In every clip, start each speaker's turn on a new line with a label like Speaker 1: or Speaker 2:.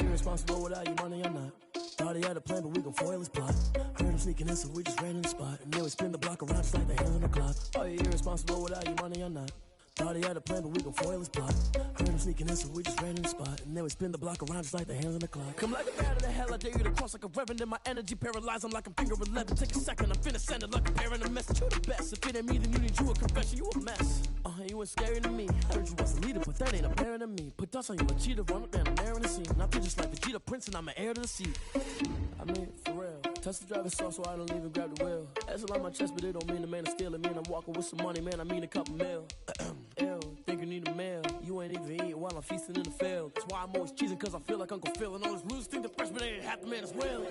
Speaker 1: irresponsible without your money or not. Thought he had a plan, but we gon' foil his plot. Heard him sneaking in, so we just ran in the spot. And then we spin the block around just like the hands on the clock. Are you irresponsible without your money or not? Thought he had a plan, but we gon' foil his plot. Heard him sneaking in, so we just ran in the spot. And then we spin the block around just like the hands on the clock. Come like a bat of the hell, I dare you to cross like a reverend. And my energy paralyzed, I'm like I'm finger 11. Take a second, I'm finna send it like a parent a message. You the best, if it ain't me, then you need you a confession. You a mess. You ain't scary to me. Heard you was a leader, but that ain't apparent to me. Put dust on you, a cheetah, run up down the air in the scene. I feel just like Vegeta Prince, and I'm an heir to the seat. I mean, for real. Touch the driver's soft, so I don't even grab the wheel. That's on my chest, but it don't mean the man is stealing. Mean I'm walking with some money, man, I mean a couple mil. Ew, think you need a meal. You ain't even eating while I'm feasting in the field. That's why I'm always cheesing, cause I feel like Uncle Phil. And all those losers think the freshman ain't half the man as well.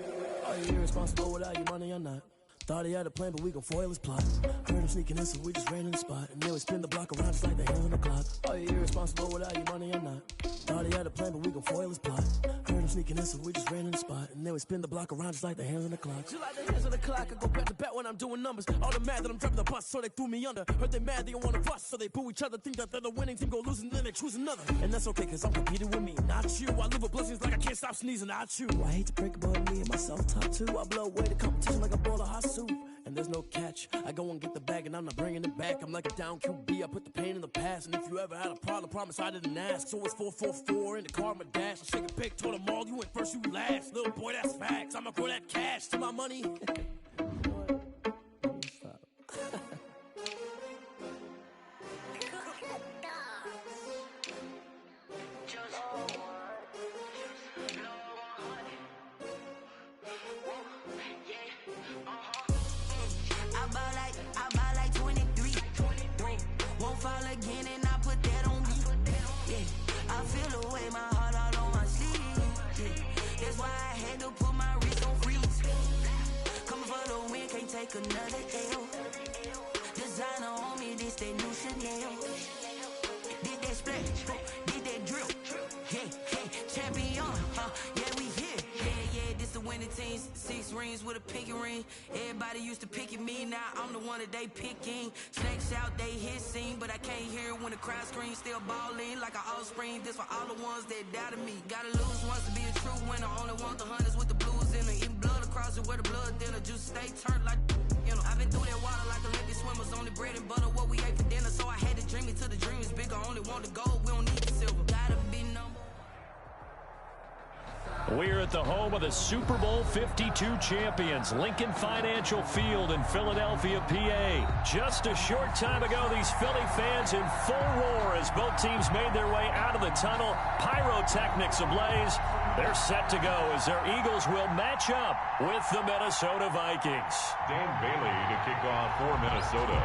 Speaker 1: Are you irresponsible without your money or not? Thought he had a plan, but we gon' foil his plot. Heard him sneaking in, so we just ran in the spot. And then we spin the block around just like the hands on the clock. Are you irresponsible without your money or not? Thought he had a plan, but we gon' foil his plot. Heard him sneaking in, so we just ran in the spot. And then we spin the block around just like the hands on the clock. Just like the hands on the clock, I go back to back when I'm doing numbers. All the mad that I'm driving the bus, so they threw me under. Heard they mad, they don't wanna bust, so they boo each other. Think that they're the winning team, go losing, then they choose another. And that's okay, cause I'm competing with me, not you. I live with blessings like I can't stop sneezing, not you. I hate to break it, but me and myself top two. I blow away the competition like a bowl of hot soup. And there's no catch. I go and get the bag and I'm not bringing it back. I'm like a down QB, I put the pain in the past. And if you ever had a problem, promise I didn't ask. So it's 444 in the car, my dash. I shake a pick, told them all, you went first, you last. Little boy, that's facts. I'ma grow that cash to my money. Stop.
Speaker 2: I buy like 23. Won't fall again and I put that on me. Yeah, I feel the way my heart all on my sleeve. Yeah, that's why I had to put my wrist on freeze. Coming for the win, can't take another L. Designer on me, this that new Chanel. Did that splash, did that drill. Yeah, champion, yeah, we here. Yeah, this the winning team. 6 rings with a pinky ring. Everybody used to pick at me, now I'm the one that they picking. Snakes out, they hit scene, but I can't hear when the crowd screams. Still balling like an offspring. This for all the ones that doubted me. Gotta lose once to be a true winner. Only want the hunters with the blues in it. Eating blood across it where the blood dinner. Just stay turned like, you know. I've been through that water like Olympic swimmers. Only bread and butter, what we ate for dinner. So I had to dream it till the dream is bigger. Only want the gold, we don't need the silver. Gotta be number.
Speaker 3: We're at the home of the Super Bowl 52 champions, Lincoln Financial Field in Philadelphia, PA. Just a short time ago, these Philly fans in full roar as both teams made their way out of the tunnel. Pyrotechnics ablaze. They're set to go as their Eagles will match up with the Minnesota Vikings.
Speaker 4: Dan Bailey to kick off for Minnesota.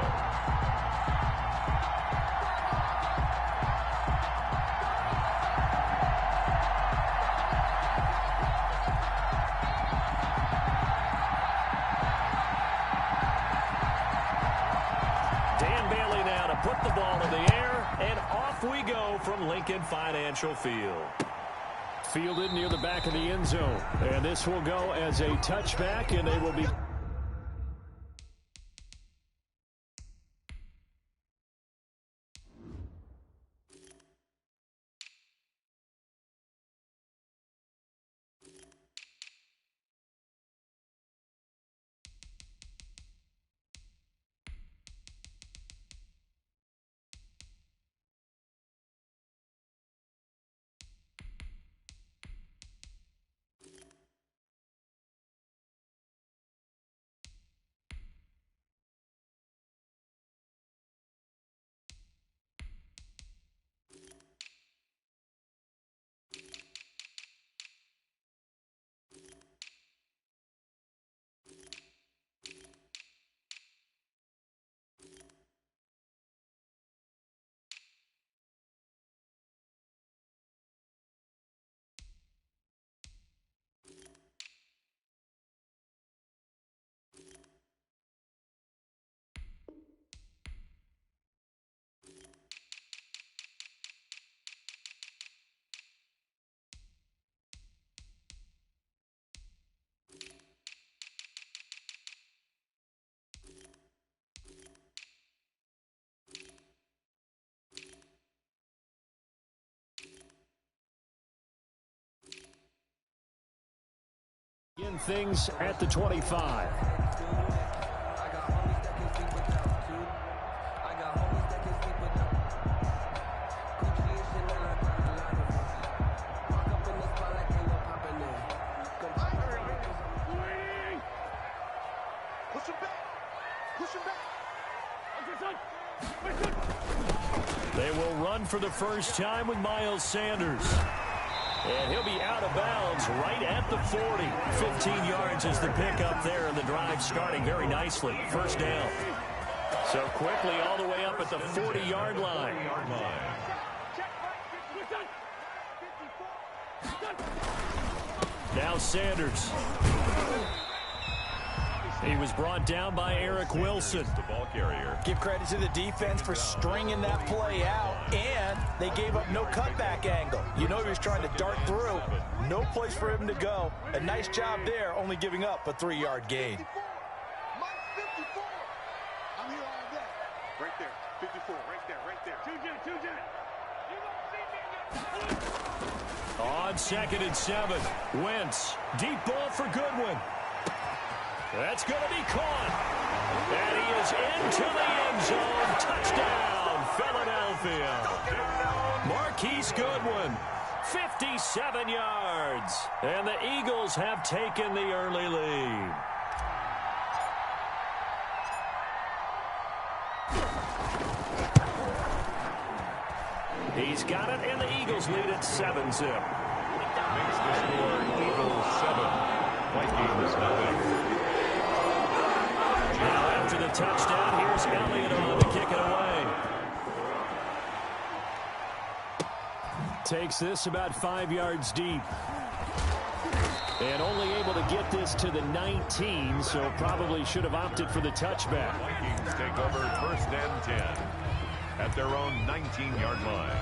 Speaker 3: Put the ball in the air, and off we go from Lincoln Financial Field. Fielded near the back of the end zone. And this will go as a touchback, and they will be things at the 25. They will run for the first time with Miles Sanders. And he'll be out of bounds right at the 40. 15 yards is the pickup there, and the drive starting very nicely. First down. So quickly all the way up at the 40-yard line. Now Sanders. He was brought down by Eric Wilson.
Speaker 4: The ball carrier.
Speaker 5: Give credit to the defense for stringing that play out, and they gave up no cutback angle. You know he was trying to dart through. No place for him to go. A nice job there, only giving up a 3-yard gain.
Speaker 6: I'm here all day. Right there. 54. Right there. Right there. 2-2.
Speaker 3: On 2nd and 7. Wentz. Deep ball for Goodwin. That's going to be caught. And he is into the end zone. Touchdown, Philadelphia. Marquise Goodwin, 57 yards. And the Eagles have taken the early lead. He's got it, and the Eagles lead at 7-zip.
Speaker 4: Makes the score Eagles 7. Vikings nothing.
Speaker 3: Now after the touchdown, here's Elliott on to kick it away. Takes this about 5 yards deep. And only able to get this to the 19, so probably should have opted for the touchback.
Speaker 4: Vikings take over 1st and 10 at their own 19-yard line.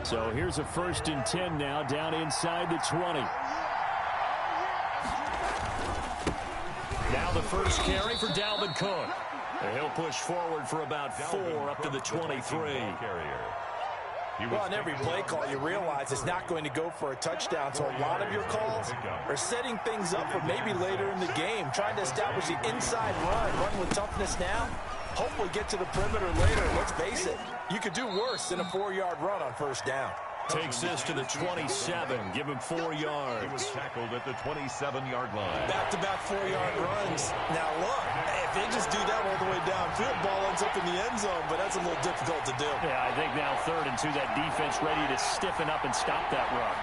Speaker 3: So here's a 1st and 10 now, down inside the 20. Now the first carry for Dalvin Cook. And he'll push forward for about 4 up to the 23.
Speaker 5: Well, on every play call, you realize it's not going to go for a touchdown, so a lot of your calls are setting things up for maybe later in the game, trying to establish the inside run with toughness now. Hopefully get to the perimeter later. Let's face it, you could do worse than a 4-yard run on 1st down.
Speaker 3: Takes this to the 27. Give him 4 yards.
Speaker 4: He was tackled at the 27-yard line.
Speaker 5: Back-to-back 4-yard runs. Now, look, if they just do that all the way downfield, ball ends up in the end zone, but that's a little difficult to do.
Speaker 3: Yeah, I think now 3rd and 2, that defense ready to stiffen up and stop that run.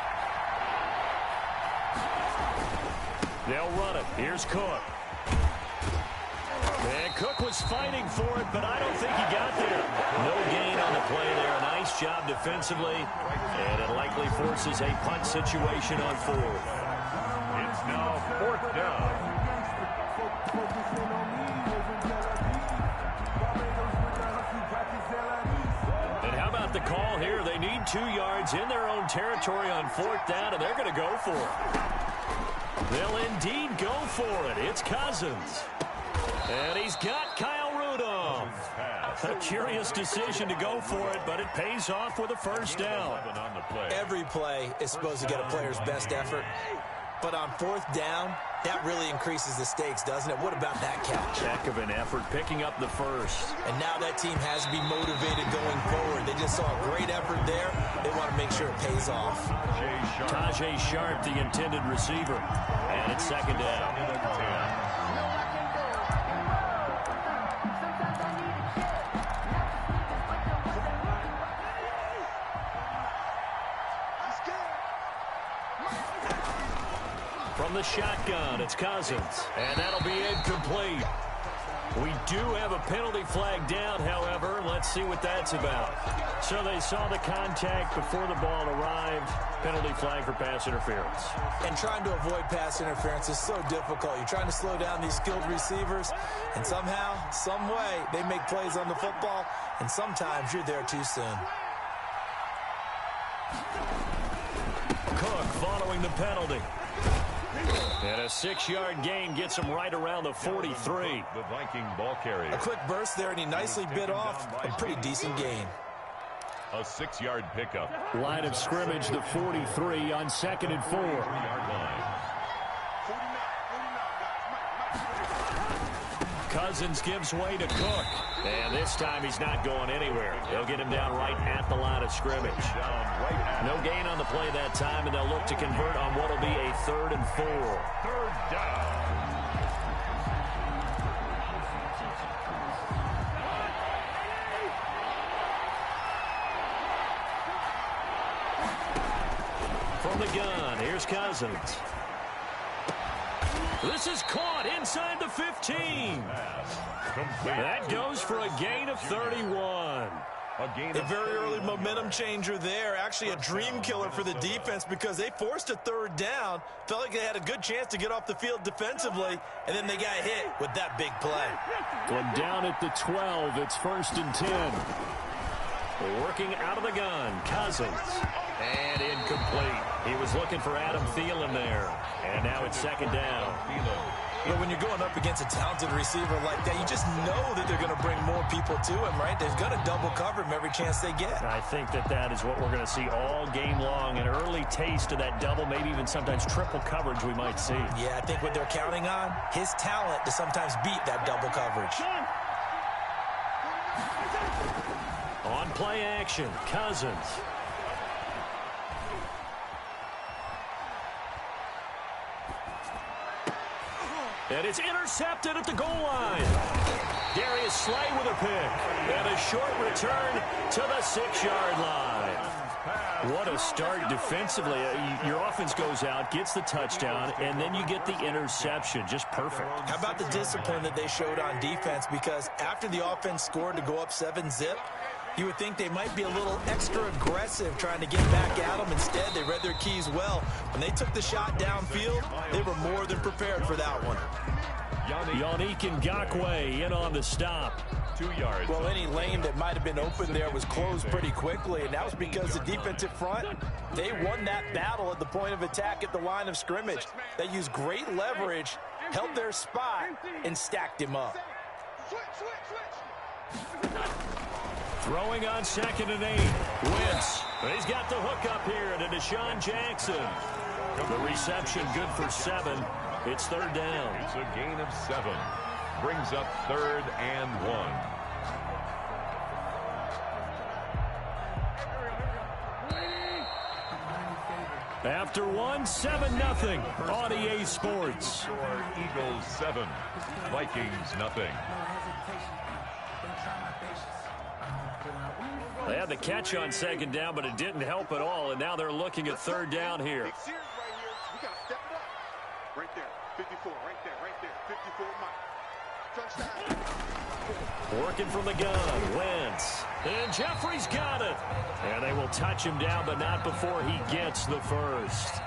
Speaker 3: They'll run it. Here's Cook. And Cook was fighting for it, but I don't think he got there. No gain on the play there. Nice job defensively. And it likely forces a punt situation on 4th.
Speaker 4: It's now 4th down.
Speaker 3: And how about the call here? They need 2 yards in their own territory on 4th down, and they're going to go for it. They'll indeed go for it. It's Cousins. And he's got Kyle Rudolph. A curious decision to go for it, but it pays off with a 1st down.
Speaker 5: Every play is supposed to get a player's best effort. But on 4th down, that really increases the stakes, doesn't it? What about that catch?
Speaker 3: Heck of an effort, picking up the 1st.
Speaker 5: And now that team has to be motivated going forward. They just saw a great effort there. They want to make sure it pays off.
Speaker 3: Tajay Sharp, the intended receiver. And it's 2nd down. From the shotgun, it's Cousins. And that'll be incomplete. We do have a penalty flag down, however. Let's see what that's about. So they saw the contact before the ball arrived. Penalty flag for pass interference.
Speaker 5: And trying to avoid pass interference is so difficult. You're trying to slow down these skilled receivers, and somehow, some way, they make plays on the football, and sometimes you're there too soon.
Speaker 3: Cook following the penalty. And a 6-yard gain gets him right around the 43.
Speaker 4: The Viking ball carrier.
Speaker 5: A quick burst there, and he nicely bit off a pretty decent gain.
Speaker 4: A 6-yard pickup.
Speaker 3: Line of scrimmage, the 43 on 2nd and 4.
Speaker 4: 3-yard line.
Speaker 3: Cousins gives way to Cook. And this time he's not going anywhere. They'll get him down right at the line of scrimmage. No gain on the play that time, and they'll look to convert on what will be a 3rd and 4.
Speaker 4: 3rd down.
Speaker 3: From the gun, here's Cousins. This is caught inside the 15. That goes for a gain of 31.
Speaker 5: A very early momentum changer there. Actually a dream killer for the defense because they forced a 3rd down. Felt like they had a good chance to get off the field defensively, and then they got hit with that big play.
Speaker 3: From down at the 12, it's 1st and 10. Working out of the gun, Cousins. And incomplete. He was looking for Adam Thielen there. And now it's 2nd down.
Speaker 5: But when you're going up against a talented receiver like that, you just know that they're going to bring more people to him, right? They're going to double cover him every chance they get.
Speaker 3: I think that is what we're going to see all game long. An early taste of that double, maybe even sometimes triple coverage we might see.
Speaker 5: Yeah, I think what they're counting on, his talent to sometimes beat that double coverage.
Speaker 3: On play action, Cousins. And it's intercepted at the goal line. Darius Slay with a pick. And a short return to the 6-yard line. What a start defensively. Your offense goes out, gets the touchdown, and then you get the interception. Just perfect.
Speaker 5: How about the discipline that they showed on defense? Because after the offense scored to go up 7-zip, you would think they might be a little extra aggressive trying to get back at them. Instead, they read their keys well. When they took the shot downfield, they were more than prepared for that one.
Speaker 3: Yannick Ngakoue in on the stop.
Speaker 4: 2 yards.
Speaker 5: Well, any lane that might have been open there was closed pretty quickly, and that was because the defensive front, they won that battle at the point of attack at the line of scrimmage. They used great leverage, held their spot, and stacked him up.
Speaker 3: Throwing on 2nd and 8. Wentz. He's got the hook up here to Deshaun Jackson. The reception good for 7. It's 3rd down.
Speaker 4: It's a gain of 7. Brings up 3rd and 1.
Speaker 3: After 1, 7-0 on EA Sports.
Speaker 4: Eagles 7, Vikings nothing.
Speaker 3: They had the catch on 2nd down, but it didn't help at all, and now they're looking at 3rd down here.
Speaker 6: We got to step it up. Right there, 54, right there, 54 Touchdown.
Speaker 3: Working from the gun, Wentz. And Jeffrey's got it. And they will touch him down, but not before he gets the first.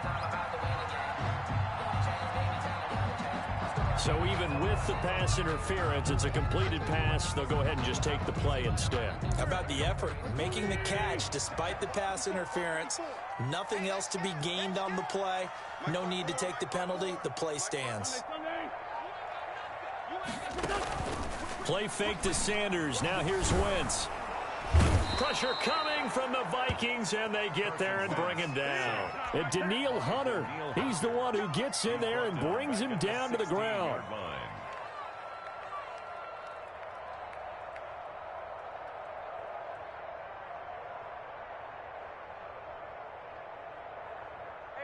Speaker 3: So even with the pass interference, it's a completed pass. They'll go ahead and just take the play instead.
Speaker 5: How about the effort? Making the catch despite the pass interference. Nothing else to be gained on the play. No need to take the penalty. The play stands.
Speaker 3: Play fake to Sanders. Now here's Wentz. Pressure coming from the Vikings, and they get there and bring him down. And Danielle Hunter, he's the one who gets in there and brings him down to the ground.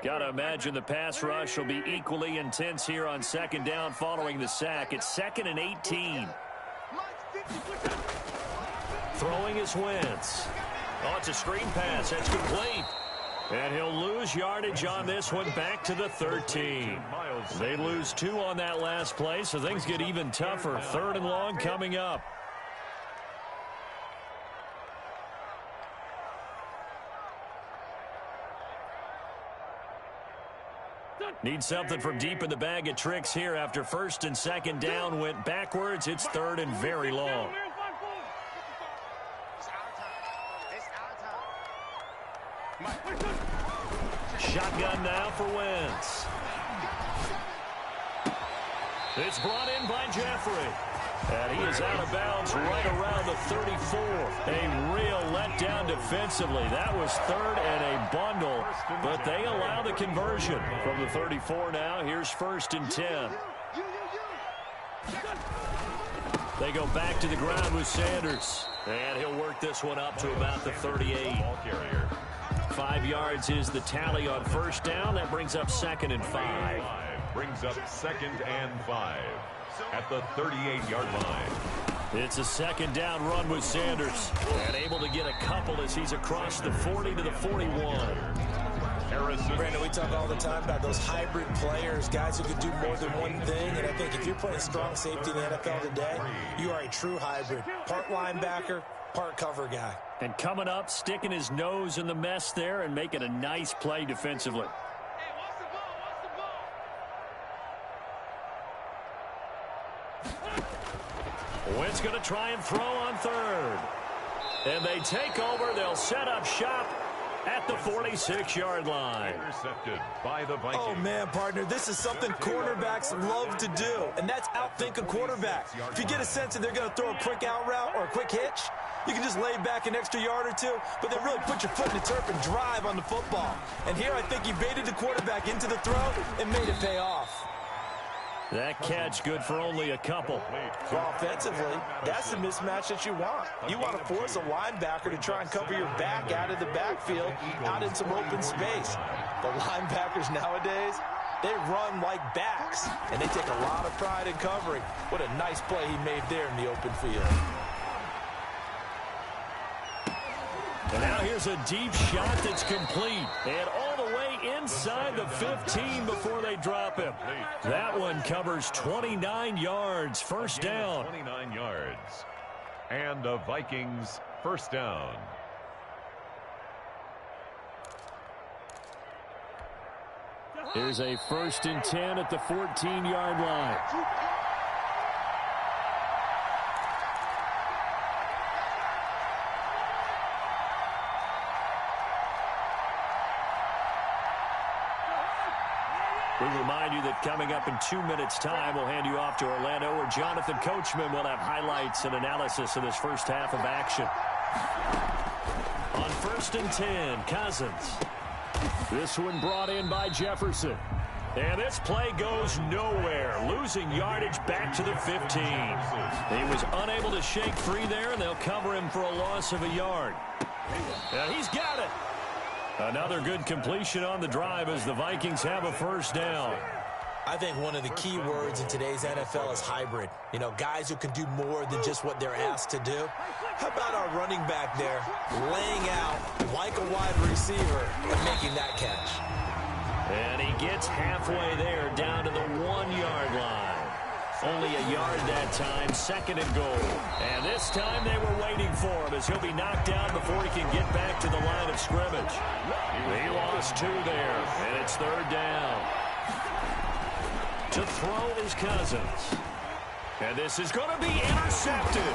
Speaker 3: Got to imagine the pass rush will be equally intense here on 2nd down following the sack. It's 2nd and 18. Throwing is Wentz. Oh, it's a screen pass. That's complete. And he'll lose yardage on this one back to the 13. They lose 2 on that last play, so things get even tougher. 3rd and long coming up. Need something from deep in the bag of tricks here after 1st and 2nd down went backwards. It's 3rd and very long. Shotgun now for Wentz. It's brought in by Jeffrey. And he is out of bounds right around the 34. A real letdown defensively. That was third and a bundle, but they allow the conversion. From the 34 now, here's 1st and 10. They go back to the ground with Sanders. And he'll work this one up to about the 38. 5 yards is the tally on 1st down. That brings up 2nd and 5.
Speaker 4: Brings up 2nd and 5 at the 38-yard line.
Speaker 3: It's a 2nd down run with Sanders. And able to get a couple as he's across the 40 to the 41.
Speaker 5: Brandon, we talk all the time about those hybrid players, guys who can do more than one thing. And I think if you're playing strong safety in the NFL today, you are a true hybrid. Part linebacker, part cover guy.
Speaker 3: And coming up, sticking his nose in the mess there and making a nice play defensively. Wentz going to try and throw on 3rd. And they take over. They'll set up shop at the 46-yard line.
Speaker 4: Intercepted by the Vikings.
Speaker 5: Oh, man, partner, this is something cornerbacks love to do, and that's outthink a quarterback. If you get a sense that they're going to throw a quick out route or a quick hitch, you can just lay back an extra yard or two, but then really put your foot in the turf and drive on the football. And here I think he baited the quarterback into the throw and made it pay off.
Speaker 3: That catch good for only a couple.
Speaker 5: Well, offensively, that's the mismatch that you want. You want to force a linebacker to try and cover your back out of the backfield, out in some open space. The linebackers nowadays, they run like backs, and they take a lot of pride in covering. What a nice play he made there in the open field.
Speaker 3: And now here's a deep shot that's complete. And all the way inside the 15 before they drop him. That one covers 29 yards. 1st down.
Speaker 4: 29 yards. And the Vikings 1st down.
Speaker 3: Here's a 1st and 10 at the 14-yard line. We remind you that coming up in 2 minutes' time, we'll hand you off to Orlando, where Jonathan Coachman will have highlights and analysis of this first half of action. On 1st and 10, Cousins. This one brought in by Jefferson. And this play goes nowhere, losing yardage back to the 15. He was unable to shake free there, and they'll cover him for a loss of a yard. And he's got it. Another good completion on the drive as the Vikings have a 1st down.
Speaker 5: I think one of the key words in today's NFL is hybrid. You know, guys who can do more than just what they're asked to do. How about our running back there laying out like a wide receiver and making that catch?
Speaker 3: And he gets halfway there down to the 1-yard line. Only a yard that time, 2nd and goal. And this time they were waiting for him as he'll be knocked down before he can get back to the line of scrimmage. He lost 2 there, and it's 3rd down. To throw is Cousins. And this is going to be intercepted.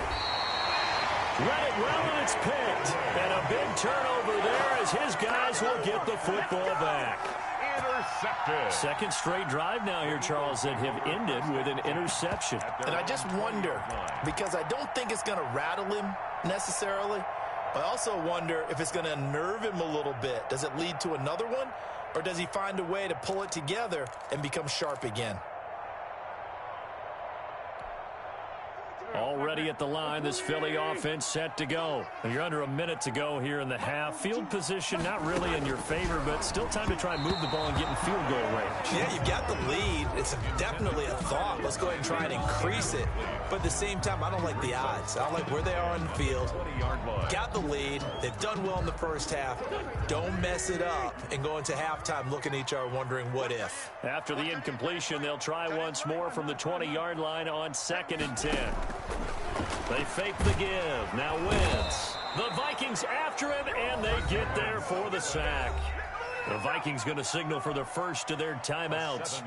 Speaker 3: Read it well, and it's picked. And a big turnover there as his guys will get the football back.
Speaker 4: Intercepted.
Speaker 5: 2nd straight drive now here, Charles, that have ended with an interception.
Speaker 7: And I just wonder, because I don't think it's going to rattle him necessarily, but I also wonder if it's going to unnerve him a little bit. Does it lead to another one, or does he find a way to pull it together and become sharp again?
Speaker 3: Already at the line, this Philly offense set to go. You're under a minute to go here in the half. Field position not really in your favor, but still time to try and move the ball and get in field goal range.
Speaker 5: Yeah, you've got the lead. It's definitely a thought. Let's go ahead and try and increase it. But at the same time, I don't like the odds. I don't like where they are on the field. Got the lead. They've done well in the first half. Don't mess it up and go into halftime looking at each other wondering what if.
Speaker 3: After the incompletion, they'll try once more from the 20-yard line on 2nd and 10. They fake the give. Now Wentz. The Vikings after him, and they get there for the sack. The Vikings going to signal for the first of their timeouts,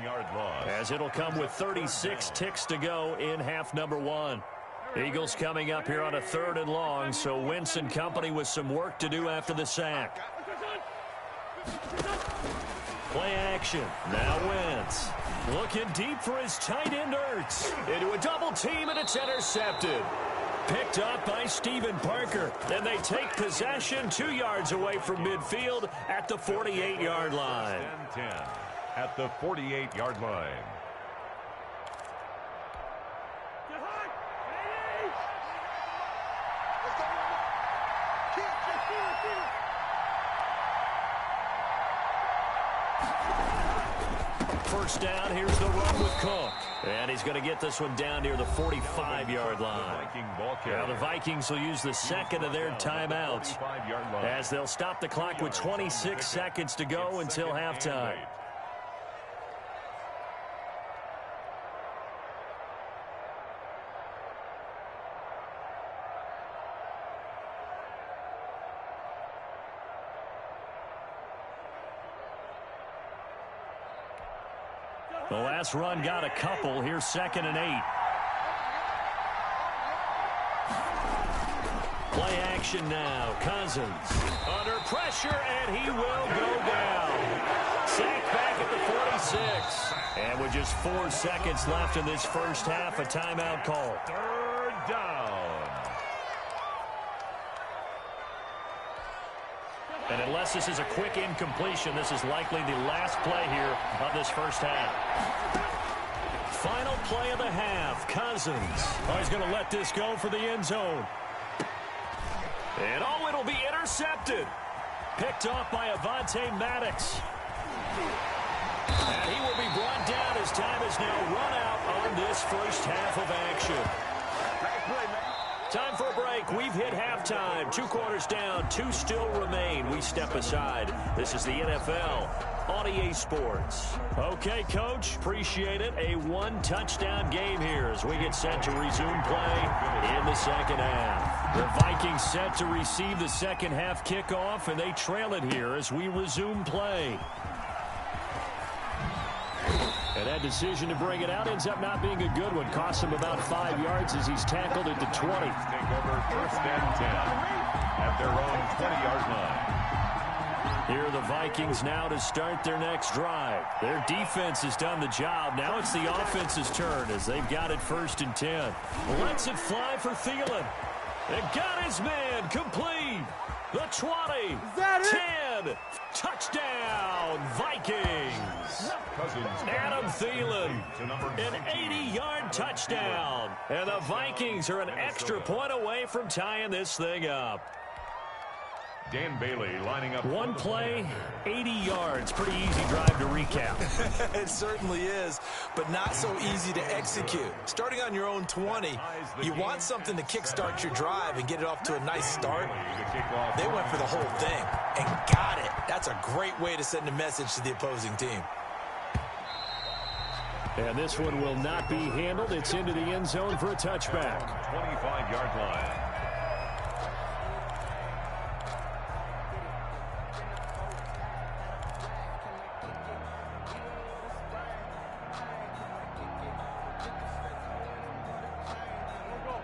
Speaker 3: as it'll come with 36 ticks to go in half number 1. Eagles coming up here on a 3rd and long, so Wentz and company with some work to do after the sack. Play action. Now Wentz. Looking deep for his tight end Ertz. Into a double team, and it's intercepted. Picked up by Stephen Parker. Then they take possession 2 yards away from midfield at the 48-yard line.
Speaker 4: 10 at the 48-yard line.
Speaker 3: First down, here's the run with Cook. And he's going to get this one down near the 45-yard line. Now the Vikings will use the second of their timeouts as they'll stop the clock with 26 seconds to go until halftime. The last run got a couple. Here's 2nd and 8. Play action now. Cousins under pressure, and he will go down. Sacked back at the 46. And with just 4 seconds left in this first half, a timeout call.
Speaker 4: 3rd down.
Speaker 3: And unless this is a quick incompletion, this is likely the last play here of this first half. Final play of the half. Cousins. Oh, he's going to let this go for the end zone. And oh, it'll be intercepted. Picked off by Avonte Maddox. And he will be brought down as time is now run out on this first half of action. Time for a break. We've hit halftime. 2 quarters down. 2 still remain. We step aside. This is the NFL on EA Sports. Okay, Coach. Appreciate it. A 1-touchdown game here as we get set to resume play in the second half. The Vikings set to receive the second half kickoff, and they trail it here as we resume play. And that decision to bring it out ends up not being a good one. Costs him about 5 yards as he's tackled at the 20.
Speaker 4: Take over 1st and 10 at their own 20-yard line.
Speaker 3: Here are the Vikings now to start their next drive. Their defense has done the job. Now it's the offense's turn as they've got it 1st and 10. Lets it fly for Thielen. And got his man complete. The 20, 10, touchdown, Vikings. Adam Thielen, an 80-yard touchdown. And the Vikings are an extra point away from tying this thing up.
Speaker 4: Dan Bailey lining up.
Speaker 3: 1 play, 80 yards. Pretty easy drive to recap.
Speaker 7: It certainly is, but not so easy to execute. Starting on your own 20, you want something to kickstart your drive and get it off to a nice start. They went for the whole thing and got it. That's a great way to send a message to the opposing team.
Speaker 3: And this one will not be handled. It's into the end zone for a touchback.
Speaker 4: 25-yard line.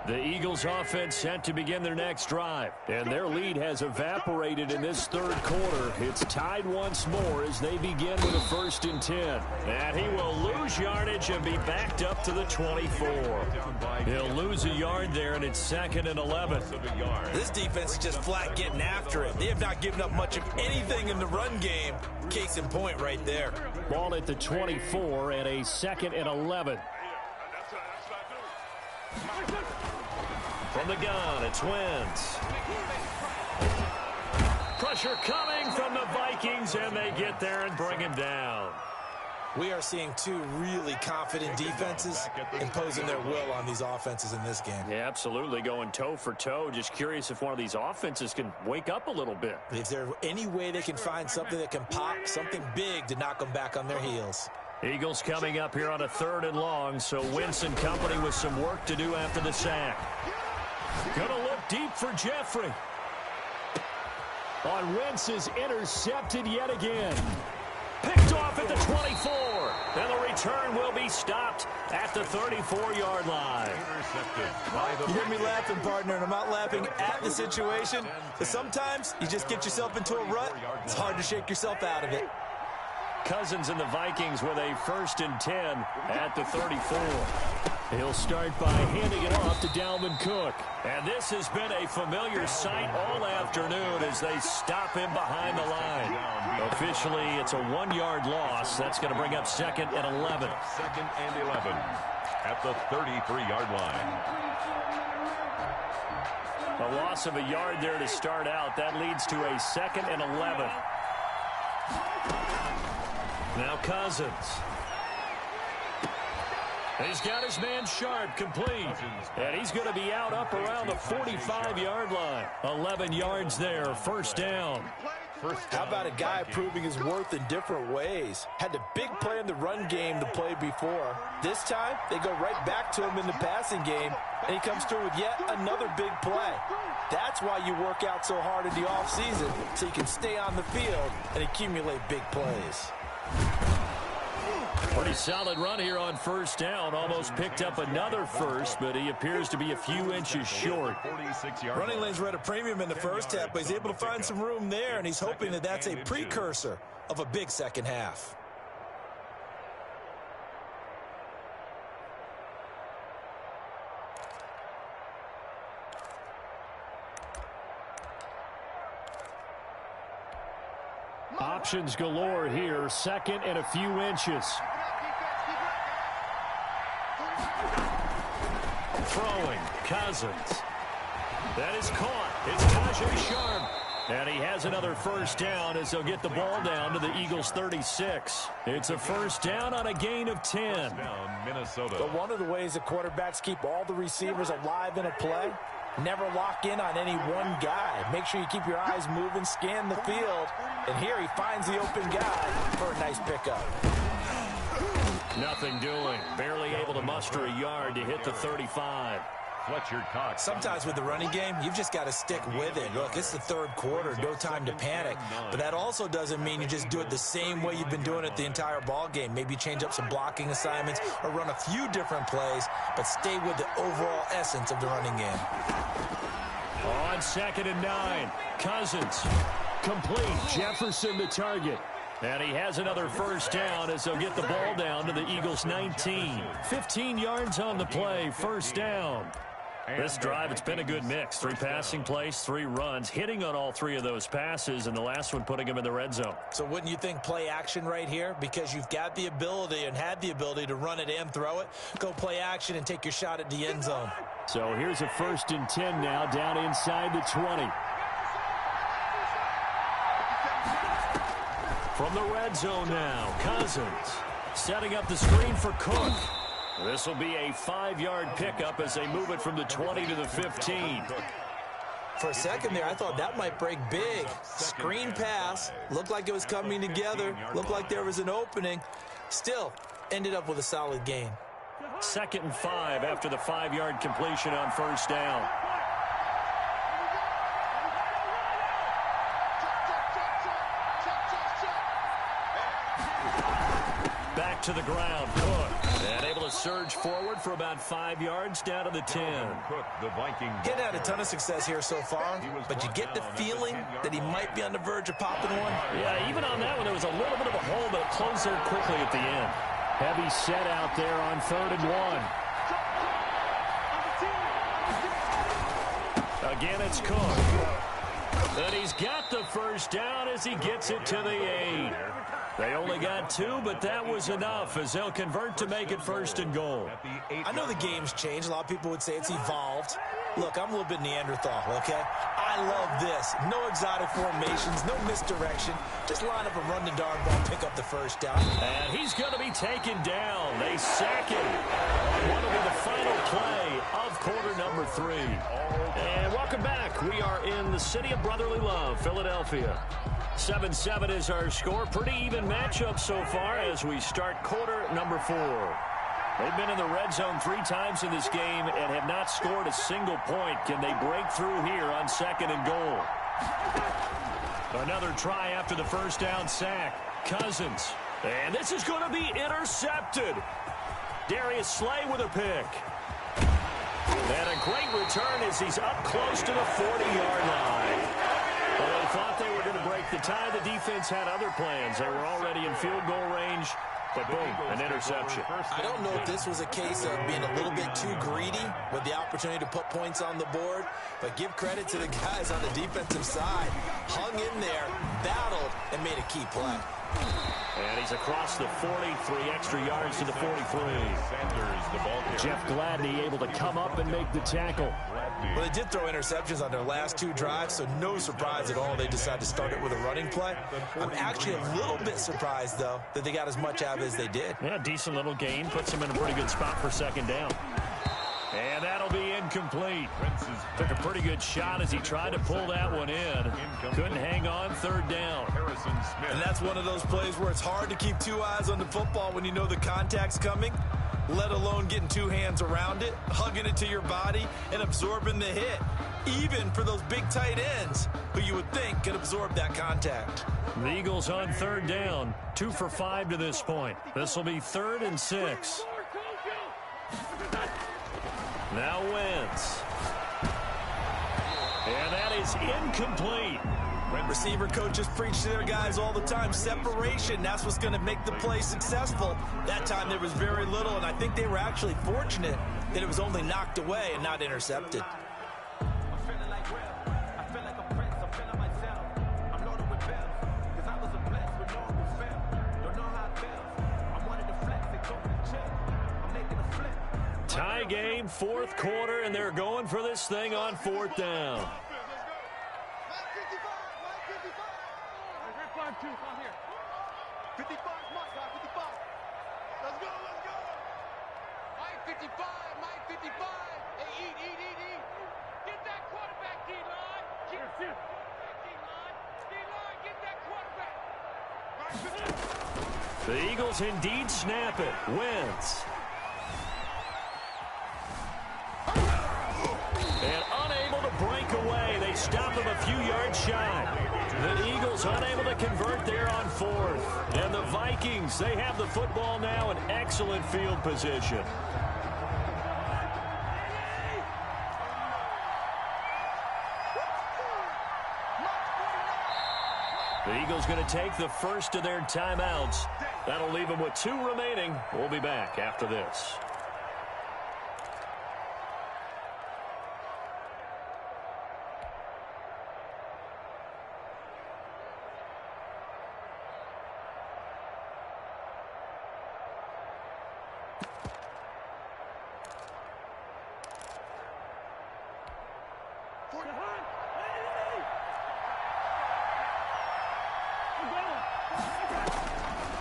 Speaker 3: The Eagles offense set to begin their next drive. And their lead has evaporated in this 3rd quarter. It's tied once more as they begin with a 1st and 10. And he will lose yardage and be backed up to the 24. He'll lose a yard there, and it's 2nd and 11.
Speaker 7: This defense is just flat getting after it. They have not given up much of anything in the run game. Case in point right there.
Speaker 3: Ball at the 24 and a 2nd and 11. From the gun, it's Wentz. Pressure coming from the Vikings, and they get there and bring him down.
Speaker 7: We are seeing 2 really confident defenses imposing their will on these offenses in this game.
Speaker 3: Yeah, absolutely, going toe for toe. Just curious if one of these offenses can wake up a little bit.
Speaker 7: If there's any way they can find something that can pop, something big to knock them back on their heels.
Speaker 3: Eagles coming up here on a 3rd and long, so Wentz and company with some work to do after the sack. Gonna look deep for Jeffrey. On Wentz is intercepted yet again. Picked off at the 24. And the return will be stopped at the 34-yard line.
Speaker 7: You hear me laughing, partner, and I'm not laughing at the situation. But sometimes you just get yourself into a rut. It's hard to shake yourself out of it.
Speaker 3: Cousins and the Vikings with a 1st and 10 at the 34. He'll start by handing it off to Dalvin Cook. And this has been a familiar sight all afternoon as they stop him behind the line. Officially, it's a 1-yard loss. That's going to bring up 2nd and 11.
Speaker 4: 2nd and 11 at the 33-yard line.
Speaker 3: A loss of a yard there to start out. That leads to a 2nd and 11. Now Cousins. He's got his man Sharp complete. And he's going to be out up around the 45-yard line. 11 yards there, 1st down.
Speaker 5: How about a guy proving his worth in different ways? Had the big play in the run game to play before. This time, they go right back to him in the passing game, and he comes through with yet another big play. That's why you work out so hard in the offseason, so you can stay on the field and accumulate big plays.
Speaker 3: Pretty solid run here on 1st down. Almost picked up another first, but he appears to be a few inches short.
Speaker 7: Running lanes were at a premium in the first half, but he's able to find some room there, and he's hoping that that's a precursor of a big second half.
Speaker 3: Options galore here. 2nd and a few inches. Throwing. Cousins. That is caught. It's Tajay Sharp. And he has another 1st down as they'll get the ball down to the Eagles' 36. It's a 1st down on a gain of 10.
Speaker 4: Minnesota.
Speaker 5: But one of the ways that quarterbacks keep all the receivers alive in a play, never lock in on any one guy. Make sure you keep your eyes moving, scan the field. And here he finds the open guy for a nice pickup.
Speaker 3: Nothing doing. Barely able to muster a yard to hit the 35.
Speaker 4: Fletcher Cox.
Speaker 7: Sometimes with the running game, you've just got to stick with it. Look, it's the 3rd quarter, no time to panic. But that also doesn't mean you just do it the same way you've been doing it the entire ball game. Maybe change up some blocking assignments or run a few different plays, but stay with the overall essence of the running game.
Speaker 3: On 2nd and 9, Cousins. Complete. Jefferson the target. And he has another 1st down as they'll get the ball down to the Eagles' 19. 15 yards on the play, 1st down. This drive, it's been a good mix. 3 passing plays, 3 runs, hitting on all 3 of those passes, and the last one putting him in the red zone.
Speaker 7: So wouldn't you think play action right here? Because you've got the ability and had the ability to run it and throw it. Go play action and take your shot at the end zone.
Speaker 3: So here's a 1st and 10 now, down inside the 20. From the red zone now, Cousins setting up the screen for Cook. This will be a 5-yard pickup as they move it from the 20 to the 15.
Speaker 7: For a second there, I thought that might break big. Screen pass, looked like it was coming together, looked like there was an opening. Still, ended up with a solid gain.
Speaker 3: 2nd and 5 after the 5-yard completion on 1st down. Back to the ground, Cook. And able to surge forward for about 5 yards down to the 10.
Speaker 4: Cook, the Vikings.
Speaker 7: Getting had a ton of success here so far, but you get the feeling that he might be on the verge of popping one.
Speaker 3: Yeah, even on that one, there was a little bit of a hole, but it closed there quickly at the end. Heavy set out there on 3rd and 1. Again, it's Cook. And he's got the 1st down as he gets it to the 8. They only got 2, but that was enough as they'll convert to make it 1st and goal.
Speaker 7: I know the game's changed. A lot of people would say it's evolved. Look, I'm a little bit Neanderthal, okay? I love this. No exotic formations, no misdirection. Just line up a run the darn ball, pick up the 1st down.
Speaker 3: And he's going to be taken down. They sack him on what will be the final play of quarter number 3. And welcome back. We are in the city of brotherly love, Philadelphia. 7-7 is our score. Pretty even matchup so far as we start quarter number 4. They've been in the red zone 3 times in this game and have not scored a single point. Can they break through here on 2nd and goal? Another try after the 1st down sack. Cousins. And this is going to be intercepted. Darius Slay with a pick. And a great return as he's up close to the 40-yard line. Well, they thought they were going to break the Ty, the defense had other plans. They were already in field goal range, but boom, an interception.
Speaker 7: I don't know if this was a case of being a little bit too greedy with the opportunity to put points on the board, but give credit to the guys on the defensive side. Hung in there, battled, and made a key play.
Speaker 3: And he's across the 40, 3 extra yards to the 43. Jeff Gladney able to come up and make the tackle.
Speaker 7: Well, they did throw interceptions on their last 2 drives, so no surprise at all they decided to start it with a running play. I'm actually a little bit surprised, though, that they got as much out of it as they did.
Speaker 3: Yeah, decent little gain. Puts him in a pretty good spot for second down. And that'll be incomplete. Took a pretty good shot as he tried to pull that one in. Couldn't hang on, third down.
Speaker 7: And that's one of those plays where it's hard to keep 2 eyes on the football when you know the contact's coming, let alone getting 2 hands around it, hugging it to your body, and absorbing the hit, even for those big tight ends who you would think could absorb that contact.
Speaker 3: The Eagles on third down, 2 for 5 to this point. This will be 3rd and 6. Now Wentz. And that is incomplete.
Speaker 7: Receiver coaches preach to their guys all the time. Separation, that's what's going to make the play successful. That time there was very little, and I think they were actually fortunate that it was only knocked away and not intercepted.
Speaker 3: Tie game, 4th quarter, and they're going for this thing on 4th down.
Speaker 6: 55, Mike, 55. Let's go, let's go. Mike 55, Mike 55. Hey, eat. Get that quarterback, D-line. Get that quarterback.
Speaker 3: The Eagles indeed snap it. Wentz. And unable to break away. They stop him a few yards shy. The Eagles unable to convert there on 4th. And the Vikings, they have the football now in excellent field position. The Eagles going to take the first of their timeouts. That'll leave them with 2 remaining. We'll be back after this.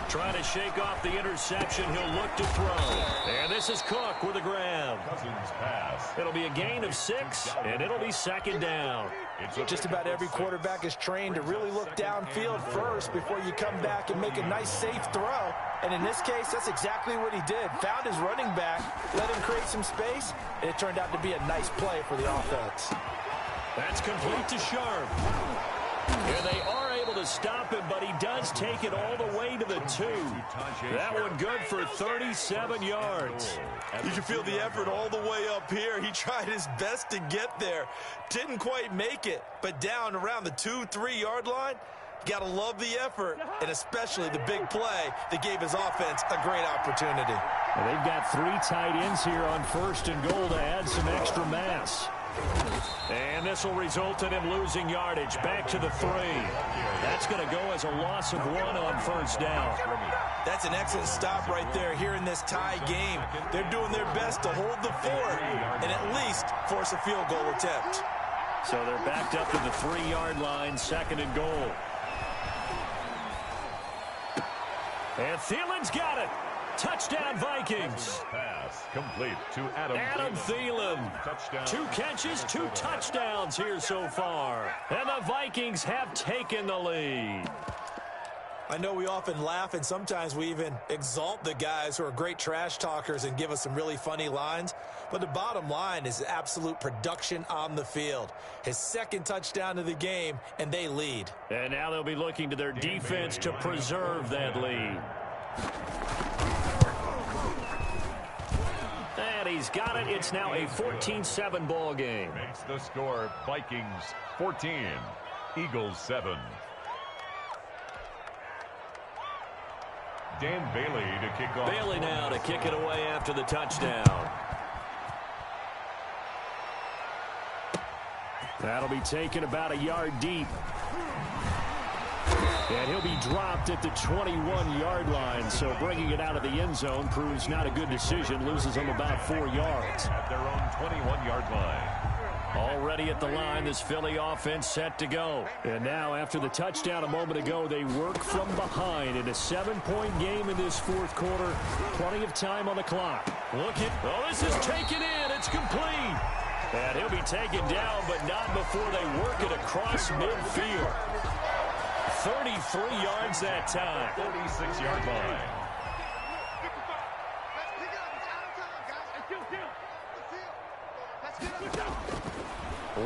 Speaker 3: Trying to shake off the interception. He'll look to throw. And this is Cook with a grab. It'll be a gain of 6, and it'll be second down.
Speaker 7: Just about every quarterback is trained to really look downfield first before you come back and make a nice, safe throw. And in this case, that's exactly what he did. Found his running back, let him create some space, and it turned out to be a nice play for the offense.
Speaker 3: That's complete to Sharp. And they are able to stop him, but he does take it all the way to the 2. That one good for 37 yards.
Speaker 7: You can feel the effort all the way up here. He tried his best to get there. Didn't quite make it, but down around the 2-3 yard line, got to love the effort, and especially the big play that gave his offense a great opportunity.
Speaker 3: Well, they've got 3 tight ends here on 1st and goal to add some extra mass. And this will result in him losing yardage. Back to the 3. That's going to go as a loss of 1 on 1st down.
Speaker 7: That's an excellent stop right there here in this tie game. They're doing their best to hold the fort and at least force a field goal attempt.
Speaker 3: So they're backed up to the 3-yard line, 2nd and goal. And Thielen's got it. Touchdown, Vikings.
Speaker 4: Pass complete to
Speaker 3: Adam Thielen.
Speaker 4: Touchdown.
Speaker 3: 2 catches, 2 touchdowns here so far. And the Vikings have taken the lead.
Speaker 7: I know we often laugh and sometimes we even exalt the guys who are great trash talkers and give us some really funny lines. But the bottom line is absolute production on the field. His 2nd touchdown of the game, and they lead.
Speaker 3: And now they'll be looking to their defense to preserve that lead. And he's got it. It's now a 14-7 ball game.
Speaker 4: Makes the score Vikings 14, Eagles 7. Dan Bailey to kick off.
Speaker 3: Bailey now to kick it away after the touchdown. That'll be taken about a yard deep. And he'll be dropped at the 21-yard line, so bringing it out of the end zone proves not a good decision. Loses them about 4 yards.
Speaker 4: At their own 21-yard line.
Speaker 3: Already at the line, this Philly offense set to go. And now, after the touchdown a moment ago, they work from behind in a 7-point game in this fourth quarter. Plenty of time on the clock. This is taken in. It's complete. And he'll be taken down, but not before they work it across midfield. 33 yards that time.
Speaker 4: 46-yard line.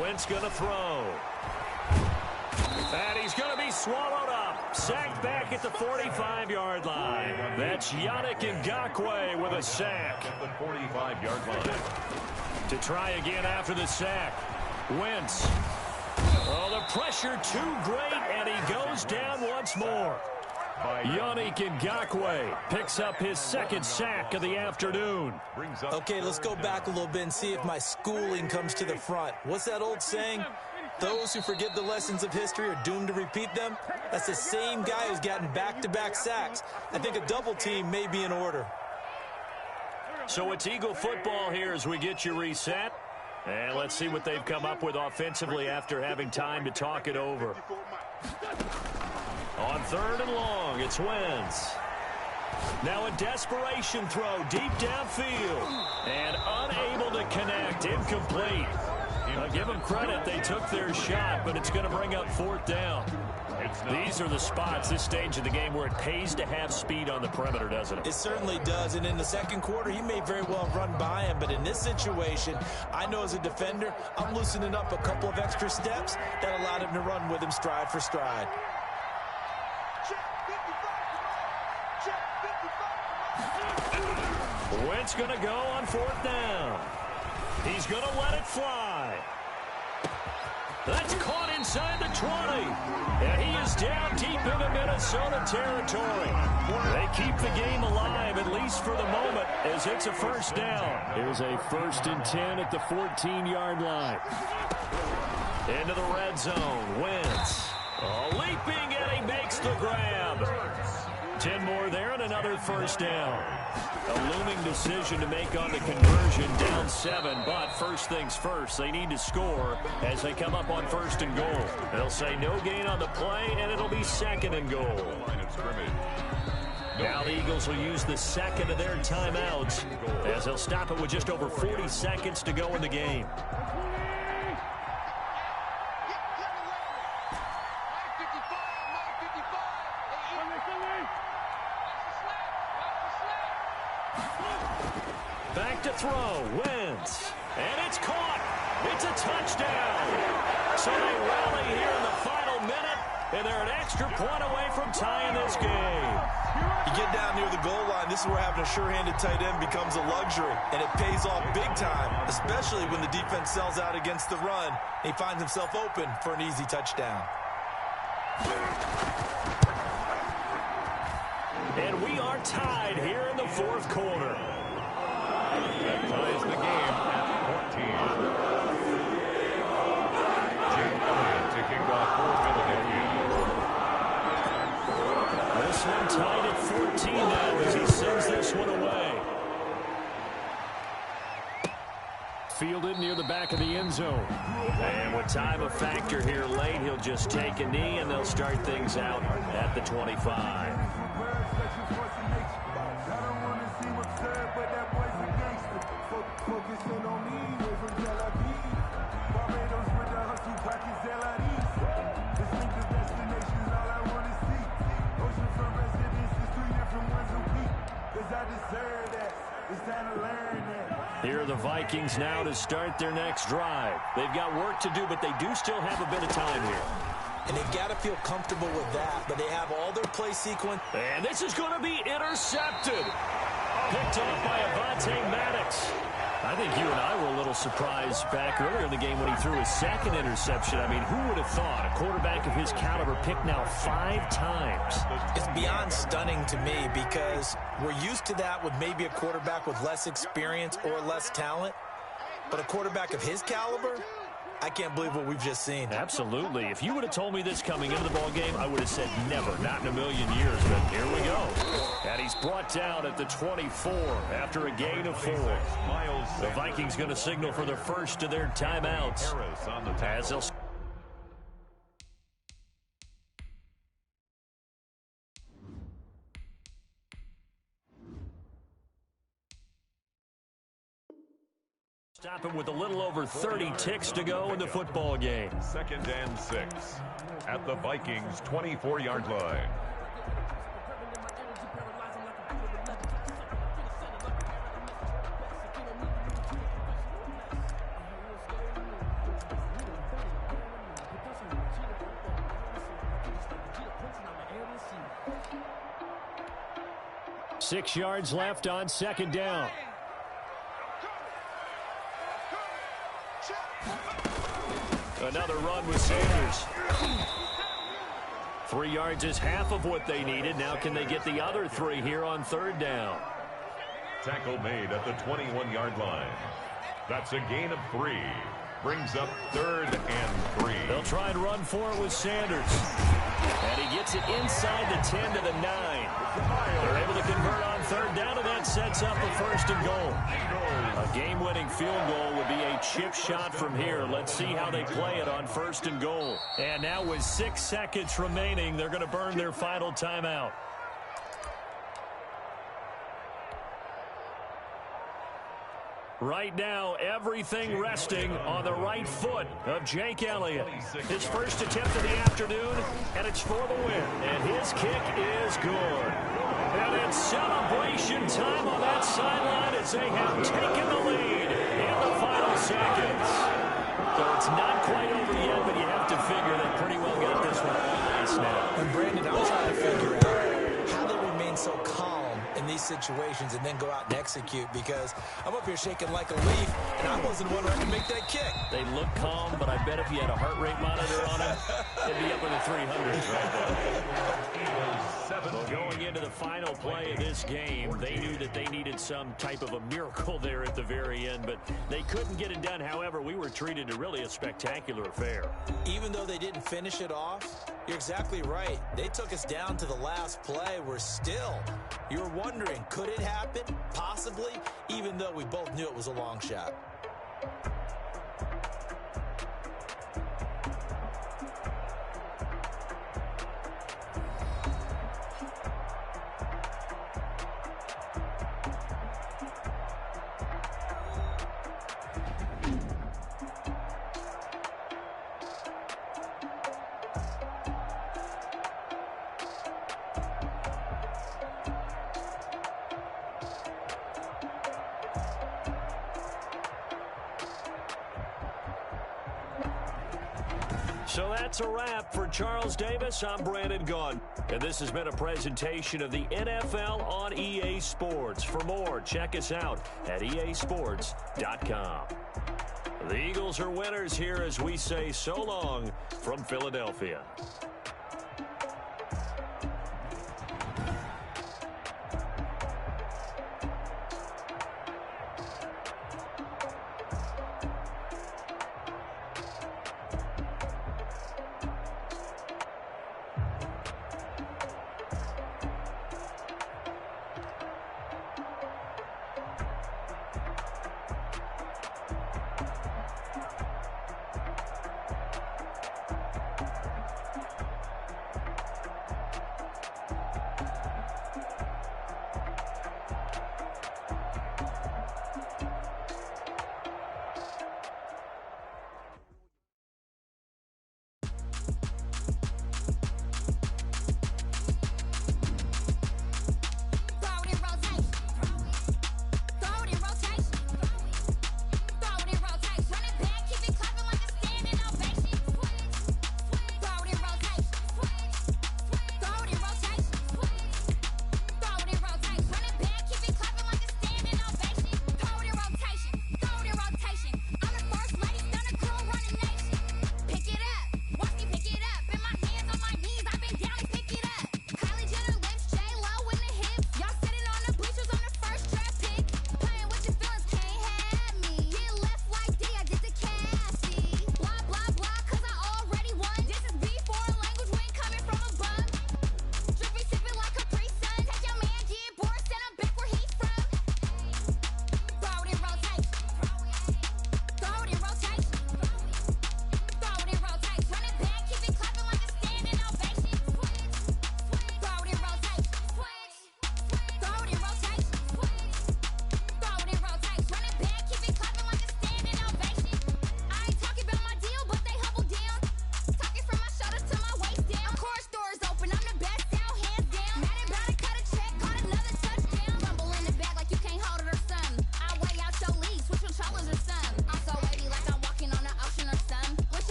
Speaker 3: Wentz going to throw. And he's going to be swallowed up. Sacked back at the 45-yard line. That's Yannick Ngakoue with a sack.
Speaker 4: At the 45-yard line.
Speaker 3: To try again after the sack. Wentz. Oh, the pressure too great, and he goes down once more. Yannick Ngakoue picks up his second sack of the afternoon.
Speaker 7: Okay, let's go back a little bit and see if my schooling comes to the front. What's that old saying? Those who forget the lessons of history are doomed to repeat them. That's the same guy who's gotten back-to-back sacks. I think a double team may be in order.
Speaker 3: So it's Eagle football here as we get you reset. And let's see what they've come up with offensively after having time to talk it over. On 3rd and long, it's Wentz. Now a desperation throw deep downfield. And unable to connect, incomplete. Give them credit, they took their shot, but it's going to bring up 4th down. These are the spots, this stage of the game, where it pays to have speed on the perimeter, doesn't it?
Speaker 7: It certainly does, and in the second quarter, he may very well run by him, but in this situation, I know as a defender, I'm loosening up a couple of extra steps that allowed him to run with him stride for stride.
Speaker 3: Wentz going to go on 4th down. He's going to let it fly. That's caught inside the 20. And he is down deep into Minnesota territory. They keep the game alive, at least for the moment, as it's a first down. Here's a 1st and 10 at the 14-yard line. Into the red zone. Wentz. Leaping, and he makes the grab. 10 more there and another first down. A looming decision to make on the conversion, down 7, but first things first, they need to score as they come up on 1st and goal. They'll say no gain on the play, and it'll be 2nd and goal. Now the Eagles will use the second of their timeouts as they'll stop it with just over 40 seconds to go in the game. Back to throw, Wentz, and it's caught. It's a touchdown. So they rally here in the final minute, and they're an extra point away from tying this game.
Speaker 7: You get down near the goal line, this is where having a sure-handed tight end becomes a luxury, and it pays off big time, especially when the defense sells out against the run. He finds himself open for an easy touchdown.
Speaker 3: And we are tied here in the 4th quarter.
Speaker 4: That ties the game at 14. Jim Elliott to kick off for Philadelphia.
Speaker 3: This one tied at 14 now as he sends this one away. Fielded near the back of the end zone. And with time a factor here late, he'll just take a knee and they'll start things out at the 25. Here are the Vikings now to start their next drive. They've got work to do, but they do still have a bit of time here.
Speaker 7: And they've got to feel comfortable with that, but they have all their play sequence.
Speaker 3: And this is going to be intercepted. Picked off by Avonte Maddox. I think you and I were a little surprised back earlier in the game when he threw his second interception. I mean, who would have thought a quarterback of his caliber picked now 5 times?
Speaker 7: It's beyond stunning to me because we're used to that with maybe a quarterback with less experience or less talent. But a quarterback of his caliber, I can't believe what we've just seen.
Speaker 3: Absolutely. If you would have told me this coming into the ball game, I would have said never, not in a million years. But here we go. And he's brought down at the 24 after a gain of 4. The Vikings going to signal for the first of their timeouts. As they'll stop him with a little over 30 ticks to go in the football game.
Speaker 4: 2nd and 6 at the Vikings' 24-yard line.
Speaker 3: Six yards left on 2nd down. Another run with Sanders. 3 yards is half of what they needed. Now can they get the other 3 here on 3rd down?
Speaker 4: Tackle made at the 21-yard line. That's a gain of 3. Brings up 3rd and 3.
Speaker 3: They'll try and run for it with Sanders. And he gets it inside the 10 to the 9. They're able to convert on 3rd down, and that sets up a 1st and goal. A game-winning field goal would be a chip shot from here. Let's see how they play it on 1st and goal. And now with 6 seconds remaining, they're going to burn their final timeout. Right now, everything resting on the right foot of Jake Elliott. His first attempt of the afternoon, and it's for the win. And his kick is good. And it's celebration time on that sideline as they have taken the lead in the final seconds. So it's not quite over yet, but you have to figure they pretty well got this one on ice now.
Speaker 7: And Brandon, I'm trying to figure out how they remain so calm in these situations and then go out and execute, because I'm up here shaking like a leaf, and I wasn't one where I could make that kick.
Speaker 3: They look calm, but I bet if you had a heart rate monitor on him, it'd be up in the 300s right there. Well, going into the final play of this game, they knew that they needed some type of a miracle there at the very end, but they couldn't get it done. However, we were treated to really a spectacular affair.
Speaker 7: Even though they didn't finish it off, you're exactly right. They took us down to the last play. We're still, you're wondering, could it happen? Possibly, even though we both knew it was a long shot.
Speaker 3: So that's a wrap for Charles Davis. I'm Brandon Gunn. And this has been a presentation of the NFL on EA Sports. For more, check us out at easports.com. The Eagles are winners here as we say so long from Philadelphia.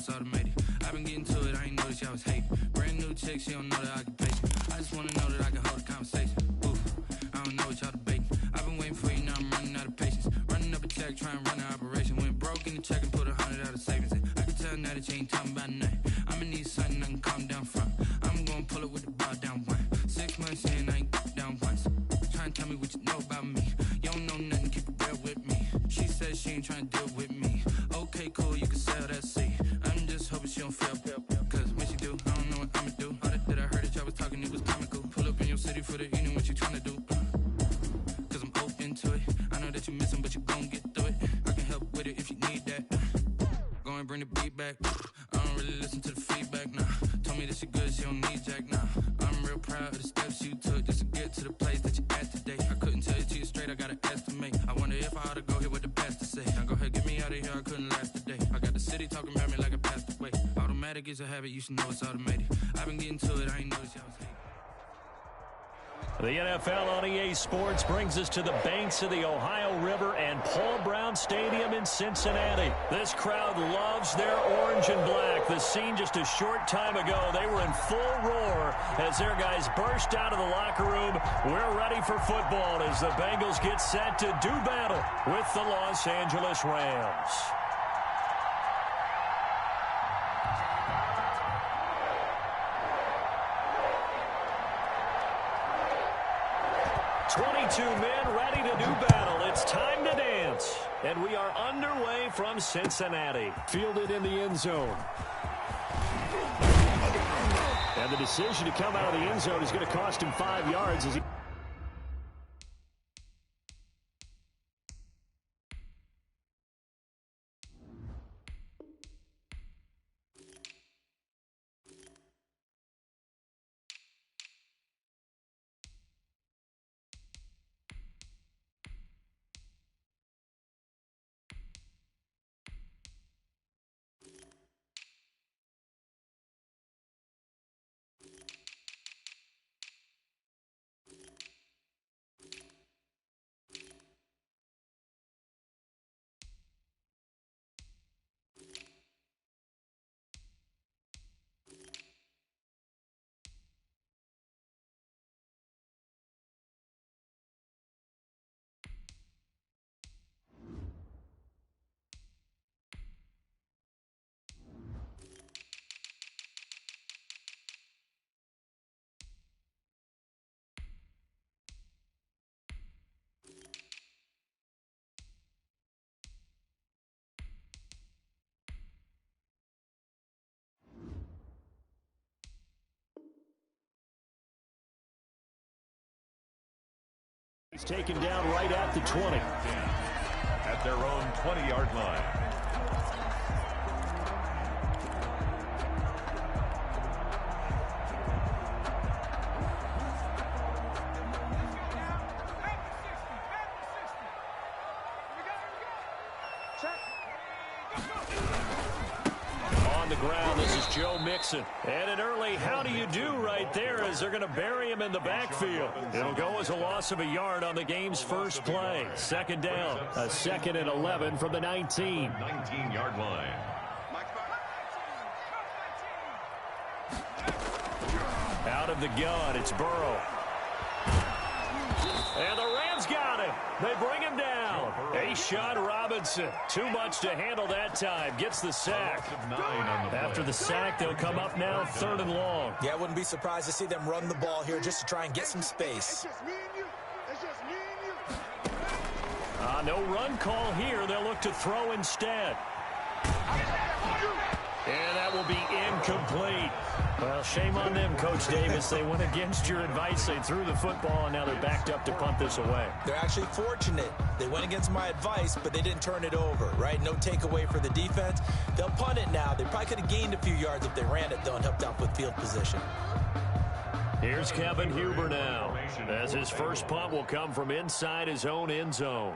Speaker 8: it's automated. I've been getting to it, I ain't noticed y'all was hating. Brand new chick, she don't know the occupation. I just wanna know that I can hold a conversation. Oof, I don't know what y'all debating. I've been waiting for you, now I'm running out of patience. Running up a check, trying to run an operation. Went broke in the check and put 100 out of savings in. I can tell now that you ain't talking about nothing. I'ma need something I can calm down front. I'm gonna pull it with the bar down one. 6 months in, I ain't down once. Trying to tell me what you know about me. You don't know nothing, keep it real with me. She said she ain't trying to deal with me. Okay, cool, you can sell that seat. I'm just hoping she don't fail. Cause when she do, I don't know what I'ma do. All that I heard that y'all was talking, it was comical. Pull up in your city for the evening, what you trying to do? Cause I'm open to it. I know that you missing, but you gon' get through it. I can help with it if you need that. Go and bring the beat back. I don't really listen to the feedback, nah. Told me that she good, she don't need jack, nah. I'm real proud of the steps you took just to get to the place that you're at today. I couldn't tell it to you straight, I gotta estimate. I wonder if I ought to go here with the pastor say. Now go ahead, get me out of here, I couldn't last a day. I got the city talking about me like I passed away. Automatic is a habit, you should know it's automated. I've been getting to it, I ain't noticed y'all was hating.
Speaker 3: The NFL on EA Sports brings us to the banks of the Ohio River and Paul Brown Stadium in Cincinnati. This crowd loves their orange and black. The scene just a short time ago, they were in full roar as their guys burst out of the locker room. We're ready for football as the Bengals get set to do battle with the Los Angeles Rams. 22 men ready to do battle. It's time to dance. And we are underway from Cincinnati. Fielded in the end zone. And the decision to come out of the end zone is going to cost him 5 yards as he... He's taken down right at the 20.
Speaker 4: At their own 20-yard line.
Speaker 3: On the ground, this is Joe Mixon. And an early how do you do right there as they're going to bury him in the backfield. It'll go as a loss of a yard on the game's first play. Second down, a 2nd and 11 from the 19.
Speaker 4: 19-yard line.
Speaker 3: Out of the gun, it's Burrow. And the Rams got him. They bring him down. A'Shawn Robinson, too much to handle that time. Gets the sack. After the sack, they'll come up now 3rd and long.
Speaker 5: Yeah, I wouldn't be surprised to see them run the ball here just to try and get some space.
Speaker 3: No run call here. They'll look to throw instead. And that will be incomplete. Well, shame on them, Coach Davis. They went against your advice. They threw the football, and now they're backed up to punt this away.
Speaker 5: They're actually fortunate. They went against my advice, but they didn't turn it over, right? No takeaway for the defense. They'll punt it now. They probably could have gained a few yards if they ran it, though, and helped out with field position.
Speaker 3: Here's Kevin Huber now, as his first punt will come from inside his own end zone.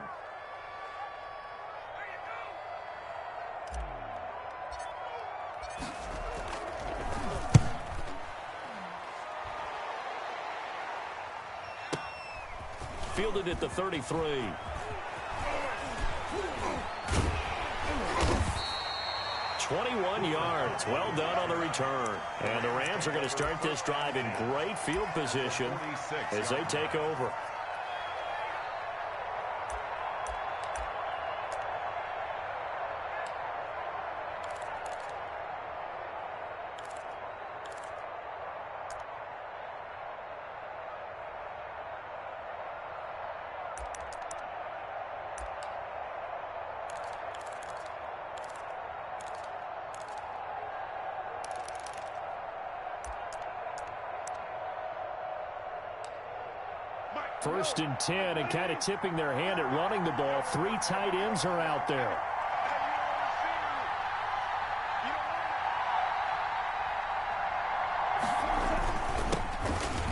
Speaker 3: Fielded at the 33. 21 yards. Well done on the return. And the Rams are going to start this drive in great field position as they take over. First and 10, and kind of tipping their hand at running the ball. 3 tight ends are out there.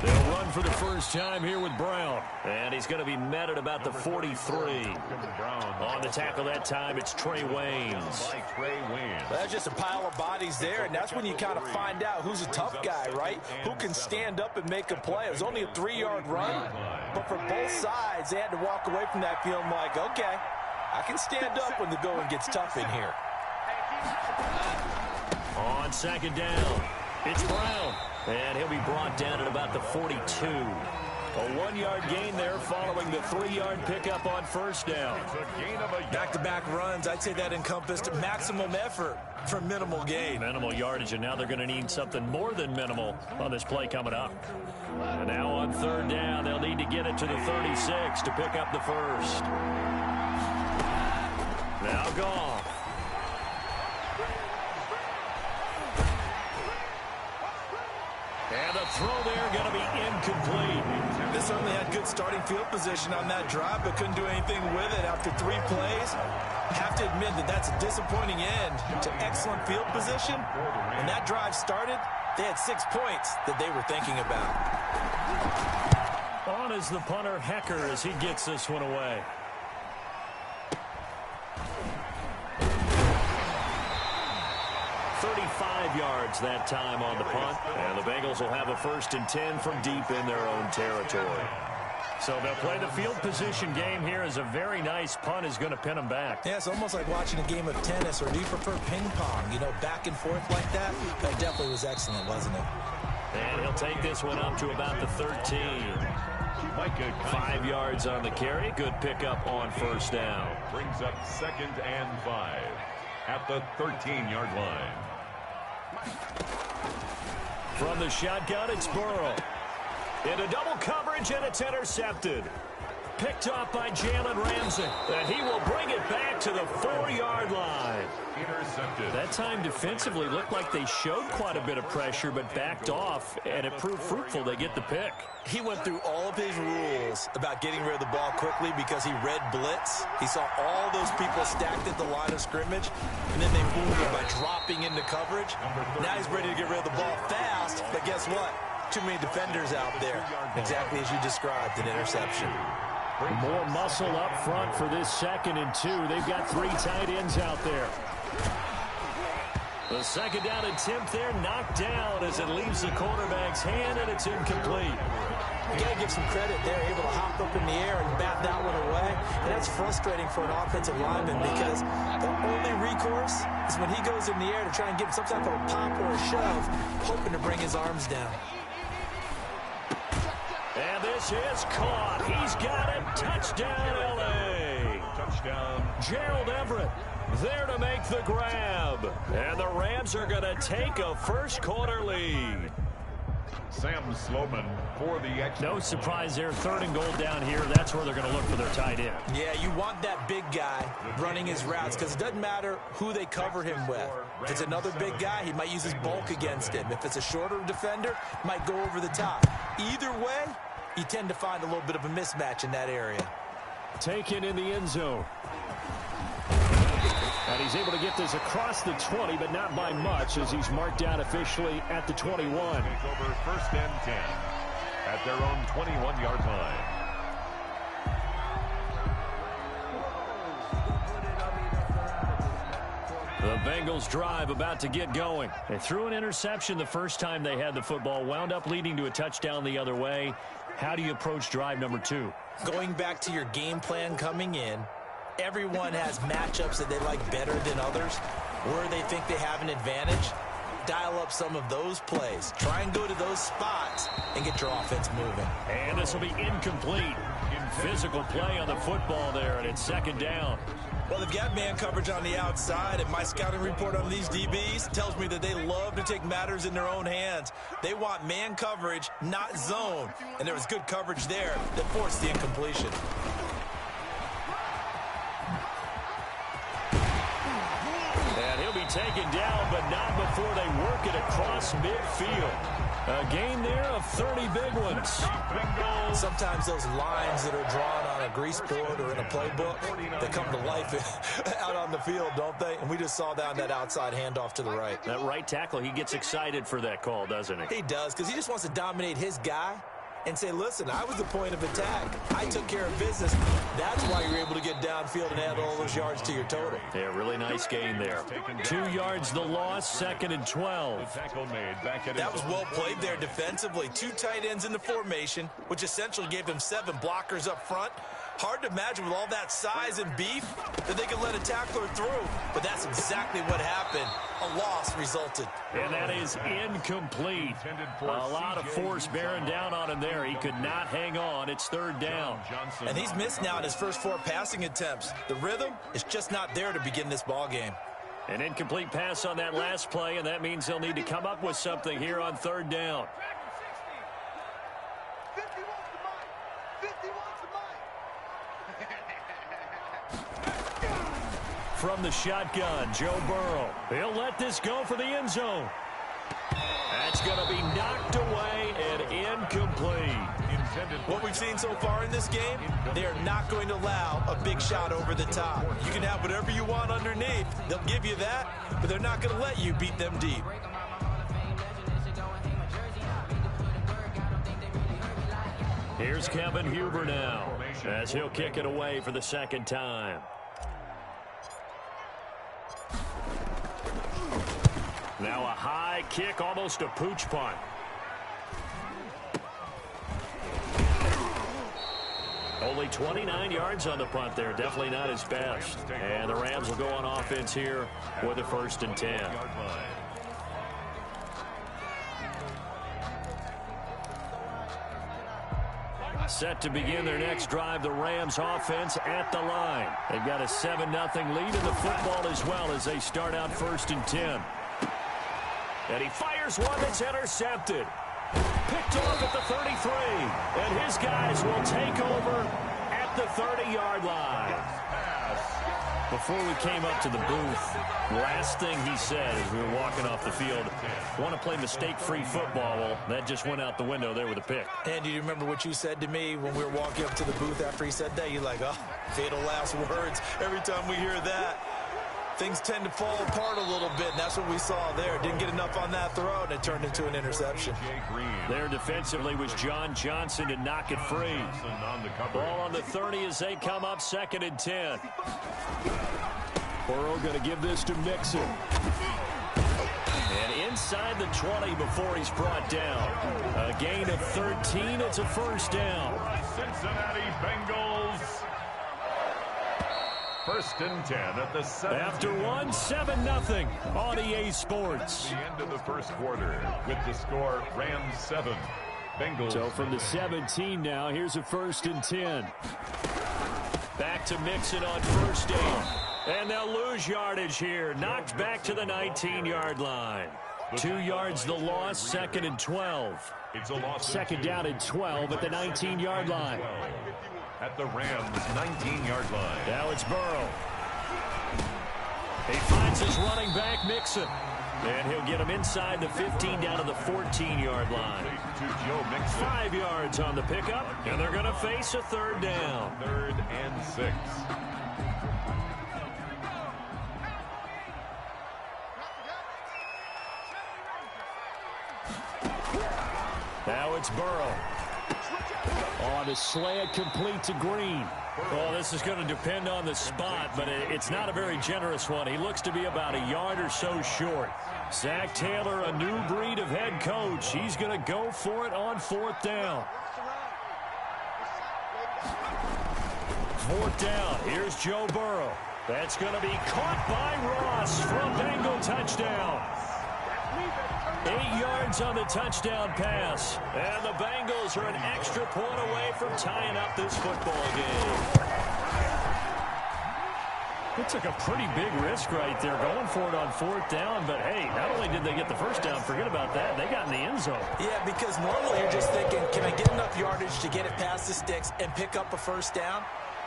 Speaker 3: They'll run for the first time here with Brown. And he's going to be met at about the 43. On the tackle that time, it's Trey Waynes.
Speaker 5: That's just a pile of bodies there, and that's when you kind of find out who's a tough guy, right? Who can stand up and make a play. It was only a 3-yard run, but for both sides, they had to walk away from that feeling like, okay, I can stand up when the going gets tough in here.
Speaker 3: On second down, it's Brown. And he'll be brought down at about the 42. A 1-yard gain there following the 3-yard pickup on first down.
Speaker 5: Back-to-back runs, I'd say that encompassed maximum effort for minimal gain.
Speaker 3: Minimal yardage, and now they're going to need something more than minimal on this play coming up. And now on third down, they'll need to get it to the 36 to pick up the first. Now Goff. And the throw there going to be incomplete.
Speaker 5: They certainly had good starting field position on that drive, but couldn't do anything with it after 3 plays. Have to admit that that's a disappointing end to excellent field position. When that drive started, they had 6 points that they were thinking about.
Speaker 3: On is the punter, Hecker, as he gets this one away. Yards that time on the punt, and the Bengals will have a first and 10 from deep in their own territory. So they'll play the field position game here as a very nice punt is going to pin them back.
Speaker 5: Yeah, it's almost like watching a game of tennis, or do you prefer ping pong? You know, back and forth like that? That definitely was excellent, wasn't it?
Speaker 3: And he'll take this one up to about the 13. 5 yards on the carry. Good pickup on first down.
Speaker 4: Brings up 2nd and 5 at the 13-yard line.
Speaker 3: From the shotgun, it's Burrow. Into double coverage, and it's intercepted. Picked off by Jalen Ramsey. And he will bring it back to the 4-yard line.
Speaker 4: Intercepted.
Speaker 3: That time defensively looked like they showed quite a bit of pressure, but backed off, and it proved fruitful. They get the pick.
Speaker 5: He went through all of his rules about getting rid of the ball quickly because he read blitz. He saw all those people stacked at the line of scrimmage, and then they fooled him by dropping into coverage. Now he's ready to get rid of the ball fast, but guess what? Too many defenders out there. Exactly as you described, an interception.
Speaker 3: More muscle up front for this 2nd and 2. They've got 3 tight ends out there. The second down attempt there knocked down as it leaves the quarterback's hand, and it's incomplete.
Speaker 5: You got to give some credit. They're able to hop up in the air and bat that one away. And that's frustrating for an offensive lineman because the only recourse is when he goes in the air to try and get some type of a pop or a shove, hoping to bring his arms down.
Speaker 3: And this is caught. He's got it. Touchdown, L.A.
Speaker 4: Touchdown.
Speaker 3: Gerald Everett there to make the grab. And the Rams are going to take a first-quarter lead.
Speaker 4: Sam Sloman for the extra.
Speaker 3: No surprise there. 3rd and goal down here. That's where they're going to look for their tight end.
Speaker 5: Yeah, you want that big guy running his routes because it doesn't matter who they cover him with. If it's another big guy, he might use his bulk against him. If it's a shorter defender, might go over the top. Either way, you tend to find a little bit of a mismatch in that area.
Speaker 3: Taken in the end zone. And he's able to get this across the 20, but not by much as he's marked out officially at the 21.
Speaker 4: Over 1st and 10 at their own 21-yard line.
Speaker 3: The Bengals drive about to get going. They threw an interception the first time they had the football, wound up leading to a touchdown the other way. How do you approach drive number 2?
Speaker 5: Going back to your game plan coming in, everyone has matchups that they like better than others.
Speaker 7: where they think they have an advantage, dial up some of those plays. Try and go to those spots and get your offense moving.
Speaker 3: And this will be incomplete. Physical play on the football there, and it's second down.
Speaker 7: Well, they've got man coverage on the outside, and my scouting report on these DBs tells me that they love to take matters in their own hands. They want man coverage, not zone. And there was good coverage there that forced the incompletion.
Speaker 3: And he'll be taken down, but not before they work it across midfield. A gain there of 30 big ones.
Speaker 7: Sometimes those lines that are drawn on a grease board or in a playbook, they come to life out on the field, don't they? And we just saw that on that outside handoff to the right.
Speaker 3: That right tackle, he gets excited for that call, doesn't he?
Speaker 7: He does, because he just wants to dominate his guy and say, listen, I was the point of attack. I took care of business. That's why you're able to get downfield and add all those yards to your total.
Speaker 3: Yeah, really nice gain there. 2 yards the loss, 2nd and 12.
Speaker 7: That was well played there defensively. 2 tight ends in the formation, which essentially gave them 7 blockers up front. Hard to imagine with all that size and beef that they could let a tackler through. But that's exactly what happened. A loss resulted.
Speaker 3: And that is incomplete. A lot of force bearing down on him there. He could not hang on. It's 3rd down.
Speaker 7: And he's missed now in his first 4 passing attempts. The rhythm is just not there to begin this ball game.
Speaker 3: An incomplete pass on that last play, and that means they'll need to come up with something here on 3rd down. From the shotgun, Joe Burrow. He'll let this go for the end zone. That's going to be knocked away and incomplete.
Speaker 7: What we've seen so far in this game, they are not going to allow a big shot over the top. You can have whatever you want underneath. They'll give you that, but they're not going to let you beat them deep.
Speaker 3: Here's Kevin Huber now, as he'll kick it away for the 2nd time. Now a high kick, almost a pooch punt. Only 29 yards on the punt there. Definitely not his best. And the Rams will go on offense here with a 1st and 10. Set to begin their next drive, the Rams offense at the line. They've got a 7-0 lead in the football as well as they start out 1st and 10. And he fires one that's intercepted. Picked off at the 33. And his guys will take over at the 30-yard line. Before we came up to the booth, last thing he said as we were walking off the field, want to play mistake-free football. Well, that just went out the window there with a pick.
Speaker 7: And do you remember what you said to me when we were walking up to the booth after he said that? You're like, oh, fatal last words. Every time we hear that, things tend to fall apart a little bit, and that's what we saw there. Didn't get enough on that throw, and it turned into an interception.
Speaker 3: There defensively was John Johnson to knock it free. Ball on the 30 as they come up 2nd and 10. Burrow going to give this to Mixon. And inside the 20 before he's brought down. A gain of 13. It's a 1st down.
Speaker 4: Cincinnati Bengals. 1st and 10 at the 7.
Speaker 3: After 7-0 on EA Sports.
Speaker 4: The end of the 1st quarter with the score Rams 7. Bengals.
Speaker 3: So from the 17 now, here's a 1st and 10. Back to Mixon on 1st down. And they'll lose yardage here. Knocked back to the 19-yard line. 2 yards the loss, 2nd and 12.
Speaker 4: It's a loss.
Speaker 3: 2nd down and 12 at the 19-yard line.
Speaker 4: At the Rams' 19-yard line.
Speaker 3: Now it's Burrow. He finds his running back, Mixon. And he'll get him inside the 15 down to the 14-yard line.
Speaker 4: To Joe Mixon.
Speaker 3: 5 yards on the pickup, and they're going to face a 3rd down.
Speaker 4: 3rd and 6.
Speaker 3: Now it's Burrow. On a slant complete to Green. Well, this is going to depend on the spot, but it's not a very generous one. He looks to be about a yard or so short. Zach Taylor, a new breed of head coach. He's going to go for it on 4th down. 4th down. Here's Joe Burrow. That's going to be caught by Ross for a Bengal touchdown. 8 yards on the touchdown pass. And the Bengals are an extra point away from tying up this football game. It took a pretty big risk right there going for it on 4th down. But, hey, not only did they get the first down, forget about that, they got in the end zone.
Speaker 5: Yeah, because normally you're just thinking, can I get enough yardage to get it past the sticks and pick up a first down?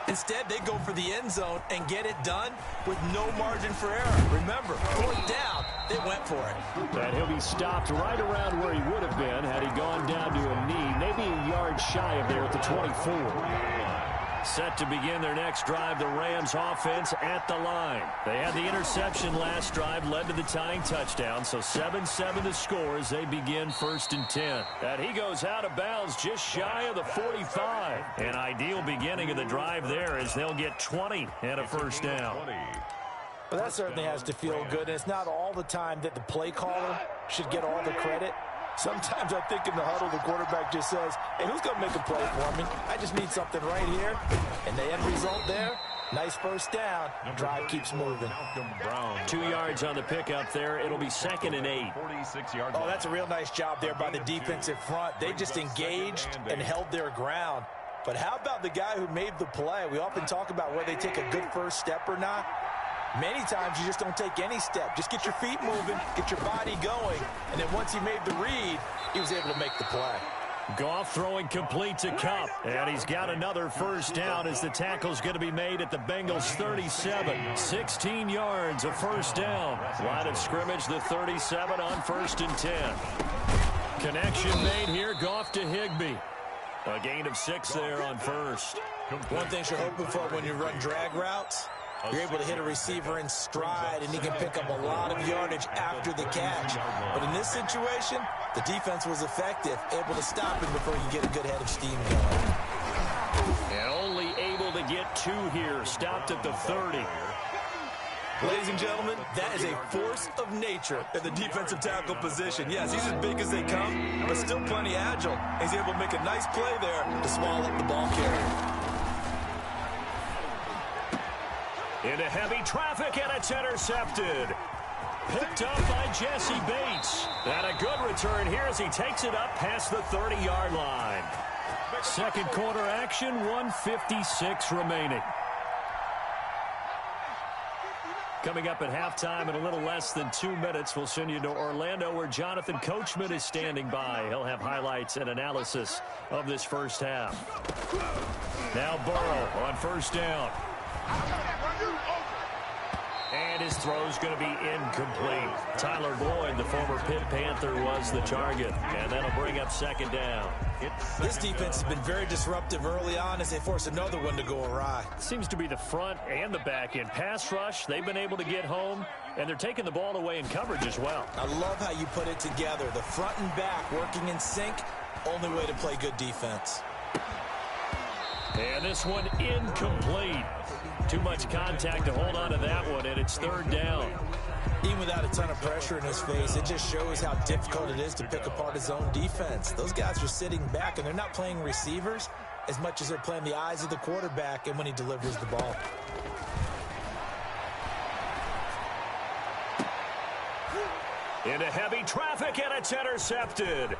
Speaker 5: Instead, they go for the end zone and get it done with no margin for error. Remember, 4th down, they went for it.
Speaker 3: And he'll be stopped right around where he would have been had he gone down to a knee, maybe a yard shy of there at the 24. Set to begin their next drive, the Rams offense at the line. They had the interception last drive, led to the tying touchdown, so 7-7 the score as they begin 1st and 10. And he goes out of bounds just shy of the 45. An ideal beginning of the drive there as they'll get 20 and a first down.
Speaker 5: Well, that certainly has to feel good, and it's not all the time that the play caller should get all the credit. Sometimes I think in the huddle, the quarterback just says, hey, who's going to make a play for me? I just need something right here. And the end result there, nice first down. Drive keeps moving.
Speaker 3: 2 yards on the pickup there. It'll be 2nd and 8.
Speaker 5: Oh, that's a real nice job there by the defensive front. They just engaged and held their ground. But how about the guy who made the play? We often talk about whether they take a good first step or not. Many times you just don't take any step. Just get your feet moving, get your body going, and then once he made the read, he was able to make the play.
Speaker 3: Goff throwing complete to Kupp, and he's got another first down as the tackle's going to be made at the Bengals 37. 16 yards, a first down. Line of scrimmage, the 37 on 1st and 10. Connection made here, Goff to Higbee. A gain of 6 there on 1st.
Speaker 5: One thing you're hoping for when you run drag routes, you're able to hit a receiver in stride, and he can pick up a lot of yardage after the catch. But in this situation, the defense was effective, able to stop him before you get a good head of steam going.
Speaker 3: And only able to get 2 here, stopped at the 30.
Speaker 5: Ladies and gentlemen, that is a force of nature in the defensive tackle position. Yes, he's as big as they come, but still plenty agile. He's able to make a nice play there to swallow up the ball carrier.
Speaker 3: Into heavy traffic, and it's intercepted. Picked up by Jesse Bates. And a good return here as he takes it up past the 30-yard line. Second quarter action, 1:56 remaining. Coming up at halftime in a little less than 2 minutes, we'll send you to Orlando where Jonathan Coachman is standing by. He'll have highlights and analysis of this first half. Now Burrow on first down. And his throw's going to be incomplete. Tyler Boyd, the former Pitt Panther, was the target. And that'll bring up 2nd down.
Speaker 5: This defense has been very disruptive early on as they force another one to go awry.
Speaker 3: Seems to be the front and the back end. Pass rush, they've been able to get home, and they're taking the ball away in coverage as well.
Speaker 5: I love how you put it together. The front and back working in sync, only way to play good defense.
Speaker 3: And this one incomplete. Too much contact to hold on to that one, and it's 3rd down.
Speaker 5: Even without a ton of pressure in his face, it just shows how difficult it is to pick apart his own defense. Those guys are sitting back, and they're not playing receivers as much as they're playing the eyes of the quarterback and when he delivers the ball.
Speaker 3: Into heavy traffic, and it's intercepted.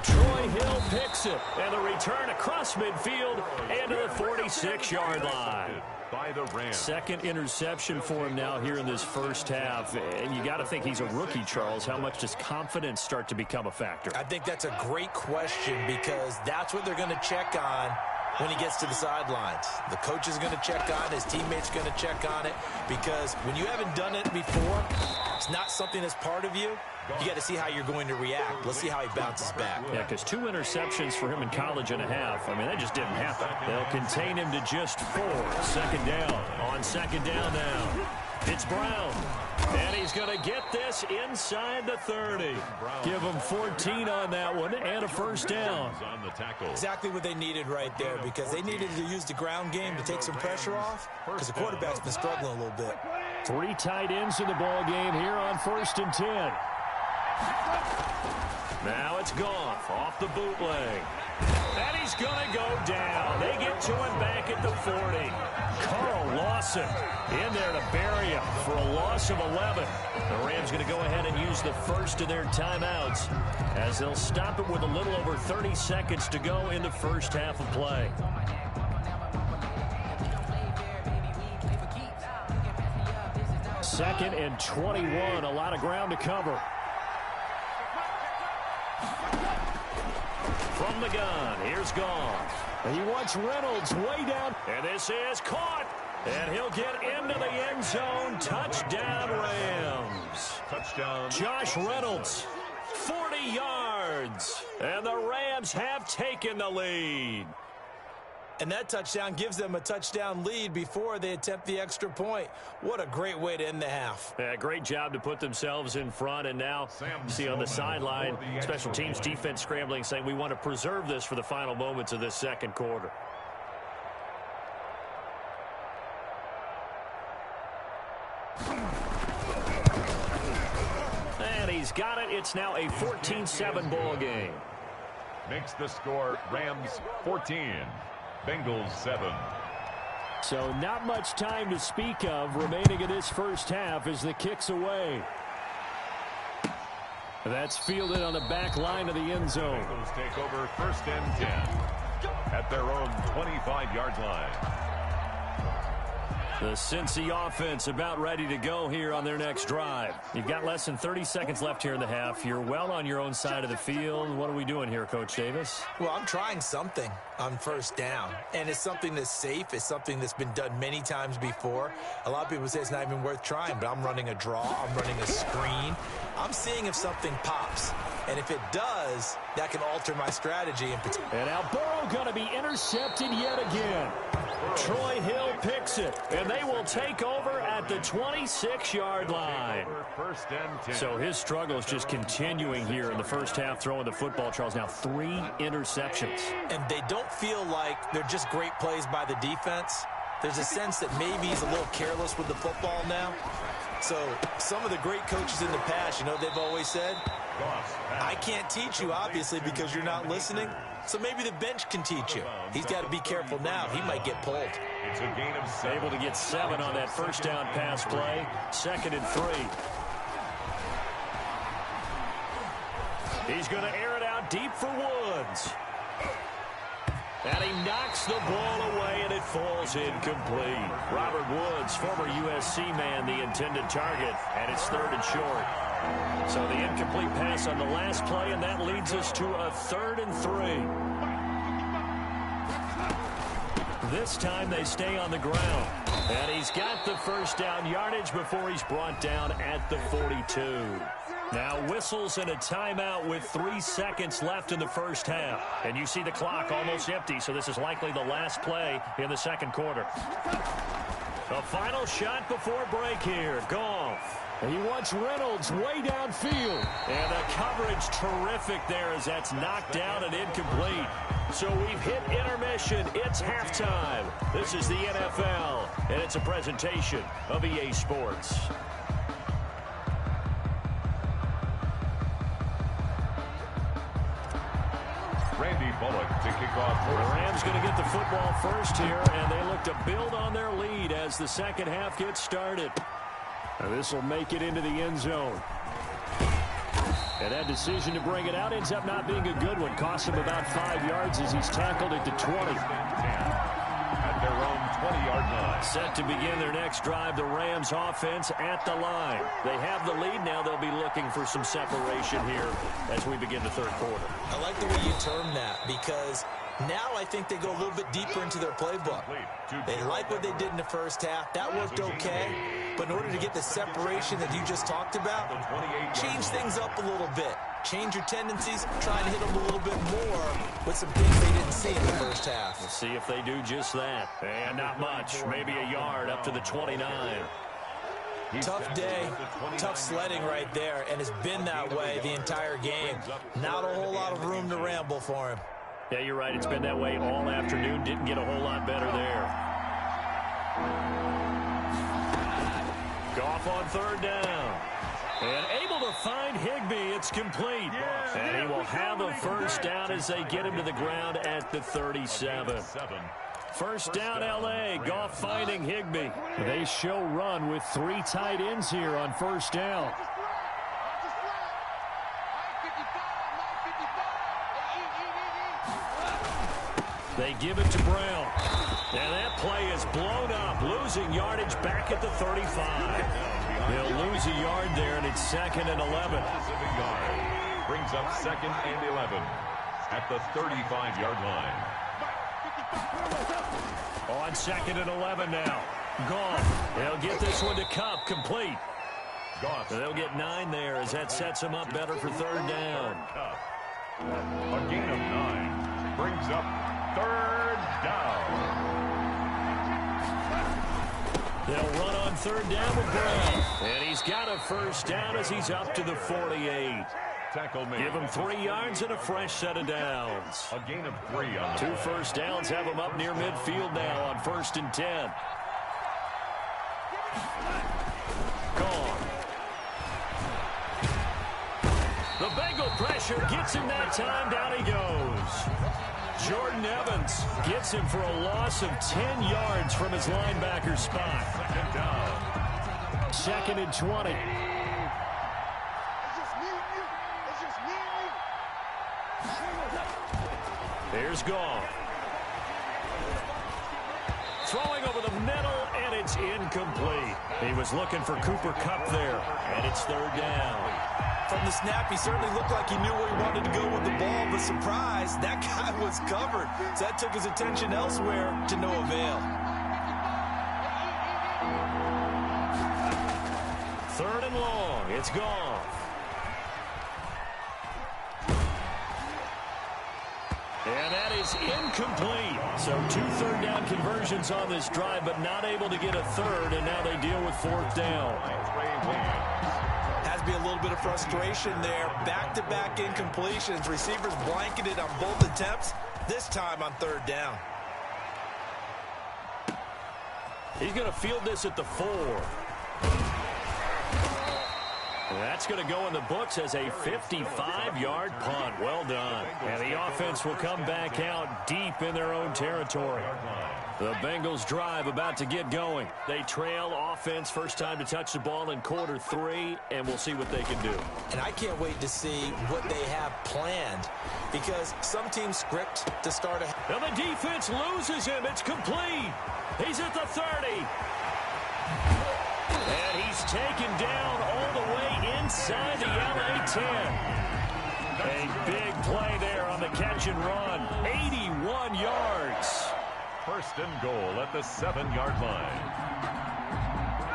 Speaker 3: Troy Hill picks it, and the return across midfield and to the 46-yard line.
Speaker 4: By the Rams.
Speaker 3: Second interception for him now here in this first half. And you got to think he's a rookie, Charles. How much does confidence start to become a factor?
Speaker 5: I think that's a great question because that's what they're going to check on when he gets to the sidelines. The coach is going to check on it. His teammates going to check on it because when you haven't done it before, it's not something that's part of you. You got to see how you're going to react. Let's see how he bounces back.
Speaker 3: Yeah, because 2 interceptions for him in college and a half. I mean, that just didn't happen. They'll contain him to just 4. 2nd down. On 2nd down now. It's Brown. And he's going to get this inside the 30. Give him 14 on that one and a first down.
Speaker 5: Exactly what they needed right there because they needed to use the ground game to take some pressure off because the quarterback's been struggling a little bit.
Speaker 3: 3 tight ends in the ball game here on 1st and 10. Now it's Goff off the bootleg. And he's going to go down. They get to him back at the 40. Carl Lawson in there to bury him for a loss of 11. The Rams going to go ahead and use the first of their timeouts as they'll stop it with a little over 30 seconds to go in the first half of play. Second and 21. A lot of ground to cover. From the gun, here's Goff. He wants Reynolds way down. And this is caught. And he'll get into the end zone. Touchdown, Rams.
Speaker 4: Touchdown.
Speaker 3: Josh Reynolds, 40 yards. And the Rams have taken the lead.
Speaker 5: And that touchdown gives them a touchdown lead before they attempt the extra point. What a great way to end the half.
Speaker 3: Yeah, great job to put themselves in front. And now, you see on the sideline, special teams defense scrambling, saying we want to preserve this for the final moments of this second quarter. And he's got it. It's now a 14-7 ball game.
Speaker 4: Makes the score Rams 14. Bengals 7.
Speaker 3: So not much time to speak of remaining in this first half as the kick's away. That's fielded on the back line of the end zone.
Speaker 4: Bengals take over first and 10 at their own 25-yard line.
Speaker 3: The Cincy offense about ready to go here on their next drive. You've got less than 30 seconds left here in the half. You're well on your own side of the field. What are we doing here, Coach Davis?
Speaker 5: Well, I'm trying something on first down, and it's something that's safe. It's something that's been done many times before. A lot of people say it's not even worth trying, but I'm running a draw. I'm running a screen. I'm seeing if something pops, and if it does, that can alter my strategy.
Speaker 3: And now Burrow going to be intercepted yet again. Troy Hill picks it, and they will take over at the 26-yard line. So his struggle is just continuing here in the first half, throwing the football, Charles. Now 3 interceptions.
Speaker 5: And they don't feel like they're just great plays by the defense. There's a sense that maybe he's a little careless with the football now. So some of the great coaches in the past, you know, they've always said, I can't teach you, obviously, because you're not listening. So maybe the bench can teach you. He's got to be careful now. He might get pulled.
Speaker 4: It's a gain of 7.
Speaker 3: Able to get 7 on that first down pass play. 2nd and 3. He's going to air it out deep for Woods. And he knocks the ball away, and it falls incomplete. Robert Woods, former USC man, the intended target, and it's 3rd and short. So the incomplete pass on the last play, and that leads us to a 3rd and 3. This time they stay on the ground. And he's got the first down yardage before he's brought down at the 42. Now whistles and a timeout with 3 seconds left in the first half. And you see the clock almost empty, so this is likely the last play in the second quarter. The final shot before break here. Goff. And he wants Reynolds way downfield. And the coverage terrific there as that's knocked down and incomplete. So we've hit intermission. It's halftime. This is the NFL, and it's a presentation of EA Sports.
Speaker 4: Randy Bullock to kick off.
Speaker 3: The Rams going to get the football first here, and they look to build on their lead as the second half gets started. Now this will make it into the end zone. And that decision to bring it out ends up not being a good one. Cost him about 5 yards as he's tackled at the 20.
Speaker 4: At their own 20-yard line.
Speaker 3: Set to begin their next drive, the Rams offense at the line. They have the lead now. They'll be looking for some separation here as we begin the third quarter.
Speaker 5: I like the way you term that because now I think they go a little bit deeper into their playbook. They like what they did in the first half. That worked okay. But in order to get the separation that you just talked about, change things up a little bit. Change your tendencies, try to hit them a little bit more with some things they didn't see in the first half.
Speaker 3: We'll see if they do just that. And not much, maybe a yard up to the 29.
Speaker 5: Tough day, tough sledding right there, and it's been that way the entire game. Not a whole lot of room to ramble for him.
Speaker 3: Yeah, you're right. It's been that way all afternoon. Didn't get a whole lot better there. Goff on 3rd down. And able to find Higbee. It's complete. And he will have a first down as they get him to the ground at the 37. First down, L.A. Goff finding Higbee. They show run with 3 tight ends here on first down. They give it to Brown. And that play is blown up, losing yardage back at the 35. They'll lose a yard there, and it's 2nd and 11.
Speaker 4: Brings up 2nd and 11 at the 35-yard line.
Speaker 3: On 2nd and 11 now. Goff. They'll get this one to Kupp, complete.
Speaker 4: Goff.
Speaker 3: They'll get 9 there as that sets them up better for 3rd down.
Speaker 4: A gain of 9 brings up 3rd down.
Speaker 3: They'll run on 3rd down with Brown. And he's got a first down as he's up to the 48.
Speaker 4: Tackle made.
Speaker 3: Give him 3 yards and a fresh set of downs.
Speaker 4: A gain of 3 on the
Speaker 3: 2 first downs have him up near midfield now on 1st and 10. Gone. The Bengal pressure gets him that time. Down he goes. Jordan Evans gets him for a loss of 10 yards from his linebacker spot.
Speaker 4: 2nd down.
Speaker 3: 2nd and 20. Here's Goff. Throwing over the middle, and it's incomplete. He was looking for Cooper Kupp there, and it's 3rd down.
Speaker 5: From the snap, he certainly looked like he knew where he wanted to go with the ball, but surprise, that guy was covered. So that took his attention elsewhere to no avail.
Speaker 3: 3rd and long. It's Goff. And that is incomplete. So 2 third down conversions on this drive, but not able to get a 3rd, and now they deal with 4th down.
Speaker 5: Has to be a little bit of frustration there. Back-to-back incompletions. Receivers blanketed on both attempts, this time on 3rd down.
Speaker 3: He's going to field this at the 4. That's going to go in the books as a 55-yard punt. Well done. And the offense will come back out deep in their own territory. The Bengals drive about to get going. They trail offense first time to touch the ball in quarter 3, and we'll see what they can do.
Speaker 5: And I can't wait to see what they have planned, because some teams script to start a...
Speaker 3: Now the defense loses him. It's complete. He's at the 30. And he's taken down all the way inside the LA 10. A big play there on the catch and run. 81 yards.
Speaker 4: 1st and goal at the 7-yard line.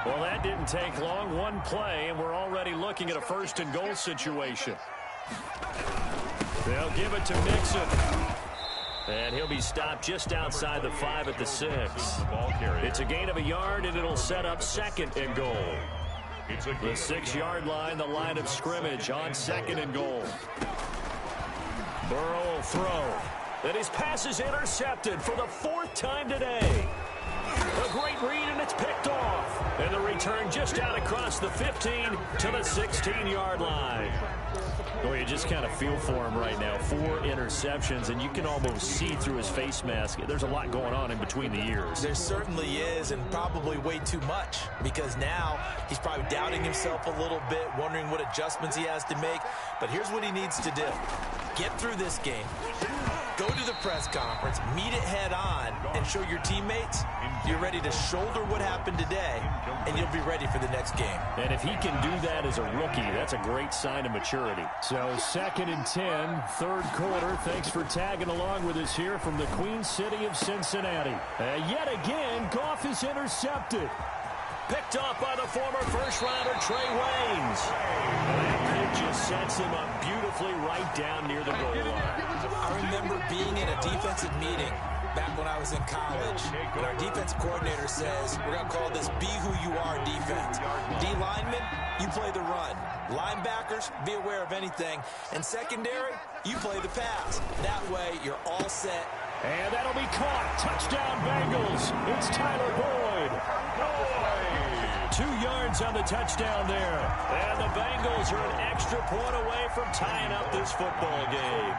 Speaker 3: Well, that didn't take long. 1 play, and we're already looking at a 1st and goal situation. They'll give it to Mixon. And he'll be stopped just outside the 5 at the 6. It's a gain of a yard, and it'll set up 2nd and goal. The 6-yard line, the line of scrimmage on 2nd and goal. Burrow will throw. And his pass is intercepted for the 4th time today. A great read, and it's picked off. And the return just out across the 15 to the 16-yard line. Well, you just kind of feel for him right now. 4 interceptions, and you can almost see through his face mask. There's a lot going on in between the ears.
Speaker 5: There certainly is, and probably way too much, because now he's probably doubting himself a little bit, wondering what adjustments he has to make. But here's what he needs to do. Get through this game. Go to the press conference, meet it head on, and show your teammates you're ready to shoulder what happened today, and you'll be ready for the next game.
Speaker 3: And if he can do that as a rookie, that's a great sign of maturity. So 2nd and 10, 3rd quarter. Thanks for tagging along with us here from the Queen City of Cincinnati. Yet again, Goff is intercepted. Picked off by the former first-rounder Trey Waynes. That pick just sets him up beautifully right down near the goal line.
Speaker 5: I remember being in a defensive meeting back when I was in college, and our defense coordinator says, we're going to call this Be Who You Are defense. D-linemen, you play the run. Linebackers, be aware of anything. And secondary, you play the pass. That way, you're all set.
Speaker 3: And that'll be caught. Touchdown, Bengals. It's Tyler Boyd. 2 2 yards on the touchdown there. And the Bengals are an extra point away from tying up this football game.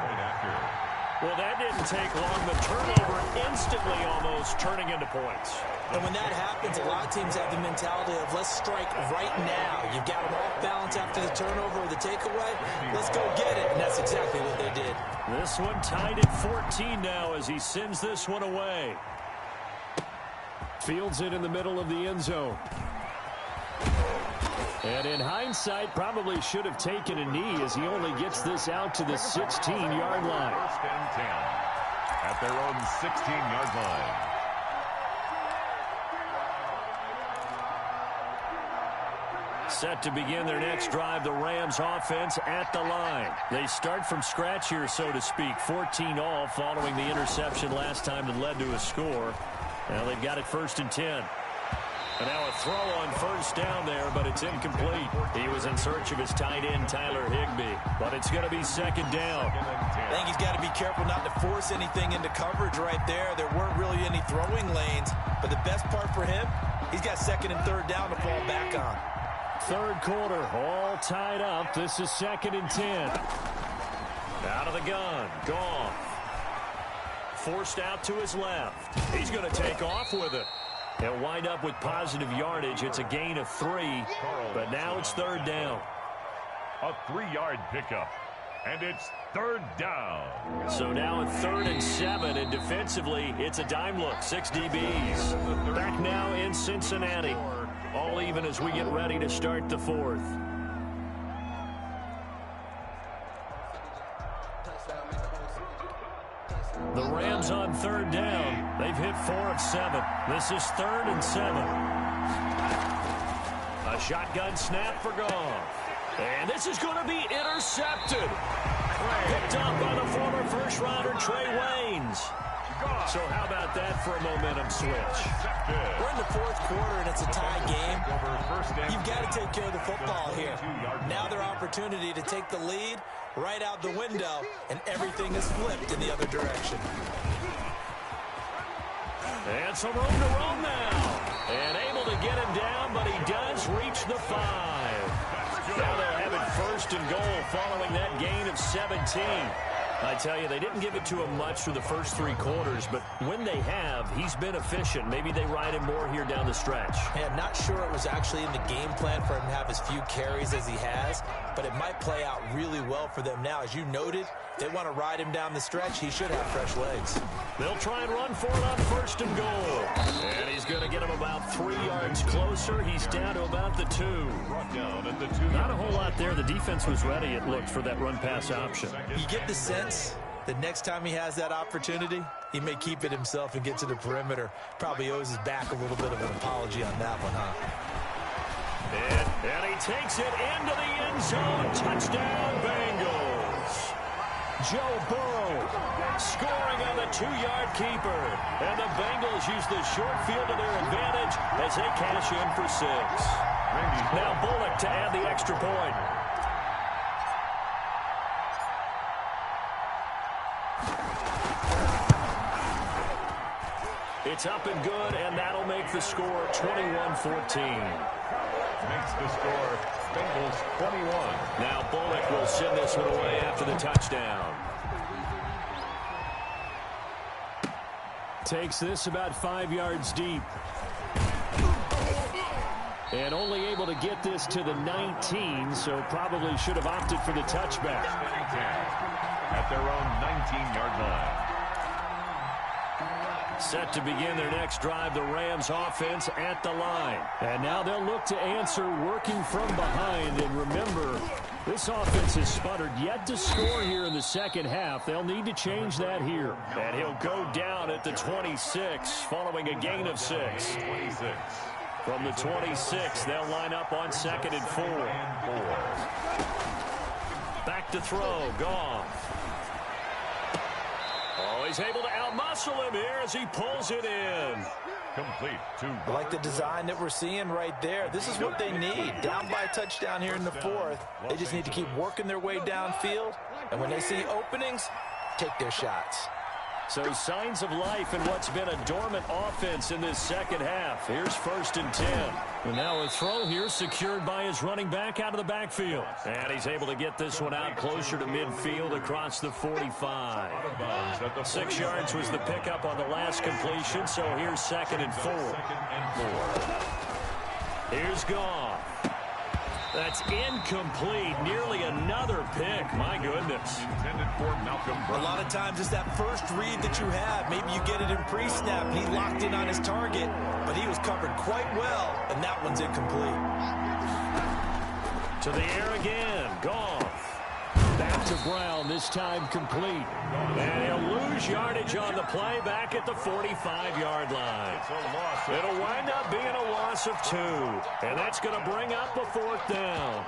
Speaker 3: Well, that didn't take long. The turnover instantly almost turning into points.
Speaker 5: And when that happens, a lot of teams have the mentality of let's strike right now. You've got them off balance after the turnover or the takeaway. Let's go get it. And that's exactly what they did.
Speaker 3: This one tied at 14 now as he sends this one away. Fields it in the middle of the end zone. And in hindsight, probably should have taken a knee as he only gets this out to the 16-yard line.
Speaker 4: First and 10 at their own 16-yard line.
Speaker 3: Set to begin their next drive, the Rams offense at the line. They start from scratch here, so to speak. 14 all following the interception last time that led to a score. Now they've got it 1st and 10. And now a throw on first down there, but it's incomplete. He was in search of his tight end, Tyler Higbee. But it's going to be 2nd down.
Speaker 5: I think he's got to be careful not to force anything into coverage right there. There weren't really any throwing lanes. But the best part for him, he's got 2nd and 3rd down to fall back on.
Speaker 3: 3rd quarter, all tied up. This is 2nd and 10. Out of the gun, Goff. Forced out to his left. He's going to take off with it. They'll wind up with positive yardage. It's a gain of 3, but now it's 3rd down.
Speaker 4: A 3-yard pickup, and it's 3rd down.
Speaker 3: So now a 3rd and 7, and defensively, it's a dime look. 6 DBs. Back now in Cincinnati. All even as we get ready to start the 4th. The Rams on 3rd down. They've hit 4 of 7. This is 3rd and 7. A shotgun snap for Goff. And this is going to be intercepted. Picked up by the former first-rounder Trey Waynes. So how about that for a momentum switch?
Speaker 5: We're in the 4th quarter, and it's a tie game. You've got to take care of the football here. Now their opportunity to take the lead right out the window, and everything is flipped in the other direction.
Speaker 3: And some room to roam now. And able to get him down, but he does reach the 5. Now they'll have it 1st and goal following that gain of 17. I tell you, they didn't give it to him much through the first 3 quarters, but when they have, he's been efficient. Maybe they ride him more here down the stretch.
Speaker 5: Hey, I'm not sure it was actually in the game plan for him to have as few carries as he has, but it might play out really well for them now. As you noted, they want to ride him down the stretch. He should have fresh legs.
Speaker 3: They'll try and run for it on 1st and goal. And he's going to get him about 3 yards closer. He's down to about the 2. Not a whole lot there. The defense was ready, it looked, for that run-pass option.
Speaker 5: You get the sense that next time he has that opportunity, he may keep it himself and get to the perimeter. Probably owes his back a little bit of an apology on that one, huh?
Speaker 3: And he takes it into the end zone. Touchdown, Bengals. Joe Burrow scoring on the 2-yard keeper. And the Bengals use the short field to their advantage as they cash in for 6. Now Bullock to add the extra point. It's up and good, and that'll make the score 21-14.
Speaker 4: Makes the score Bengals 21.
Speaker 3: Now Bullock will send this one away after the touchdown. Takes this about 5 yards deep. And only able to get this to the 19, so probably should have opted for the touchback.
Speaker 4: At their own 19-yard line.
Speaker 3: Set to begin their next drive, the Rams offense at the line. And now they'll look to answer working from behind. And remember, this offense has sputtered yet to score here in the second half. They'll need to change that here. And he'll go down at the 26 following a gain of 6.
Speaker 4: 26.
Speaker 3: From the 26, they'll line up on 2nd and 4. Back to throw, Goff. Oh, he's able to outmuscle him here as he pulls it in.
Speaker 4: Complete to
Speaker 5: I like the design that we're seeing right there. This is what they need. Down by a touchdown here in the 4th. They just need to keep working their way downfield. And when they see openings, take their shots.
Speaker 3: So signs of life in what's been a dormant offense in this second half. Here's 1st and 10. And now a throw here secured by his running back out of the backfield. And he's able to get this one out closer to midfield across the 45. 6 yards was the pickup on the last completion, so here's 2nd and 4. Here's Goff. That's incomplete. Nearly another pick. My goodness.
Speaker 5: A lot of times it's that first read that you have. Maybe you get it in pre-snap, and he locked in on his target, but he was covered quite well, and that one's incomplete.
Speaker 3: To the air again. Goff. Back to Brown, this time complete. And he'll lose yardage on the play back at the 45-yard line. It'll wind up being a loss of 2. And that's going to bring up a 4th down.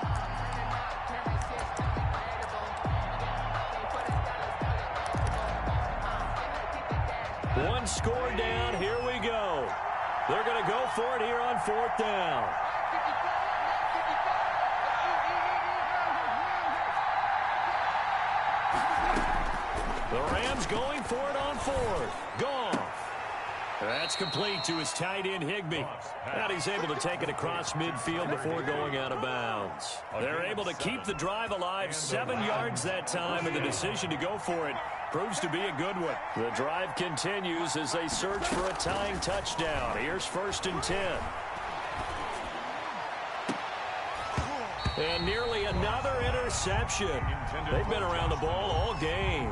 Speaker 3: One score down. Here we go. They're going to go for it here on 4th down. The Rams going for it on 4th. Goff. That's complete to his tight end, Higbee. And he's able to take it across midfield before going out of bounds. They're able to keep the drive alive, 7 yards that time, and the decision to go for it proves to be a good one. The drive continues as they search for a tying touchdown. Here's 1st and 10. And nearly another interception. They've been around the ball all game.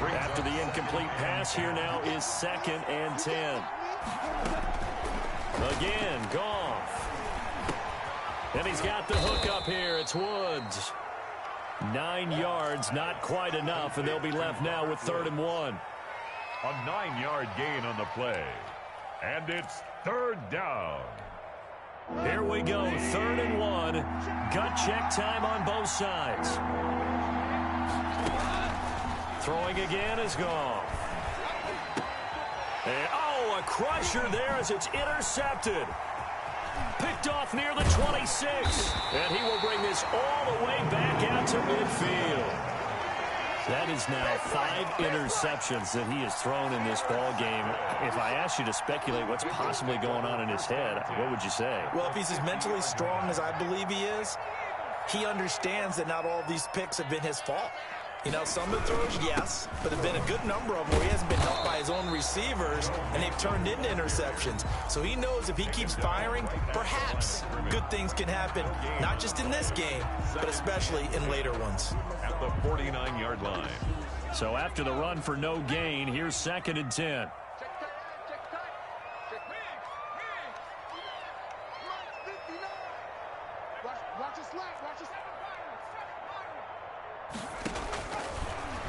Speaker 3: After the incomplete pass, here now is 2nd and 10. Again, Goff. And he's got the hook up here. It's Woods. 9 yards, not quite enough, and they'll be left now with 3rd and 1.
Speaker 4: A 9-yard gain on the play. And it's 3rd down.
Speaker 3: Here we go, 3rd and 1. Gut check time on both sides. Throwing again is Goff. And, oh, a crusher there as it's intercepted. Picked off near the 26. And he will bring this all the way back out to midfield. That is now 5 interceptions that he has thrown in this ball game. If I asked you to speculate what's possibly going on in his head, what would you say?
Speaker 5: Well, if he's as mentally strong as I believe he is, he understands that not all of these picks have been his fault. You know, some of the throws, yes, but there have been a good number of them where he hasn't been helped by his own receivers, and they've turned into interceptions. So he knows if he keeps firing, perhaps good things can happen, not just in this game, but especially in later ones.
Speaker 4: At the 49-yard line.
Speaker 3: So after the run for no gain, here's 2nd and 10.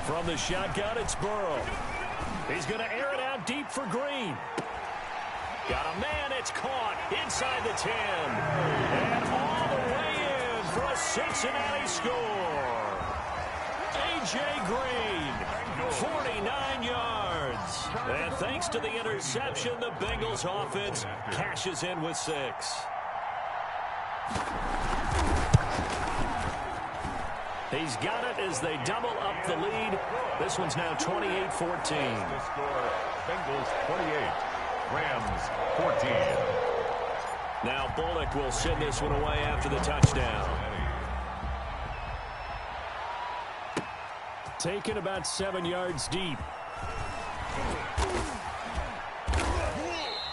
Speaker 3: From the shotgun, it's Burrow. He's going to air it out deep for Green. Got a man, it's caught inside the 10. And all the way in for a Cincinnati score. A.J. Green, 49 yards. And thanks to the interception, the Bengals offense cashes in with 6. He's got it as they double up the lead. This one's now 28-14.
Speaker 4: Bengals 28, Rams 14.
Speaker 3: Now Bullock will send this one away after the touchdown. Taken about 7 yards deep.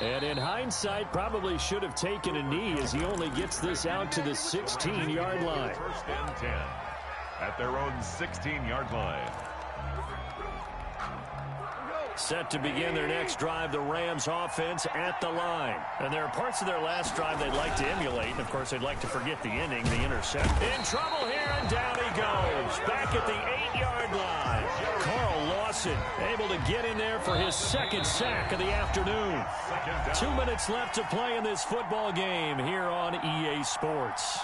Speaker 3: And in hindsight, probably should have taken a knee as he only gets this out to the 16-yard line.
Speaker 4: 1st and 10. At their own 16-yard line.
Speaker 3: Set to begin their next drive, the Rams offense at the line. And there are parts of their last drive they'd like to emulate, and of course they'd like to forget the ending, the intercept. In trouble here, and down he goes. Back at the 8-yard line. Carl Lawson able to get in there for his 2nd sack of the afternoon. 2 minutes left to play in this football game here on EA Sports.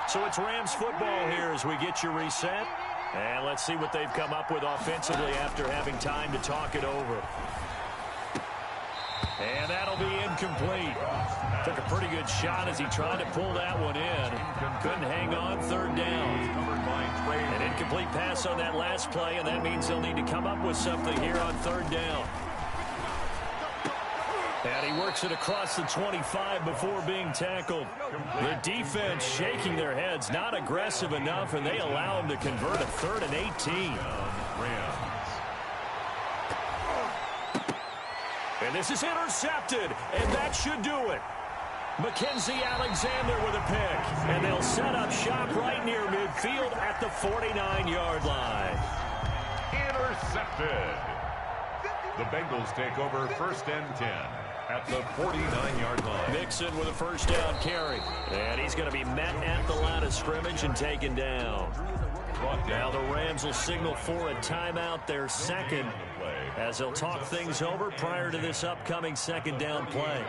Speaker 3: So it's Rams football here as we get you reset. And let's see what they've come up with offensively after having time to talk it over. And that'll be incomplete. Took a pretty good shot as he tried to pull that one in. Couldn't hang on third down. An incomplete pass on that last play, and that means they'll need to come up with something here on third down. And he works it across the 25 before being tackled. The defense shaking their heads, not aggressive enough, and they allow him to convert a 3rd and 18. And this is intercepted, and that should do it. Mackenzie Alexander with a pick, and they'll set up shop right near midfield at the 49-yard line.
Speaker 4: Intercepted. The Bengals take over 1st and 10 at the 49-yard line.
Speaker 3: Mixon with a first down carry, and he's going to be met at the line of scrimmage and taken down. Now the Rams will signal for a timeout, their second, as they'll talk things over prior to this upcoming second down play.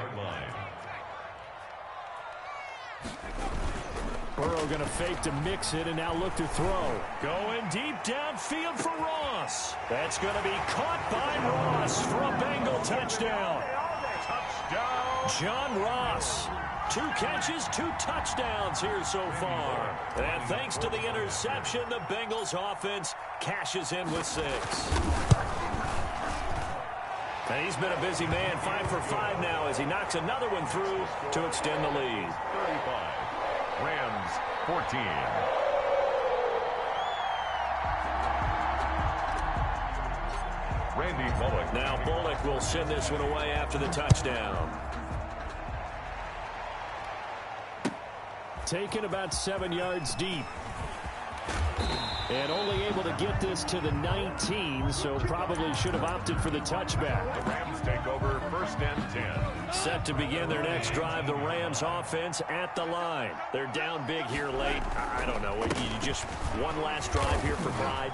Speaker 3: Burrow going to fake to mix it and now look to throw. Going deep downfield for Ross. That's going to be caught by Ross for a Bengal touchdown. Touchdown. John Ross. 2 catches, 2 touchdowns here so far. And thanks to the interception, the Bengals offense cashes in with 6. And he's been a busy man, 5 for 5 now as he knocks another one through to extend the lead.
Speaker 4: 35. Rams 14. Randy Bullock.
Speaker 3: Now Bullock will send this one away after the touchdown. Taken about 7 yards deep. And only able to get this to the 19, so probably should have opted for the touchback.
Speaker 4: The Rams take over 1st and 10.
Speaker 3: Set to begin their next drive, the Rams offense at the line. They're down big here late. I don't know. You just one last drive here for pride.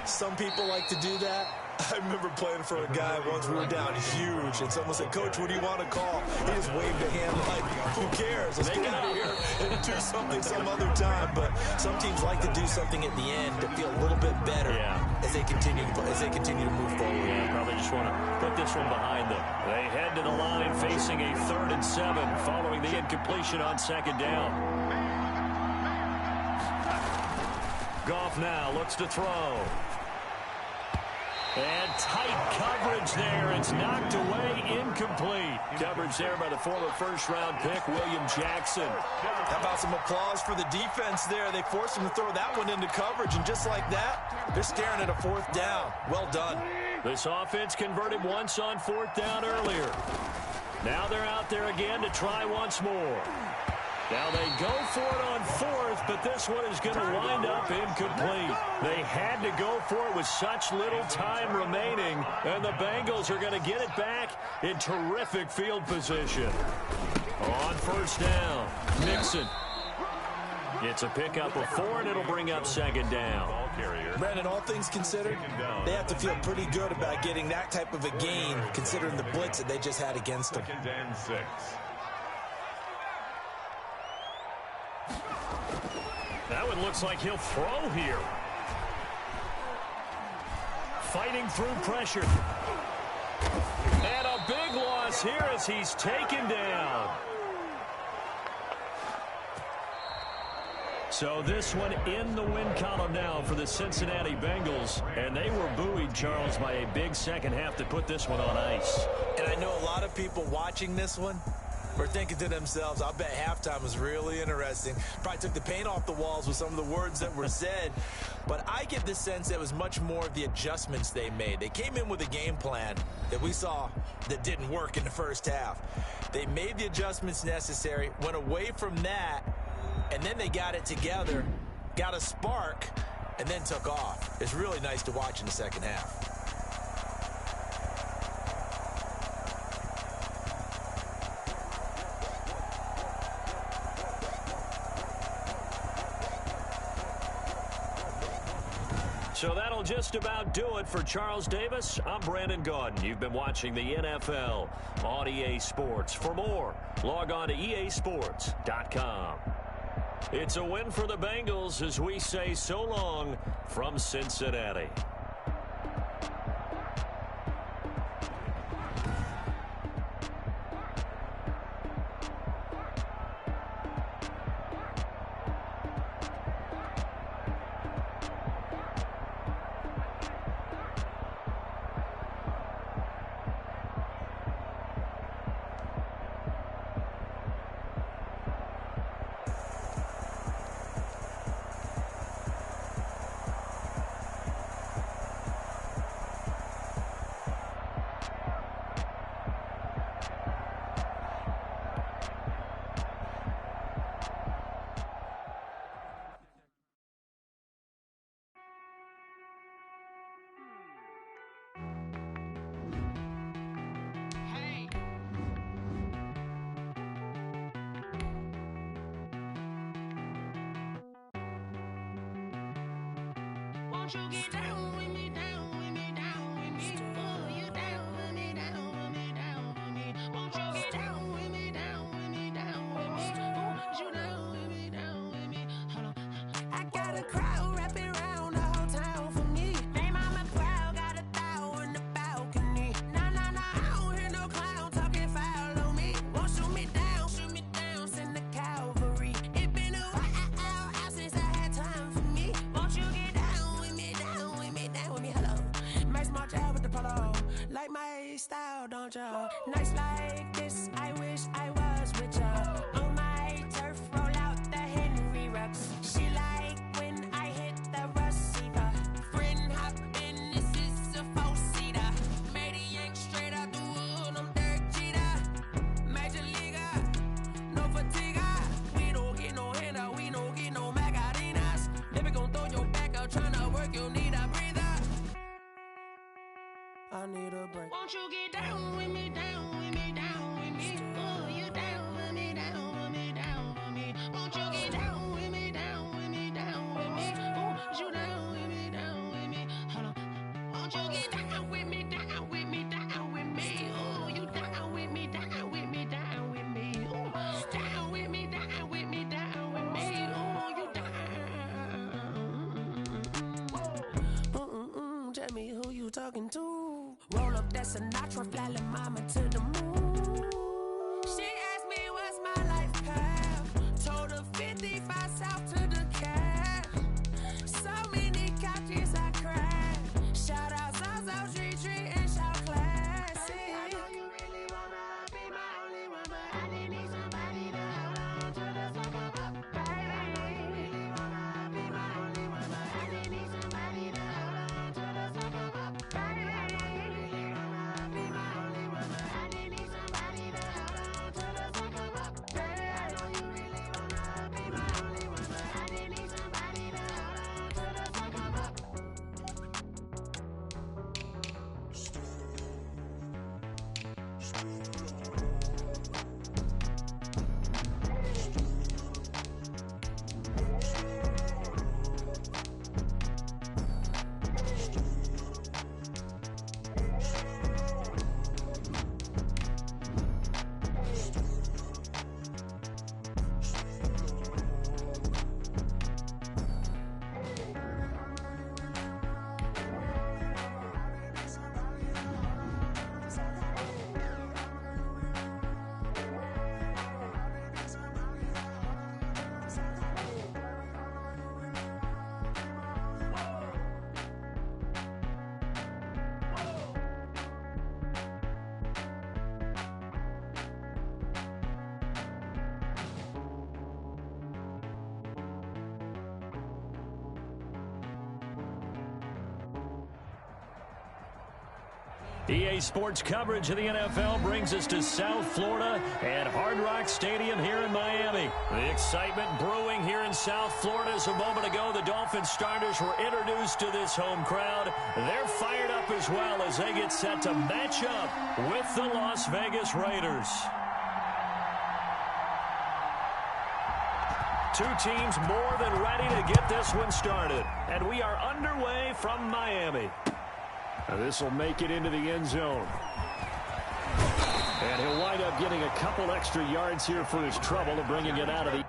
Speaker 7: Some people like to do that. I remember playing for a guy once we were down huge, and someone said, "Coach, what do you want to call?" He just waved a hand like, who cares? Let's get out of here and do something some other time. But some teams like to do something at the end to feel a little bit better as they continue to move forward.
Speaker 3: Yeah, probably just want to put this one behind them. They head to the line facing a 3rd and 7 following the incompletion on 2nd down. Goff now looks to throw. And tight coverage there. It's knocked away, incomplete. Coverage there by the former 1st-round pick, William Jackson.
Speaker 7: How about some applause for the defense there? They forced him to throw that one into coverage, and just like that, they're staring at a 4th down. Well done.
Speaker 3: This offense converted once on 4th down earlier. Now they're out there again to try once more. Now they go for it on 4th, but this one is going to wind up incomplete. They had to go for it with such little time remaining, and the Bengals are going to get it back in terrific field position. On 1st down, Mixon. It's a pickup of 4, and it'll bring up 2nd down.
Speaker 7: Brandon, all things considered, they have to feel pretty good about getting that type of a gain, considering the blitz that they just had against them.
Speaker 4: 2nd and 6.
Speaker 3: That one looks like he'll throw here. Fighting through pressure. And a big loss here as he's taken down. So this one in the win column now for the Cincinnati Bengals. And they were buoyed, Charles, by a big second half to put this one on ice.
Speaker 7: And I know a lot of people watching this one were thinking to themselves, I bet halftime was really interesting. Probably took the paint off the walls with some of the words that were said. But I get the sense that it was much more of the adjustments they made. They came in with a game plan that we saw that didn't work in the 1st half. They made the adjustments necessary, went away from that, and then they got it together, got a spark, and then took off. It's really nice to watch in the 2nd half.
Speaker 3: So that'll just about do it for Charles Davis. I'm Brandon Gaudin. You've been watching the NFL on EA Sports. For more, log on to easports.com. It's a win for the Bengals as we say so long from Cincinnati.
Speaker 2: Won't you get down with me, down with me, down with me? Oh, you down with me, down with me, down with me. Won't you get down with me, down with me, down with me? Oh, you down with me, down with me? Hold on. I got a crowd wrapping around the whole town for me. They mama proud, got a thou in the balcony. Nah, nah, nah, I don't hear no clown talking foul on me. Won't shoot me down, send the cavalry. It been a while since I had time for me. Won't you get down with me, down with me, down with me? Hello. Max March out with the polo. Like my style, don't ya? Nights like this, I wish I was with ya. On my turf, roll out the Henry Rux. She like when I hit the receiver. Friend hop in, this is a four-seater. Made a yank straight out the wood, I'm Derek Jeter. Major leaguer, no fatigue. We don't get no handout, we don't get no Macarinas. Never gon' throw your back out, tryna work, you need a breather. I need a break. Won't you get down with me, down with me, down with me? Oh, you down with me, down with me, down with me? Won't you get down with me, down with me, down with me? Oh, you down with me, down with me? Hold on. Won't you get down with me, down with me, down with me? Oh, you down with me, down with me, down with me? Oh, down with me, down with me, down with me? Oh, you down. Tell me who you talking to. Roll up that Sinatra, fly la mama to the moon. She asked me what's my life path. Told her 55 south to the cat. So many couches I cracked. Shout out Zazo, Tree, and shout classic. I know you really wanna be my only one, but I didn't need somebody to hold on to the sucker up. Baby, I know you really wanna be my only one, but I didn't need somebody to hold on to the sucker up. Baby, I know you really wanna be my only one, but I didn't need somebody to hold on to the sucker up. Baby, I know you really wanna be my only one, but I didn't need somebody to hold on to the sucker up.
Speaker 3: EA Sports coverage of the NFL brings us to South Florida at Hard Rock Stadium here in Miami. The excitement brewing here in South Florida as a moment ago the Dolphins starters were introduced to this home crowd. They're fired up as well as they get set to match up with the Las Vegas Raiders. Two teams more than ready to get this one started. And we are underway from Miami. This will make it into the end zone. And he'll wind up getting a couple extra yards here for his trouble of bringing it out of the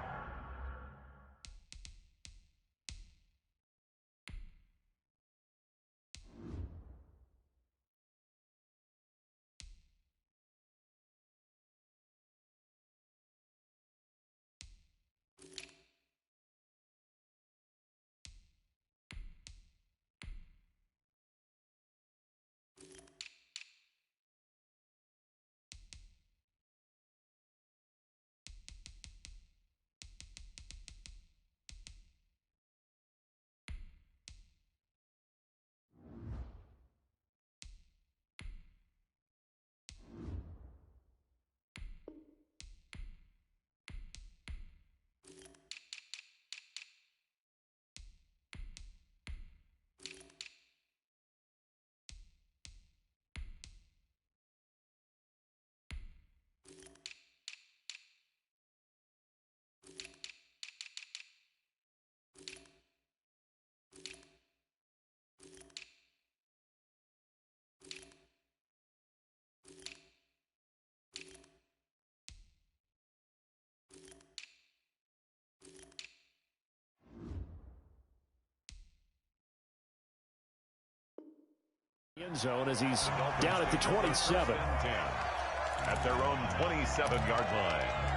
Speaker 3: end zone as he's down at the 27.
Speaker 4: At their own 27-yard line.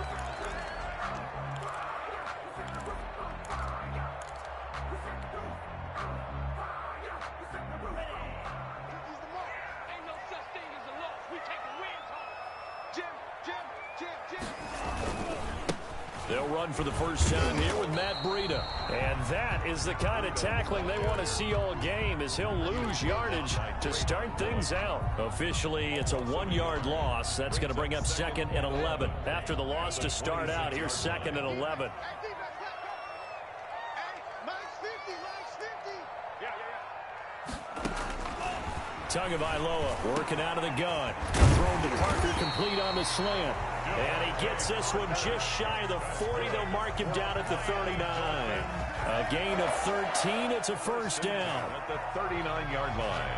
Speaker 3: They'll run for the first time here with Matt Breida. And that is the kind of tackling they want to see all game, as he'll lose yardage to start things out. Officially, it's a 1-yard loss. That's going to bring up 2nd and 11. After the loss to start out, here's 2nd and 11. Tagovailoa working out of the gun. Thrown to Parker, complete on the slant. And he gets this one just shy of the 40. They'll mark him down at the 39. A gain of 13. It's a first down.
Speaker 4: At the 39-yard line.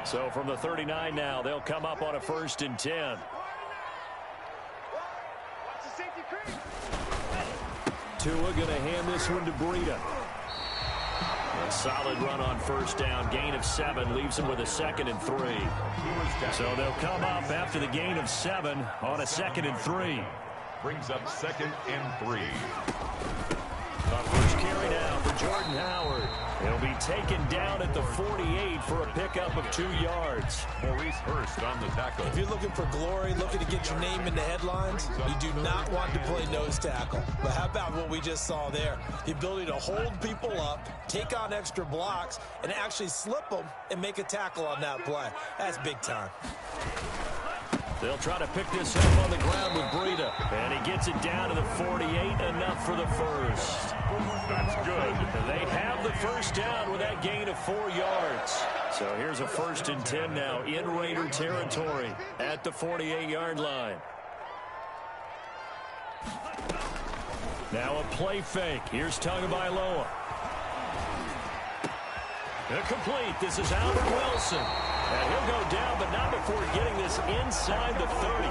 Speaker 3: So from the 39 now, they'll come up on a 1st and 10. Tua going to hand this one to Breida. A solid run on first down. Gain of 7 leaves him with a 2nd and 3. So they'll come up after the gain of 7 on a 2nd and 3.
Speaker 4: Brings up 2nd and 3.
Speaker 3: The first carry now for Jordan Howard. He'll be taken down at the 48 for a pickup of 2 yards.
Speaker 4: Maurice Hurst on the tackle.
Speaker 5: If you're looking for glory, looking to get your name in the headlines, you do not want to play nose tackle. But how about what we just saw there? The ability to hold people up, take on extra blocks, and actually slip them and make a tackle on that play. That's big time.
Speaker 3: They'll try to pick this up on the ground with Breida. And he gets it down to the 48, enough for the first.
Speaker 4: That's good.
Speaker 3: They have the first down with that gain of 4 yards. So here's a 1st and 10 now in Raider territory at the 48-yard line. Now a play fake. Here's Tagovailoa. Complete. This is Albert Wilson. And he'll go down, but not before getting this inside the 30.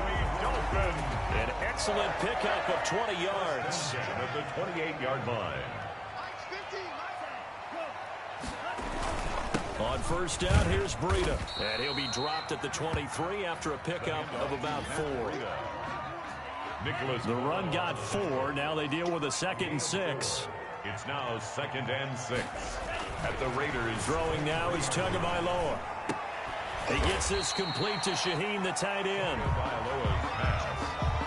Speaker 3: An excellent pickup of 20 yards.
Speaker 4: At the 28-yard line.
Speaker 3: On first down, here's Breida. And he'll be dropped at the 23 after a pickup of about 4. The run got 4. Now they deal with a 2nd and 6.
Speaker 4: It's now 2nd and 6. At the Raiders.
Speaker 3: Throwing now is Tagovailoa. He gets this complete to Shaheen, the tight end.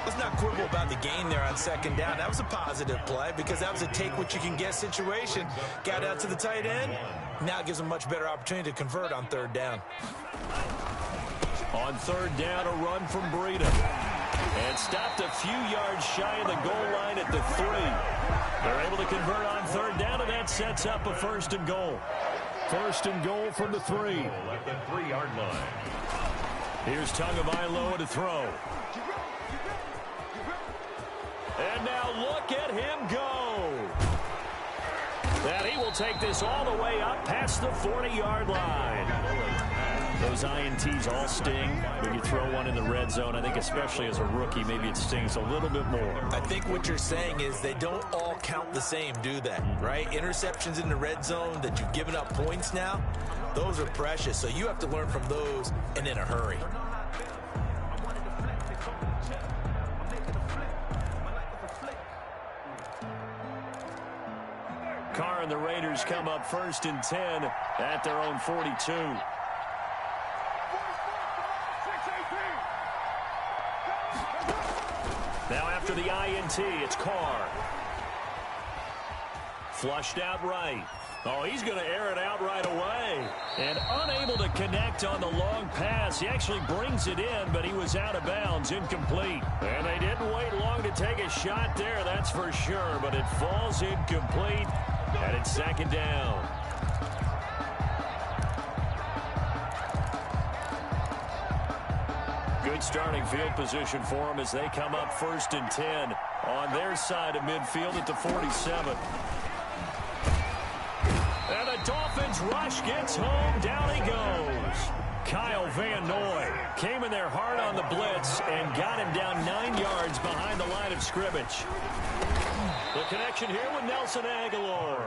Speaker 5: Let's not quibble about the gain there on 2nd down. That was a positive play because that was a take-what-you-can-get situation. Got out to the tight end. Now it gives him a much better opportunity to convert on 3rd down.
Speaker 3: On 3rd down, a run from Breida. And stopped a few yards shy of the goal line at the 3. They're able to convert on 3rd down, and that sets up a 1st and goal. 1st and goal from the 3.
Speaker 4: At the 3-yard line.
Speaker 3: Here's Tagovailoa to throw. And now look at him go. And he will take this all the way up past the 40-yard line. Those INTs all sting when you throw one in the red zone. I think especially as a rookie, maybe it stings a little bit more.
Speaker 5: I think what you're saying is they don't all count the same, do they? Right? Interceptions in the red zone that you've given up points now, those are precious. So you have to learn from those and in a hurry.
Speaker 3: Carr and the Raiders come up 1st and 10 at their own 42. Now after the INT, it's Carr. Flushed out right. Oh, he's going to air it out right away. And unable to connect on the long pass. He actually brings it in, but he was out of bounds, incomplete. And they didn't wait long to take a shot there, that's for sure. But it falls incomplete, and it's 2nd down. Good starting field position for them as they come up 1st and 10 on their side of midfield at the 47. And the Dolphins rush gets home. Down he goes. Kyle Van Noy came in there hard on the blitz and got him down 9 yards behind the line of scrimmage. The connection here with Nelson Aguilar.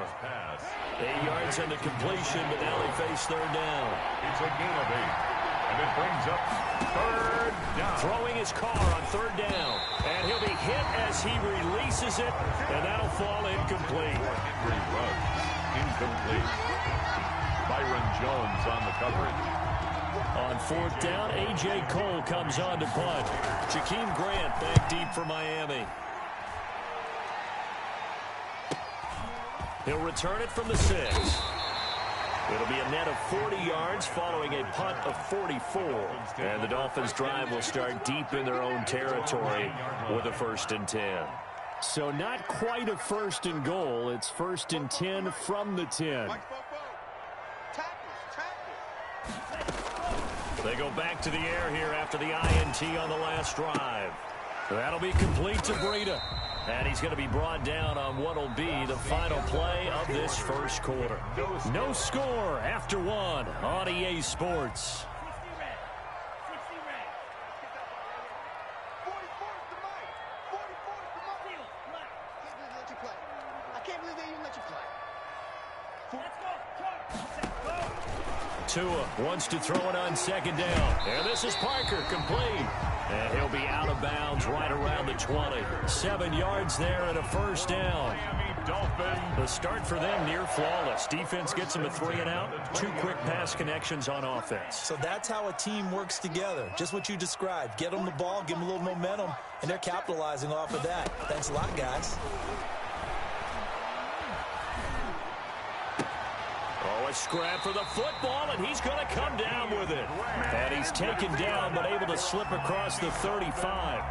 Speaker 3: 8 yards on the completion, but now they face third down.
Speaker 4: It's a gain of 8. And it brings up third down.
Speaker 3: Throwing his car on third down. And he'll be hit as he releases it, and that'll fall incomplete.
Speaker 4: Henry runs. Incomplete. Byron Jones on the coverage.
Speaker 3: On fourth down, A.J. Cole comes on to punt. Jakeem Grant back deep for Miami. He'll return it from the 6. It'll be a net of 40 yards following a punt of 44. And the Dolphins' drive will start deep in their own territory with a 1st and 10. So not quite a 1st and goal. It's 1st and 10 from the 10. They go back to the air here after the INT on the last drive. That'll be complete to Breida. And he's going to be brought down on what will be the final play of this first quarter. No score after 1 on EA Sports. Tua wants to throw it on 2nd down. And this is Parker, complete. And he'll be out of bounds right around the 20. 7 yards there and a 1st down. The start for them near flawless. Defense gets them a 3 and out. 2 quick pass connections on offense.
Speaker 7: So that's how a team works together. Just what you described. Get them the ball, give them a little momentum, and they're capitalizing off of that. Thanks a lot, guys.
Speaker 3: Scrap for the football, and he's going to come down with it. And he's taken down, but able to slip across the 35.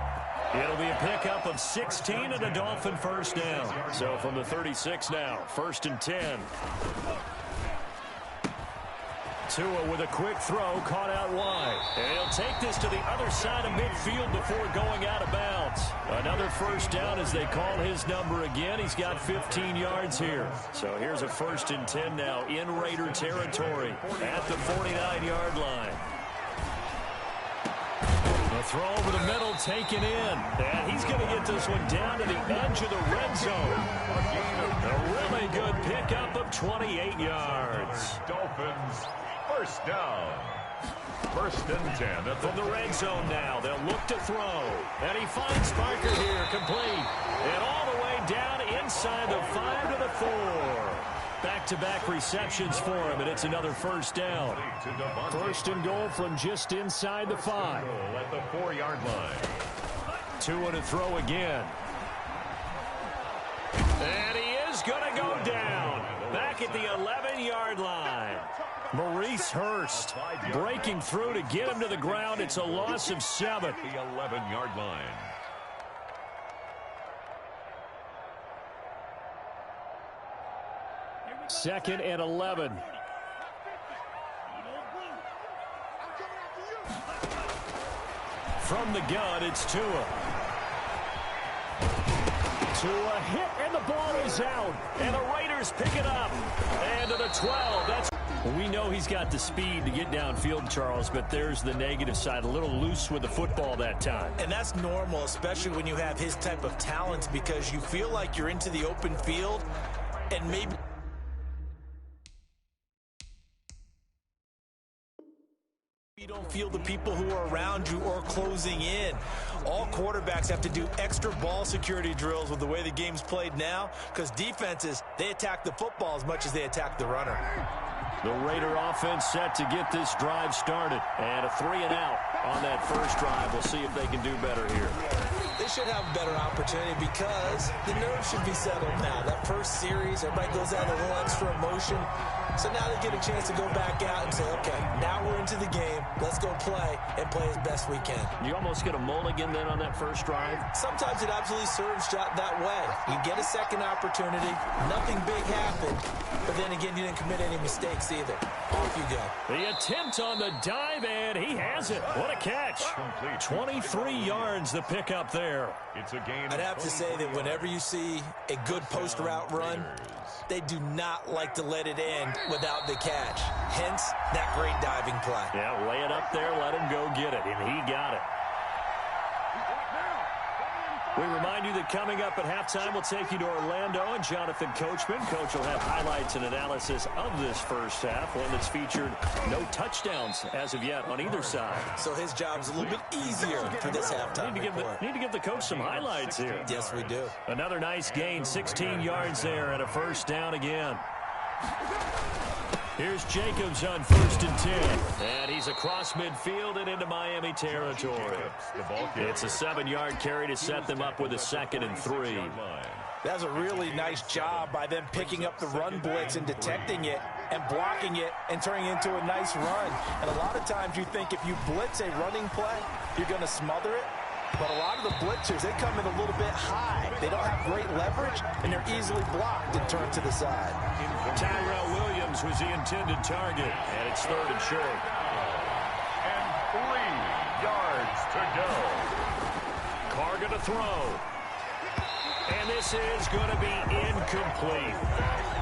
Speaker 3: It'll be a pickup of 16 and a Dolphin 1st down. So from the 36 now, 1st and 10. Tua with a quick throw, caught out wide. And he'll take this to the other side of midfield before going out of bounds. Another 1st down as they call his number again. He's got 15 yards here. So here's a 1st and 10 now in Raider territory at the 49-yard line. The throw over the middle taken in. And he's going to get this one down to the edge of the red zone. A really good pickup of 28 yards.
Speaker 4: Dolphins 1st down. 1st and 10.
Speaker 3: From the red zone now, they'll look to throw. And he finds Parker here, complete. And all the way down inside the 5 to the 4. Back-to-back receptions for him, and it's another 1st down. 1st and goal from just inside the 5.
Speaker 4: At the 4-yard line.
Speaker 3: Tua to throw again. And he is going to go down. Back at the 11-yard line. Maurice Hurst breaking through to get him to the ground. It's a loss of 7.
Speaker 4: The 11-yard line.
Speaker 3: Second and 11. From the gun, it's Tua. Tua hit, and the ball is out. And the Raiders pick it up. And to the 12. That's. We know he's got the speed to get downfield, Charles, but there's the negative side. A little loose with the football that time.
Speaker 7: And that's normal, especially when you have his type of talent, because you feel like you're into the open field and maybe you don't feel the people who are around you or closing in. All quarterbacks have to do extra ball security drills with the way the game's played now, because defenses, they attack the football as much as they attack the runner.
Speaker 3: The Raider offense set to get this drive started. And a 3 and out on that first drive. We'll see if they can do better here.
Speaker 7: They should have a better opportunity because the nerves should be settled now. That first series, everybody goes out a little extra emotion. So now they get a chance to go back out and say, okay, now we're into the game. Let's go play and play as best we can.
Speaker 3: You almost get a mulligan then on that first drive?
Speaker 7: Sometimes it absolutely serves that way. You get a second opportunity. Nothing big happened. But then again, you didn't commit any mistakes either.
Speaker 5: Off you go.
Speaker 3: The attempt on the dive, and he has it. What a catch. 23 yards the pickup there.
Speaker 4: It's a gain.
Speaker 5: I'd have to say that whenever you see a good post route run, they do not like to let it end without the catch. Hence, that great diving play.
Speaker 3: Yeah, lay it up there, let him go get it, and he got it. We remind you that coming up at halftime, we'll take you to Orlando and Jonathan Coachman. Coach will have highlights and analysis of this first half, one that's featured no touchdowns as of yet on either side.
Speaker 5: So his job's a little bit easier for this halftime report.
Speaker 3: Need to give the coach some highlights here.
Speaker 5: Yes, we do.
Speaker 3: Another nice gain, 16 yards there, and a first down again. Here's Jacobs on 1st and 10. And he's across midfield and into Miami territory. It's a 7-yard carry to set them up with a 2nd and 3.
Speaker 5: That's a really nice job by them picking up the run blitz and detecting it and blocking it and turning it into a nice run. And a lot of times you think if you blitz a running play, you're going to smother it. But a lot of the blitzers, they come in a little bit high. They don't have great leverage, and they're easily blocked and turned to the side.
Speaker 3: Tyrell Williams was the intended target, and it's 3rd and short.
Speaker 4: And 3 yards to go.
Speaker 3: Carr going to throw. And this is going to be incomplete.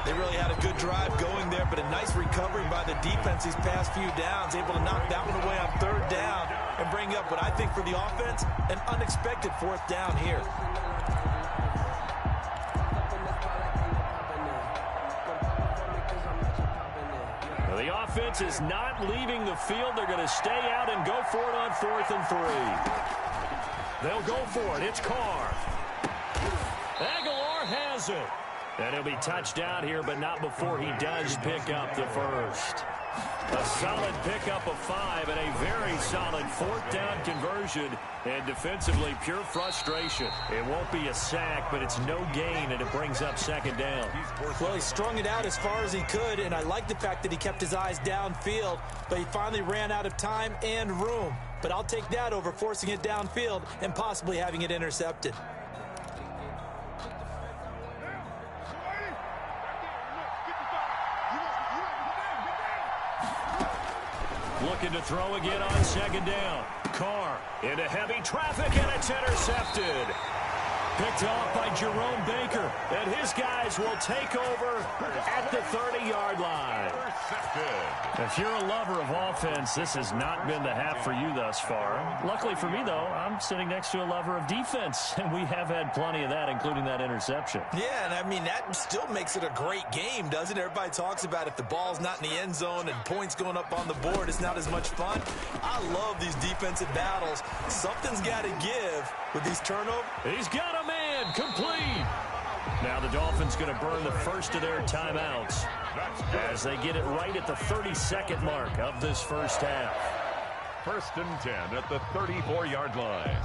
Speaker 5: They really had a good drive going there, but a nice recovery by the defense these past few downs, able to knock that one away on 3rd down and bring up what I think for the offense, an unexpected 4th down here.
Speaker 3: Well, the offense is not leaving the field. They're going to stay out and go for it on 4th and 3. They'll go for it. It's Carr. Aguilar has it. And he'll be touched down here, but not before he does pick up the first. A solid pickup of 5 and a very solid 4th down conversion. And defensively, pure frustration. It won't be a sack, but it's no gain, and it brings up 2nd down.
Speaker 5: Well, he strung it out as far as he could, and I like the fact that he kept his eyes downfield, but he finally ran out of time and room. But I'll take that over forcing it downfield and possibly having it intercepted.
Speaker 3: Looking to throw again on 2nd down. Carr into heavy traffic, and it's intercepted. Picked off by Jerome Baker, and his guys will take over at the 30-yard line. If you're a lover of offense, this has not been the half for you thus far. Luckily for me, though, I'm sitting next to a lover of defense, and we have had plenty of that, including that interception.
Speaker 5: Yeah, and I mean, that still makes it a great game, doesn't it? Everybody talks about if the ball's not in the end zone and points going up on the board, it's not as much fun. I love these defensive battles. Something's got to give with these turnovers.
Speaker 3: He's got a man complete. Now the Dolphins going to burn the first of their timeouts as they get it right at the 32nd mark of this first half.
Speaker 4: 1st and 10 at the 34-yard line.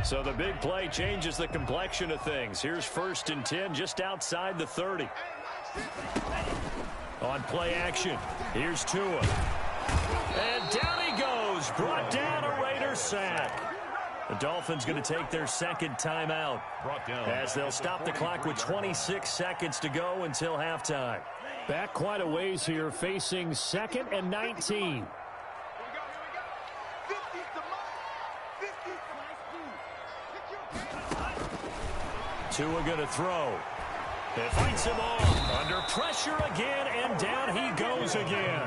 Speaker 3: So the big play changes the complexion of things. Here's 1st and 10 just outside the 30. On play action, here's Tua. And down he goes, brought down a Raiders sack. The Dolphins going to take their 2nd timeout as they'll stop the clock with 26 seconds to go until halftime. Back quite a ways here, facing 2nd and 19. Tua going to throw. It fights him off. Under pressure again, and down he goes again.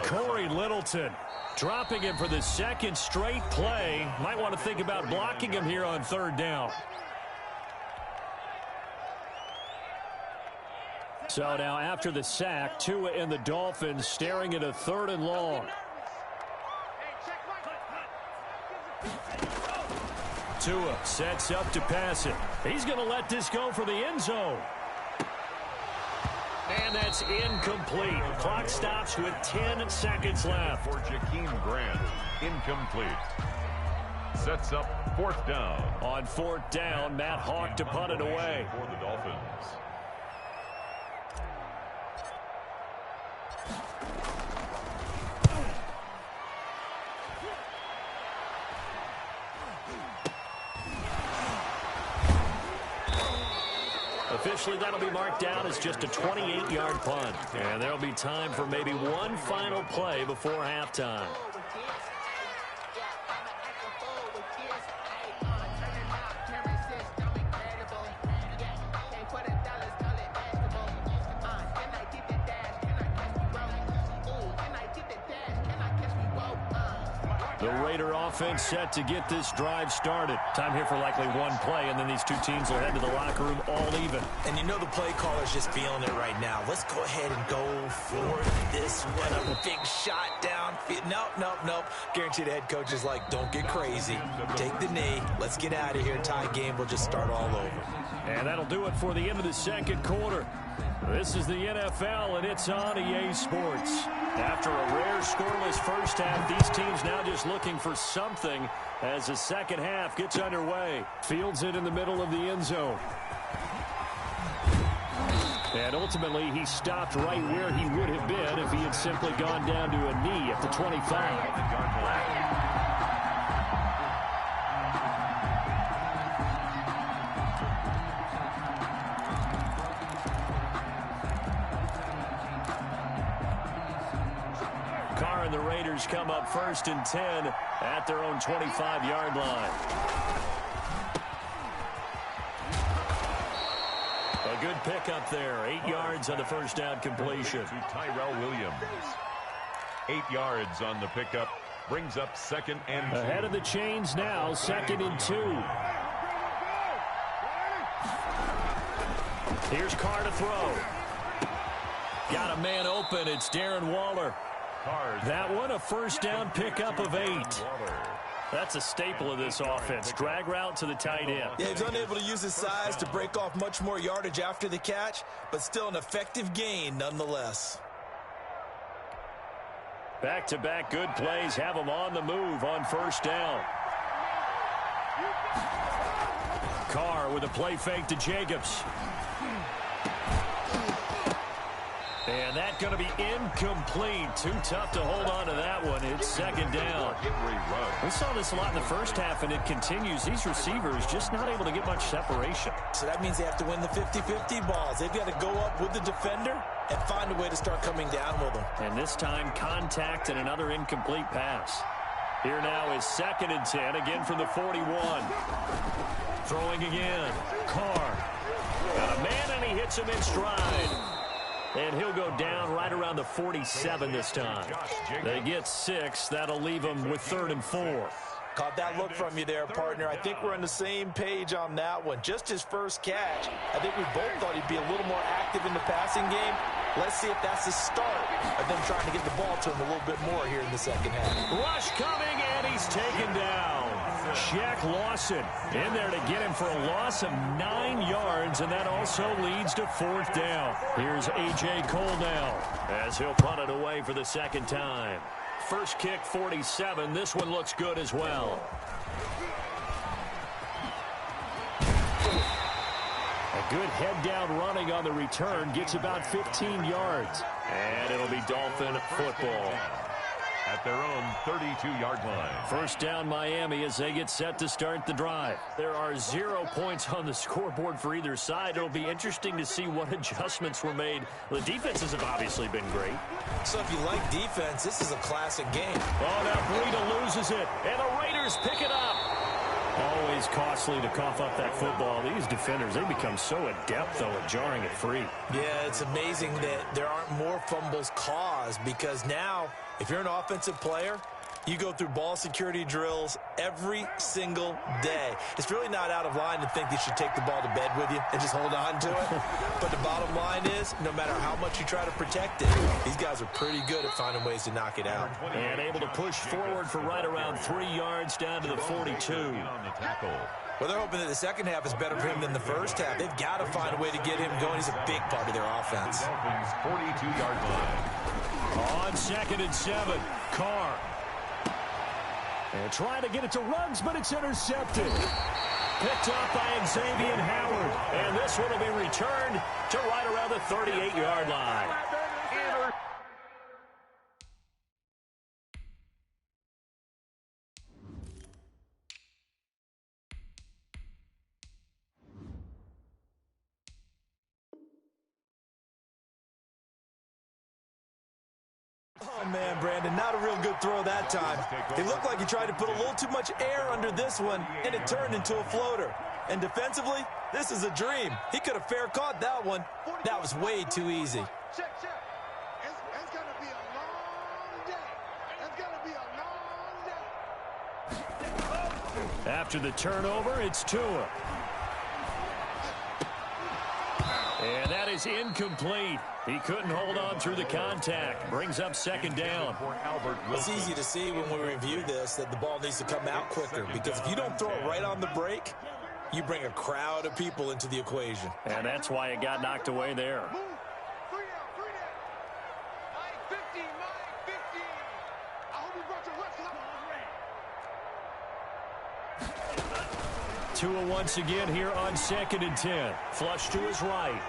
Speaker 3: Corey Littleton dropping him for the 2nd straight play. Might want to think about blocking him here on 3rd down. So now after the sack, Tua and the Dolphins staring at a 3rd and long. Tua sets up to pass it. He's going to let this go for the end zone. And that's incomplete. Clock stops with 10 seconds left.
Speaker 4: For Jakeem Grant, incomplete. Sets up 4th down.
Speaker 3: On 4th down, Matt Hawk to punt it away.
Speaker 4: For the Dolphins.
Speaker 3: officially that'll be marked down as just a 28-yard punt. And there'll be time for maybe one final play before halftime. The Raider offense set to get this drive started. Time here for likely one play, and then these two teams will head to the locker room all even.
Speaker 7: And you know the play caller's just feeling it right now. Let's go ahead and go for this one. A big shot down. Nope. Guarantee the head coach is like, don't get crazy. Take the knee. Let's get out of here. Tie game. We'll just start all over.
Speaker 3: And that'll do it for the end of the second quarter. This is the NFL, and it's on EA Sports. After a rare scoreless first half, these teams now just looking for something as the second half gets underway. Fields it in the middle of the end zone. And ultimately, he stopped right where he would have been if he had simply gone down to a knee at the 25. And the Raiders come up 1st and 10 at their own 25-yard line. A good pickup there. 8 yards on the first down completion.
Speaker 4: To Tyrell Williams. 8 yards on the pickup. Brings up 2nd and 2.
Speaker 3: Ahead of the chains now, 2nd and 2. Here's Carr to throw. Got a man open. It's Darren Waller. That one, a first down pickup of 8. That's a staple of this offense. Drag route to the tight end.
Speaker 7: Yeah, he's unable to use his size to break off much more yardage after the catch, but still an effective gain nonetheless.
Speaker 3: Back-to-back good plays have him on the move on first down. Carr with a play fake to Jacobs. And that's going to be incomplete. Too tough to hold on to that one. It's 2nd down. We saw this a lot in the first half, and it continues. These receivers just not able to get much separation.
Speaker 7: So that means they have to win the 50-50 balls. They've got to go up with the defender and find a way to start coming down with them.
Speaker 3: And this time, contact and another incomplete pass. Here now is 2nd and 10, again from the 41. Throwing again. Carr. Got a man, and he hits him in stride. And he'll go down right around the 47 this time. They get 6. That'll leave them with 3rd and 4.
Speaker 7: Caught that look from you there, partner. I think we're on the same page on that one. Just his first catch. I think we both thought he'd be a little more active in the passing game. Let's see if that's the start of them trying to get the ball to him a little bit more here in the second half.
Speaker 3: Rush coming, and he's taken down. Shaq Lawson in there to get him for a loss of 9 yards, and that also leads to 4th down. Here's A.J. Cole now as he'll punt it away for the second time. First kick, 47. This one looks good as well. A good head-down running on the return gets about 15 yards. And it'll be Dolphin football.
Speaker 4: At their own 32-yard line.
Speaker 3: First down Miami as they get set to start the drive. There are 0 points on the scoreboard for either side. It'll be interesting to see what adjustments were made. The defenses have obviously been great.
Speaker 7: So if you like defense, this is a classic game.
Speaker 3: Oh, now Breida loses it, and the Raiders pick it up. Always costly to cough up that football. These defenders, they become so adept, though, at jarring it free.
Speaker 7: Yeah, it's amazing that there aren't more fumbles caused because now, if you're an offensive player, you go through ball security drills every single day. It's really not out of line to think you should take the ball to bed with you and just hold on to it. But the bottom line is, no matter how much you try to protect it, these guys are pretty good at finding ways to knock it out.
Speaker 3: And able to push forward for right around 3 yards down to the 42.
Speaker 7: Well, they're hoping that the second half is better for him than the first half. They've got to find a way to get him going. He's a big part of their offense.
Speaker 4: 42-yard line.
Speaker 3: On 2nd and 7, Carr. And trying to get it to Ruggs, but it's intercepted. Picked up by Xavier Howard. And this one will be returned to right around the 38-yard line.
Speaker 7: Oh, man, Brandon, not a real good throw that time. It looked like he tried to put a little too much air under this one, and it turned into a floater. And defensively, this is a dream. He could have fair caught that one. That was way too easy.
Speaker 6: Check. It's going to be a long day. It's going to be a long day.
Speaker 3: After the turnover, it's Tua. And that is incomplete. He couldn't hold on through the contact. Brings up second down.
Speaker 7: It's easy to see when we review this that the ball needs to come out quicker, because if you don't throw it right on the break, you bring a crowd of people into the equation.
Speaker 3: And that's why it got knocked away there.
Speaker 6: Move. 3 down. Mike 50. I hope you brought your left leg.
Speaker 3: Tua once again here on 2nd and 10. Flush to his right.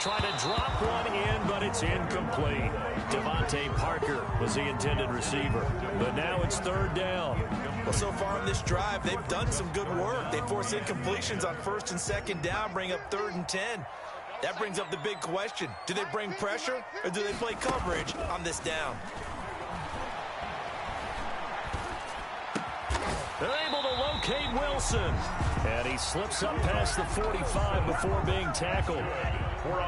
Speaker 3: Trying to drop one in, but it's incomplete. Devontae Parker was the intended receiver. But now it's 3rd down.
Speaker 7: Well, so far in this drive, they've done some good work. They force incompletions on 1st and 2nd down, bring up 3rd and 10. That brings up the big question. Do they bring pressure, or do they play coverage on this down?
Speaker 3: They're able to locate Wilson. And he slips up past the 45 before being tackled.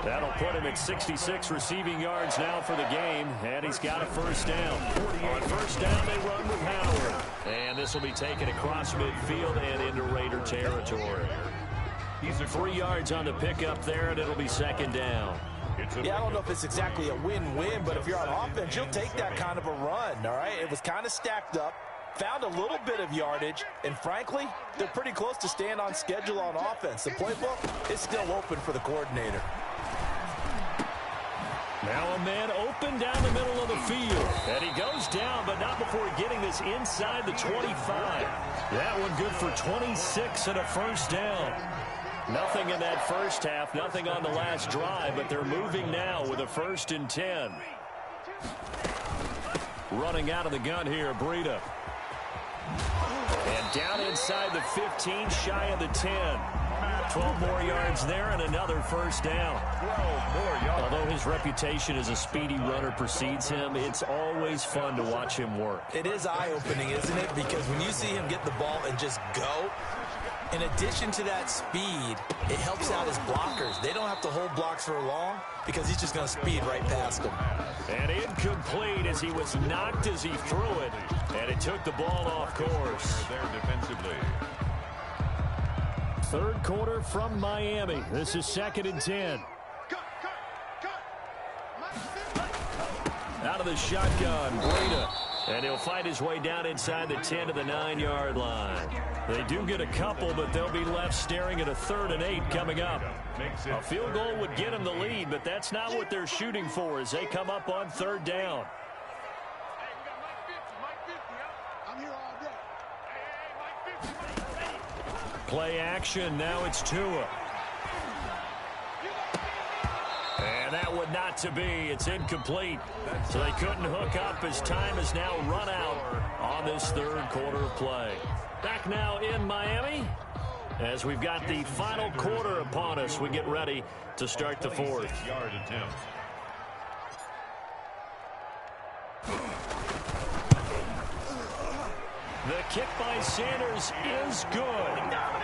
Speaker 3: That'll put him at 66 receiving yards now for the game, and he's got a 1st down. On 1st down, they run with Howard. And this will be taken across midfield and into Raider territory. He's 3 yards on the pickup there, and it'll be 2nd down.
Speaker 7: Yeah, I don't know if it's exactly a win-win, but if you're on offense, you'll take that kind of a run, all right? It was kind of stacked up. Found a little bit of yardage, and frankly, they're pretty close to staying on schedule on offense. The playbook is still open for the coordinator.
Speaker 3: Now a man open down the middle of the field. And he goes down, but not before getting this inside the 25. That one good for 26 and a 1st down. Nothing in that first half, nothing on the last drive, but they're moving now with a 1st and 10. Running out of the gun here, Breida. And down inside the 15, shy of the 10. 12 more yards there and another 1st down. Although his reputation as a speedy runner precedes him, it's always fun to watch him work.
Speaker 7: It is eye-opening, isn't it? Because when you see him get the ball and just go, in addition to that speed, it helps out his blockers. They don't have to hold blocks for long because he's just going to speed right past them.
Speaker 3: And incomplete as he was knocked as he threw it. And it took the ball off course.
Speaker 4: There defensively.
Speaker 3: 3rd quarter from Miami. This is 2nd and 10. Out of the shotgun, Breida. And he'll fight his way down inside the 10 to the 9-yard line. They do get a couple, but they'll be left staring at a 3rd and 8 coming up. A field goal would get them the lead, but that's not what they're shooting for as they come up on 3rd down. Play action, now it's Tua. And that would not to be. It's incomplete. So they couldn't hook up as time has now run out on this 3rd quarter of play. Back now in Miami as we've got the final quarter upon us. We get ready to start the 4th.
Speaker 4: Yard attempt.
Speaker 3: The kick by Sanders is good.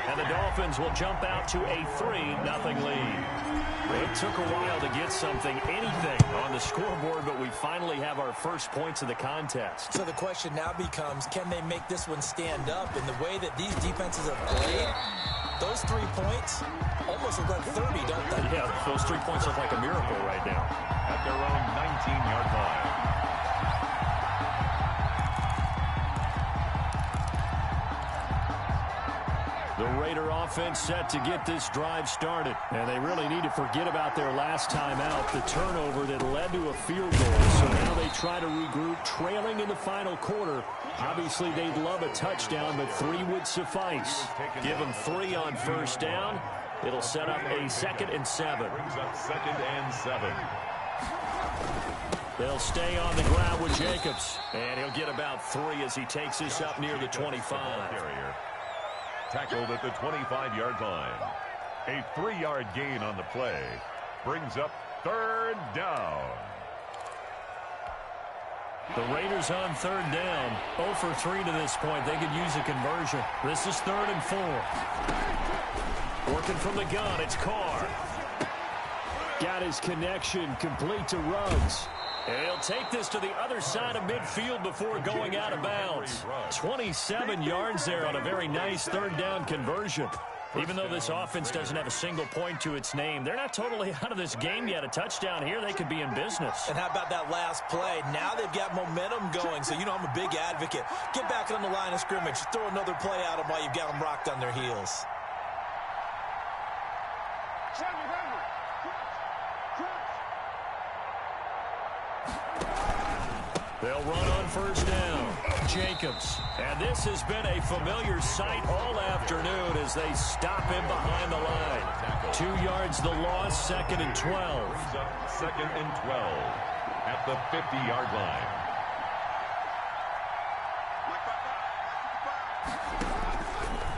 Speaker 3: And the Dolphins will jump out to a 3-0 lead. It took a while to get anything on the scoreboard, but we finally have our first points of the contest.
Speaker 7: So the question now becomes, can they make this one stand up? In the way that these defenses have played, those 3 points almost look like 30, don't they?
Speaker 3: Yeah, those 3 points look like a miracle right now.
Speaker 4: At their own 19-yard line.
Speaker 3: The Raider offense set to get this drive started. And they really need to forget about their last time out, the turnover that led to a field goal. So now they try to regroup, trailing in the final quarter. Obviously, they'd love a touchdown, but 3 would suffice. Give them 3 on 1st down. It'll set up a 2nd and 7.
Speaker 4: Brings up 2nd and 7.
Speaker 3: They'll stay on the ground with Jacobs. And he'll get about 3 as he takes this up near the 25.
Speaker 4: Tackled at the 25-yard line. A 3-yard gain on the play. Brings up 3rd down.
Speaker 3: The Raiders on third down. 0 for 3 to this point. They could use a conversion. This is 3rd and 4. Working from the gun, it's Carr. Got his connection complete to Ruggs. And he'll take this to the other side of midfield before going out of bounds. 27 yards there on a very nice 3rd down conversion. Even though this offense doesn't have a single point to its name, they're not totally out of this game yet. A touchdown here, they could be in business.
Speaker 5: And how about that last play? Now they've got momentum going, so you know I'm a big advocate. Get back on the line of scrimmage. Throw another play at them while you've got them rocked on their heels.
Speaker 3: They'll run on 1st down. Jacobs. And this has been a familiar sight all afternoon as they stop him behind the line. 2 yards the loss, 2nd and 12.
Speaker 4: 2nd and 12 at the 50-yard line.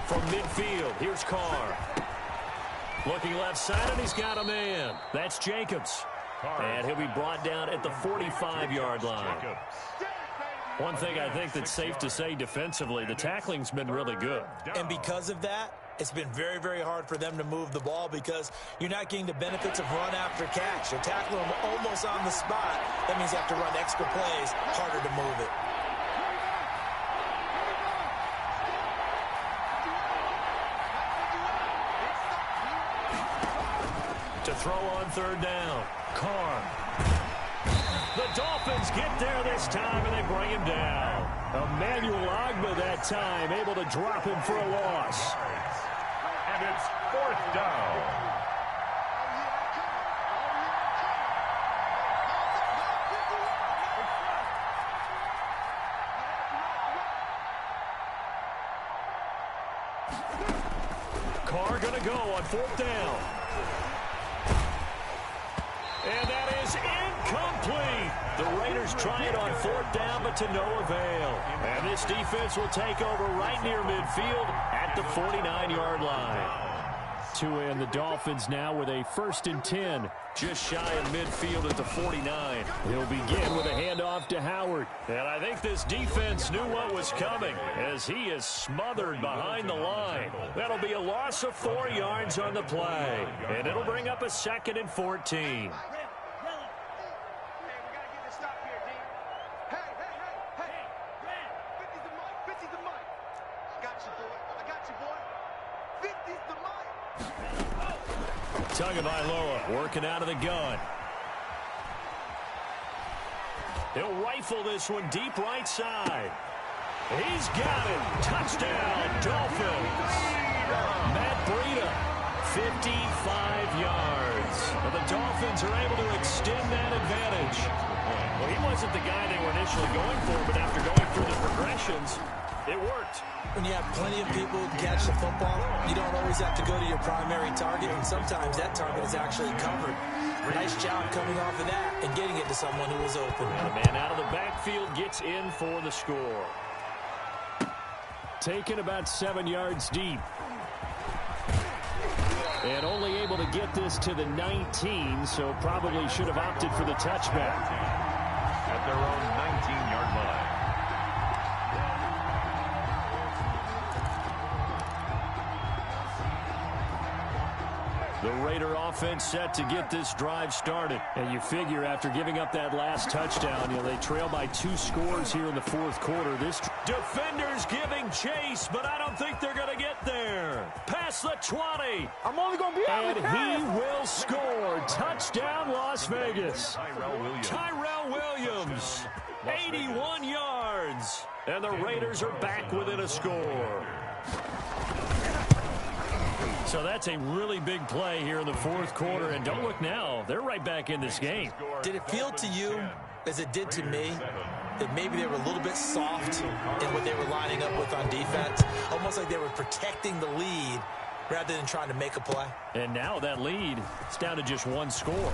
Speaker 3: From midfield, here's Carr. Looking left side, and he's got a man. That's Jacobs. And he'll be brought down at the 45-yard line. One thing I think that's safe to say defensively, the tackling's been really good.
Speaker 5: And because of that, it's been very, very hard for them to move the ball because you're not getting the benefits of run after catch. You're tackling them almost on the spot. That means you have to run extra plays, harder to move it.
Speaker 3: To throw on 3rd down. Carr. The Dolphins get there this time, and they bring him down. Emmanuel Ogbah that time, able to drop him for a loss.
Speaker 4: And it's 4th down.
Speaker 3: Carr going to go on 4th down. And that is incomplete. The Raiders try it on 4th down, but to no avail. And this defense will take over right near midfield at the 49-yard line. Tua and the Dolphins now with a 1st and 10, just shy of midfield at the 49. He'll begin with a handoff to Howard. And I think this defense knew what was coming as he is smothered behind the line. That'll be a loss of 4 yards on the play. And it'll bring up a 2nd and 14. Tagovailoa working out of the gun. He'll rifle this one deep right side. He's got it. Touchdown, Dolphins. Matt Breida, 55 yards. Well, the Dolphins are able to extend that advantage. Well, he wasn't the guy they were initially going for, but after going through the progressions, it worked.
Speaker 5: When you have plenty of people who can catch the football, you don't always have to go to your primary target, and sometimes that target is actually covered. Nice job coming off of that and getting it to someone who was open.
Speaker 3: And the man out of the backfield gets in for the score. Taken about 7 yards deep. And only able to get this to the 19, so probably should have opted for the touchback.
Speaker 4: At their own 19-yard line.
Speaker 3: The Raider offense set to get this drive started. And you figure after giving up that last touchdown, they trail by 2 scores here in the 4th quarter. This defender's giving chase, but I don't think they're going to get there. Past the 20.
Speaker 9: I'm only going to be
Speaker 3: and he will score. Touchdown, Las Vegas. Tyrell Williams, 81 yards. And the Raiders are back within a score. So that's a really big play here in the 4th quarter. And don't look now, they're right back in this game.
Speaker 5: Did it feel to you, as it did to me, that maybe they were a little bit soft in what they were lining up with on defense? Almost like they were protecting the lead rather than trying to make a play.
Speaker 3: And now that lead, it's down to just 1 score.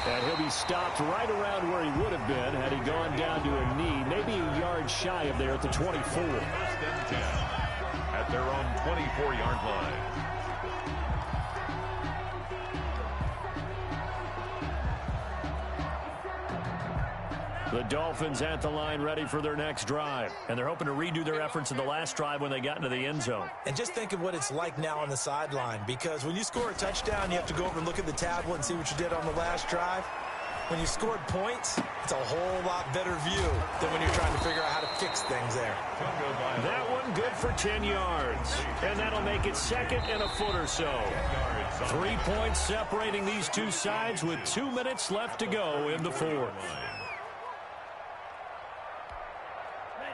Speaker 3: And he'll be stopped right around where he would have been had he gone down to a knee, maybe a yard shy of there at the 24.
Speaker 4: At their own 24-yard line.
Speaker 3: The Dolphins at the line ready for their next drive. And they're hoping to redo their efforts in the last drive when they got into the end zone.
Speaker 5: And just think of what it's like now on the sideline, because when you score a touchdown, you have to go over and look at the tablet and see what you did on the last drive. When you scored points, it's a whole lot better view than when you're trying to figure out how to fix things there.
Speaker 3: That one good for 10 yards. And that'll make it second and a foot or so. 3 points separating these two sides with 2 minutes left to go in the fourth.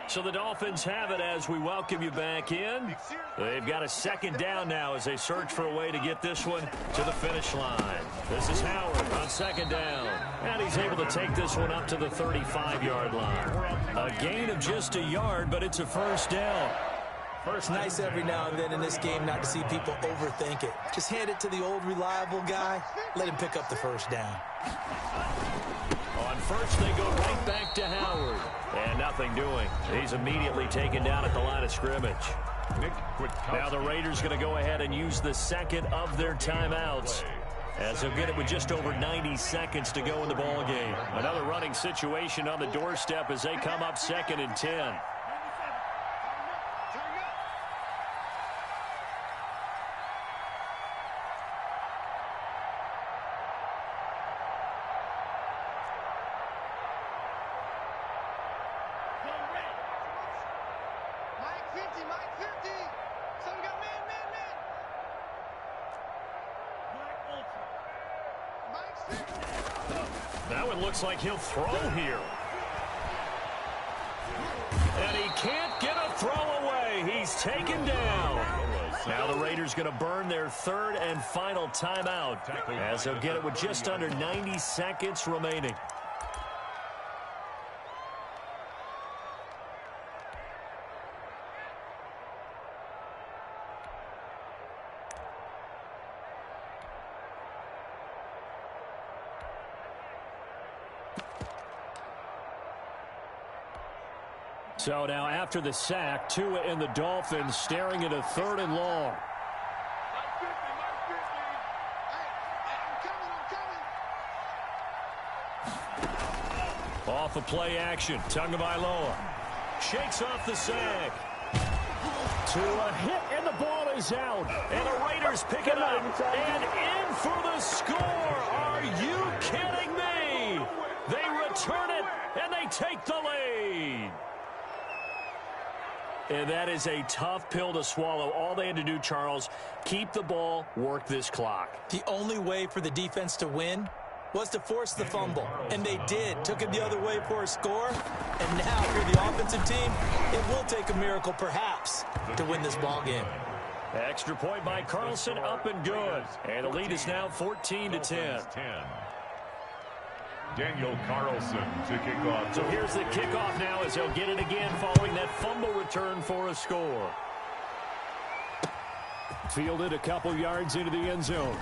Speaker 3: So the Dolphins have it as we welcome you back in. They've got a second down now as they search for a way to get this one to the finish line. This is Howard on second down. And he's able to take this one up to the 35-yard line. A gain of just a yard, but it's a first down.
Speaker 5: It's nice every now and then in this game not to see people overthink it. Just hand it to the old reliable guy. Let him pick up the first down.
Speaker 3: On first, they go right back to Howard. And nothing doing. He's immediately taken down at the line of scrimmage. Now the Raiders going to go ahead and use the second of their timeouts, as they'll get it with just over 90 seconds to go in the ball game. Another running situation on the doorstep as they come up 2nd and 10. Now it looks like he'll throw here. And he can't get a throw away. He's taken down. Now the Raiders going to burn their third and final timeout, as they'll get it with just under 90 seconds remaining. So now after the sack, Tua and the Dolphins staring at a 3rd and long. Off of play action, Tagovailoa shakes off the sack. Tua hit and the ball is out. And the Raiders pick it up and in for the score. Are you kidding me? They return it and they take the lead. And that is a tough pill to swallow. All they had to do, Charles, keep the ball, work this clock.
Speaker 5: The only way for the defense to win was to force the fumble. And they did. Took it the other way for a score. And now, if you're the offensive team, it will take a miracle, perhaps, to win this ball game.
Speaker 3: Extra point by Carlson, up and good. And the lead is now 14-10.
Speaker 4: Daniel Carlson to kick off.
Speaker 3: So here's the kickoff now as they'll get it again following that fumble return for a score. Fielded a couple yards into the end zone.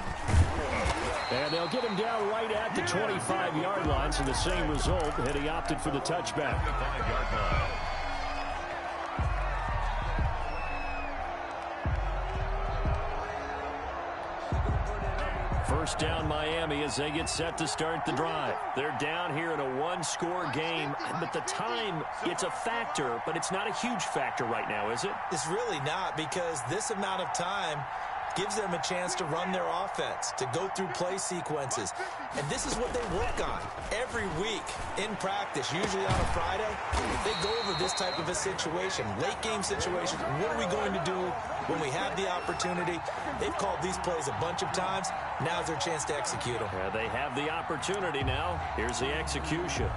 Speaker 3: And they'll get him down right at the 25-yard line, so the same result, and he opted for the touchback.
Speaker 4: 25-yard line.
Speaker 3: First down Miami as they get set to start the drive. They're down here in a one-score game, but the time, it's a factor, but it's not a huge factor right now, is it?
Speaker 5: It's really not, because this amount of time gives them a chance to run their offense, to go through play sequences. And this is what they work on every week in practice, usually on a Friday. They go over this type of a situation, late game situation. What are we going to do when we have the opportunity? They've called these plays a bunch of times. Now's their chance to execute them.
Speaker 3: Yeah, they have the opportunity now. Here's the execution.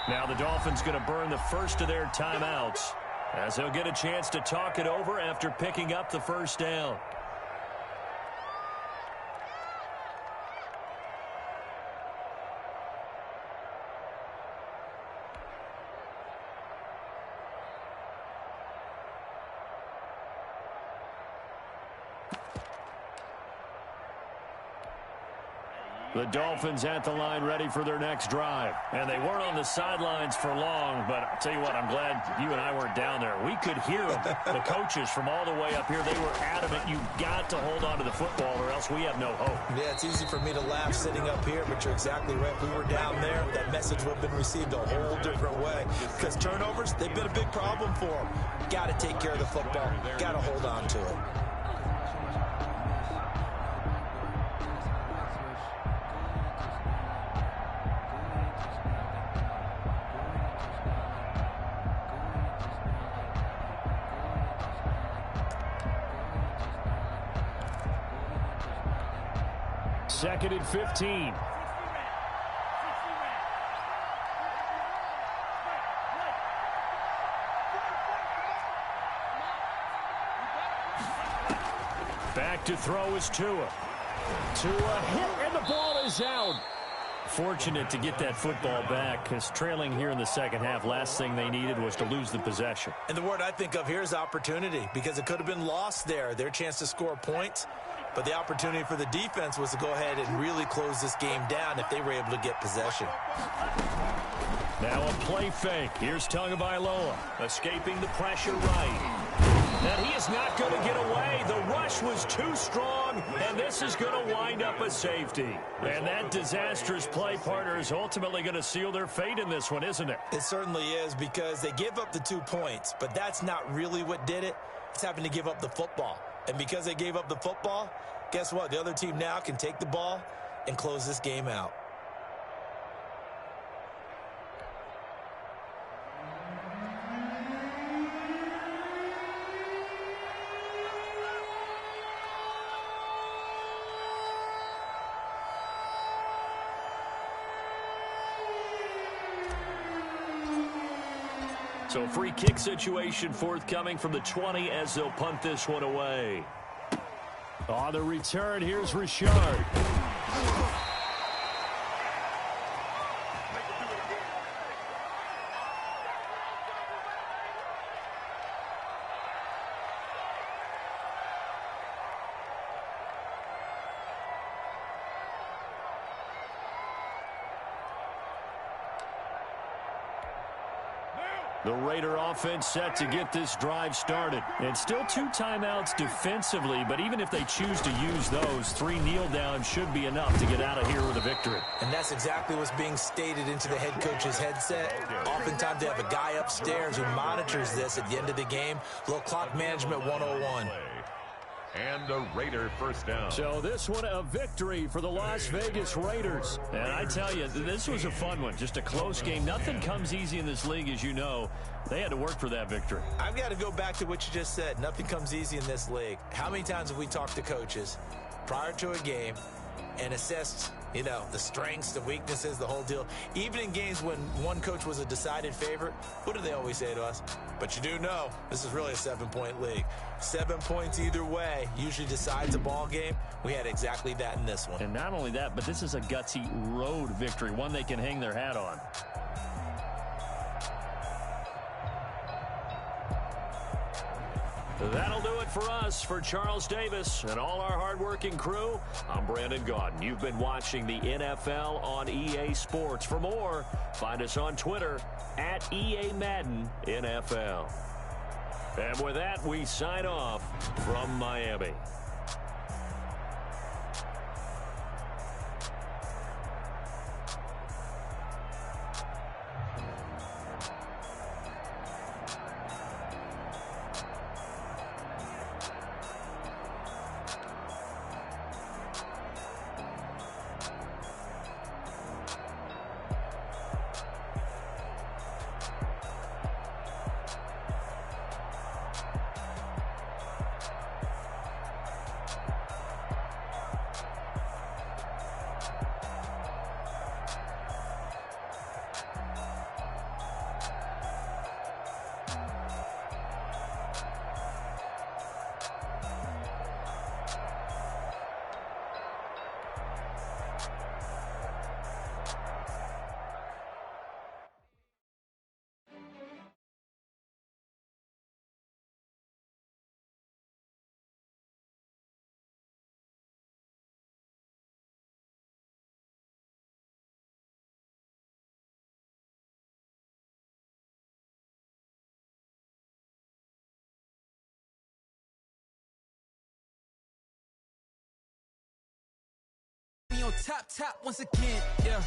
Speaker 3: Now the Dolphins going to burn the first of their timeouts, as they'll get a chance to talk it over after picking up the first down. The Dolphins at the line ready for their next drive. And they weren't on the sidelines for long, but I'll tell you what, I'm glad you and I weren't down there. We could hear them, the coaches from all the way up here. They were adamant, you've got to hold on to the football or else we have no hope.
Speaker 7: Yeah, it's easy for me to laugh sitting up here, but you're exactly right. If we were down there, that message would have been received a whole different way. Because turnovers, they've been a big problem for them. Got to take care of the football. Got to hold on to it.
Speaker 3: Second and 15. Back to throw is Tua. Tua hit, and the ball is out. Fortunate to get that football back, because trailing here in the second half, last thing they needed was to lose the possession.
Speaker 7: And the word I think of here is opportunity, because it could have been lost there. Their chance to score points. But the opportunity for the defense was to go ahead and really close this game down if they were able to get possession.
Speaker 3: Now a play fake. Here's Tagovailoa escaping the pressure right. And he is not going to get away. The rush was too strong, and this is going to wind up a safety. And that disastrous play, partner, is ultimately going to seal their fate in this one, isn't it?
Speaker 7: It certainly is, because they give up the 2 points, but that's not really what did it. It's having to give up the football. And because they gave up the football, guess what? The other team now can take the ball and close this game out.
Speaker 3: So free kick situation forthcoming from the 20 as they'll punt this one away. On the return, here's Richard. The Raider offense set to get this drive started. And still 2 timeouts defensively, but even if they choose to use those, 3 kneel downs should be enough to get out of here with a victory.
Speaker 7: And that's exactly what's being stated into the head coach's headset. Oftentimes they have a guy upstairs who monitors this at the end of the game. Little clock management 101.
Speaker 4: And a Raider first down.
Speaker 3: So this one a victory for the Las Vegas Raiders. And I tell you, this was a fun one. Just a close game. Nothing comes easy in this league, as you know. They had to work for that victory.
Speaker 7: I've got to go back to what you just said. Nothing comes easy in this league. How many times have we talked to coaches prior to a game and assessed, you know, the strengths, the weaknesses, the whole deal? Even in games when one coach was a decided favorite, what do they always say to us? But you do know this is really a 7-point league. 7 points either way usually decides a ball game. We had exactly that in this one.
Speaker 3: And not only that, but this is a gutsy road victory, one they can hang their hat on. That'll do it for us. For Charles Davis and all our hardworking crew, I'm Brandon Gaudin. You've been watching the NFL on EA Sports. For more, find us on Twitter at EA Madden NFL. And with that, we sign off from Miami.
Speaker 8: top once again, yeah.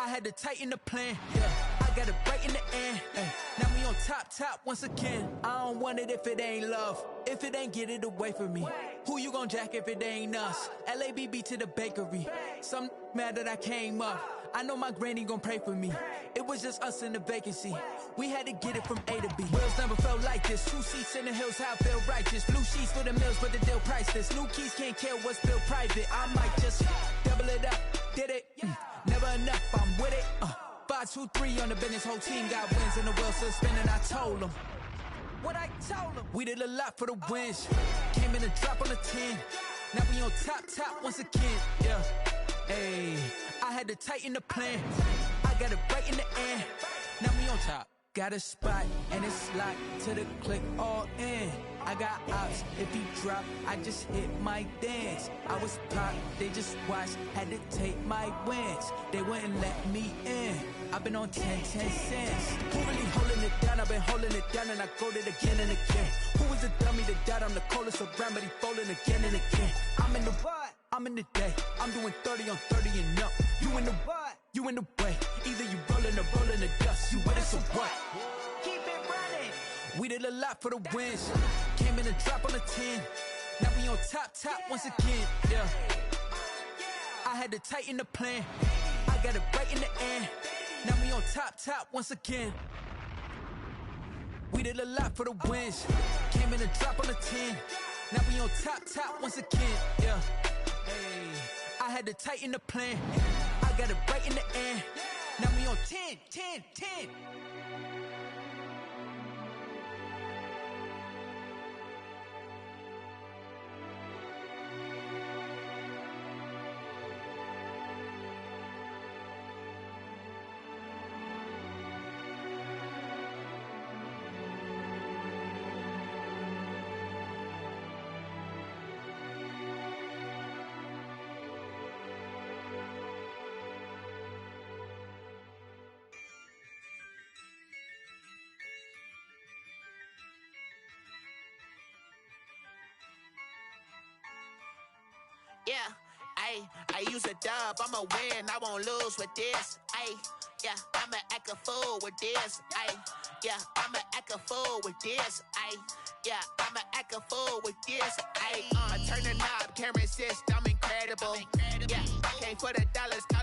Speaker 8: I had to tighten the plan, yeah. I got it right in the end, now we on top once again. I don't want it if it ain't love, if it ain't get it away from me. Who you gon' jack if it ain't us? LABB to the bakery. Some mad that I came up. I know my granny gon' pray for me. It was just us in the vacancy. We had to get it from A to B. Wheels never felt like this. 2 seats in the hills, how I feel righteous. Blue sheets for the mills, but the deal priceless. New keys can't care what's still private. I might just double it up. Did it? Never enough, I'm with it. 5, 2, 3 on the business. Whole team got wins and the wheels still spinning. I told them what I told them. We did a lot for the wins. Came in a drop on the 10. Now we on top once again. Yeah. Hey, I had to tighten the plan. I got it right in the end. Now we on top. Got a spot and it's locked to the click all in. I got ops, if he drop, I just hit my dance. I was pop, they just watched, had to take my wins. They wouldn't let me in. I've been on 10 cents. Who really holding it down? I've been holding it down and I go it again and again. Who was the dummy that died? I'm the coldest around, but he folding again and again. I'm in the what? I'm in the day. I'm doing 30 on 30 and up. You in the what? You in the way. Either you rolling or rolling the dust. You with us or what? Keep it running. We did a lot for the wins. Came in a drop on the 10. Now we on top once again. Yeah. I had to tighten the plan. I got it right in the end. Now we on top once again. We did a lot for the wins. Came in a drop on the 10. Now we on top once again. Yeah. Hey, I had to tighten the plan. I got it right in the end. Now we on 10.
Speaker 9: Yeah, I use a dub, I'ma win, I won't lose with this. Yeah, I'ma act a fool with this. Yeah, I'ma act a fool with this. Yeah, I'ma act a fool with this. I turn the knob, can't resist, I'm incredible. Yeah, came for the dollars, call